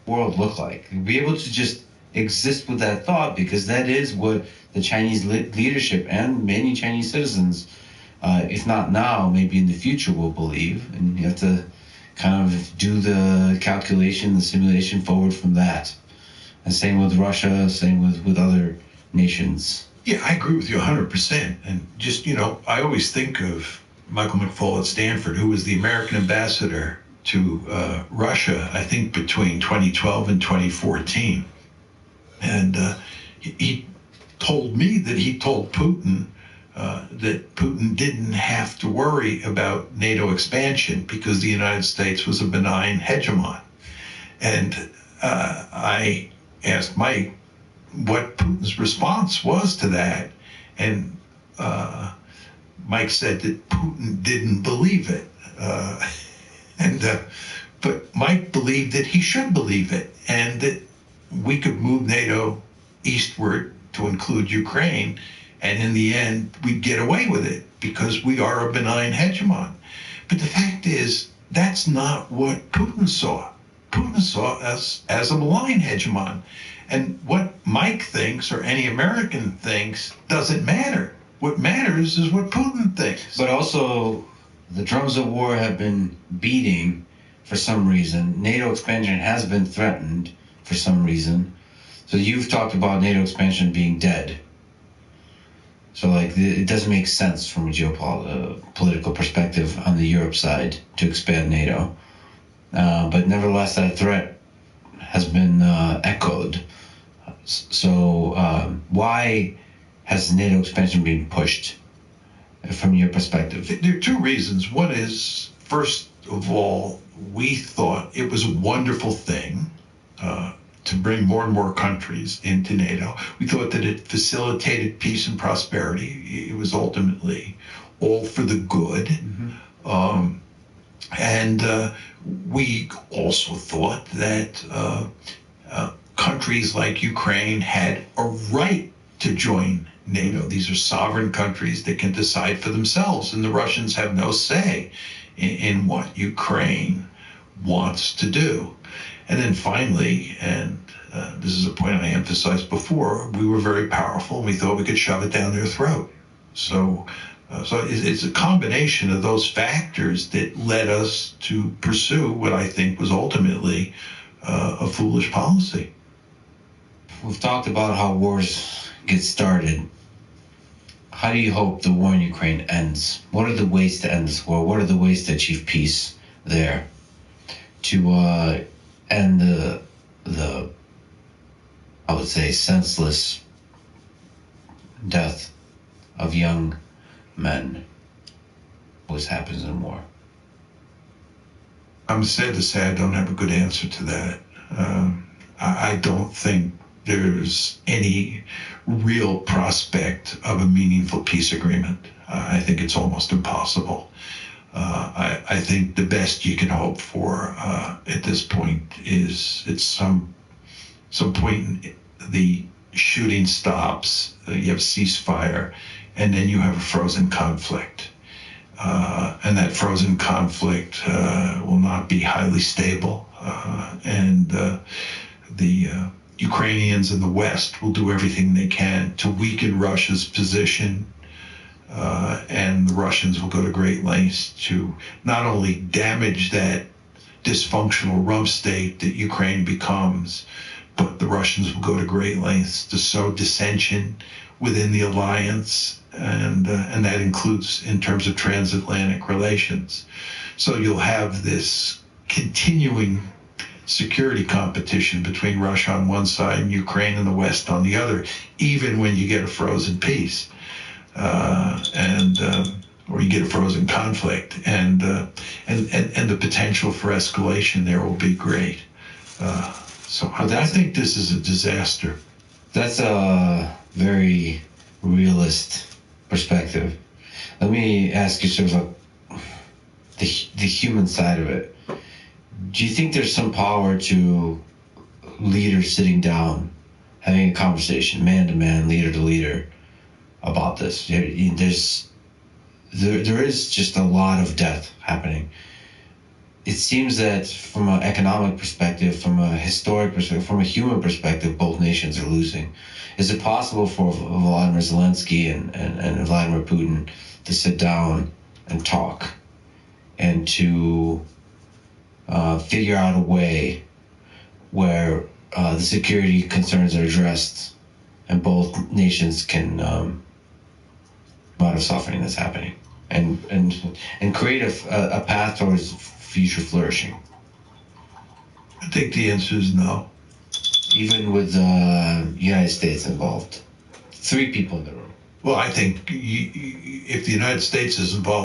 what would the world look like? Be able to just exist with that thought, because that is what the Chinese leadership and many Chinese citizens, if not now, maybe in the future, will believe. And you have to kind of do the calculation, the simulation forward from that. And same with Russia, same with other nations. Yeah, I agree with you 100%. And just, I always think of Michael McFaul at Stanford, who was the American ambassador to Russia, I think between 2012 and 2014. And he told me that he told Putin that Putin didn't have to worry about NATO expansion because the United States was a benign hegemon. And I asked Mike what Putin's response was to that. And Mike said that Putin didn't believe it. But Mike believed that he should believe it, and that we could move NATO eastward to include Ukraine, and in the end, we'd get away with it because we are a benign hegemon. But the fact is, that's not what Putin saw. Putin saw us as a malign hegemon. And what Mike thinks or any American thinks doesn't matter. What matters is what Putin thinks. But also, the drums of war have been beating for some reason. NATO expansion has been threatened for some reason. So you've talked about NATO expansion being dead. So it doesn't make sense from a geopolitical perspective on the Europe side to expand NATO. But nevertheless, that threat has been echoed. So why has NATO expansion been pushed from your perspective? There are two reasons. One is, first of all, we thought it was a wonderful thing to bring more and more countries into NATO. We thought that it facilitated peace and prosperity. It was ultimately all for the good. Mm-hmm. And we also thought that countries like Ukraine had a right to join NATO. These are sovereign countries that can decide for themselves, and the Russians have no say in what Ukraine wants to do. And then finally, and this is a point I emphasized before, we were very powerful, and we thought we could shove it down their throat. So it's a combination of those factors that led us to pursue what I think was ultimately a foolish policy. We've talked about how wars get started. How do you hope the war in Ukraine ends? What are the ways to end this war? What are the ways to achieve peace there? To end the I would say senseless death of young men. What happens in war? I'm sad to say I don't have a good answer to that. I don't think there's any real prospect of a meaningful peace agreement. I think it's almost impossible. I think the best you can hope for at this point is at some point the shooting stops, you have ceasefire, and then you have a frozen conflict. And that frozen conflict will not be highly stable. And the Ukrainians in the West will do everything they can to weaken Russia's position. And the Russians will go to great lengths to not only damage that dysfunctional rump state that Ukraine becomes, but the Russians will go to great lengths to sow dissension within the alliance, and that includes in terms of transatlantic relations. So you'll have this continuing security competition between Russia on one side and Ukraine and the West on the other, even when you get a frozen peace. Or you get a frozen conflict, and the potential for escalation there will be great. So I think this is a disaster. That's a very realist perspective. Let me ask you sort of the human side of it. Do you think there's some power to leaders sitting down, having a conversation, man to man, leader to leader, about this? There is just a lot of death happening. It seems that from an economic perspective, from a historic perspective, from a human perspective, both nations are losing. Is it possible for Vladimir Zelensky and Vladimir Putin to sit down and talk and to figure out a way where the security concerns are addressed and both nations can out of suffering that's happening and create a path towards future flourishing? I think the answer is no. Even with the United States involved. 3 people in the room. Well, I think if the United States is involved,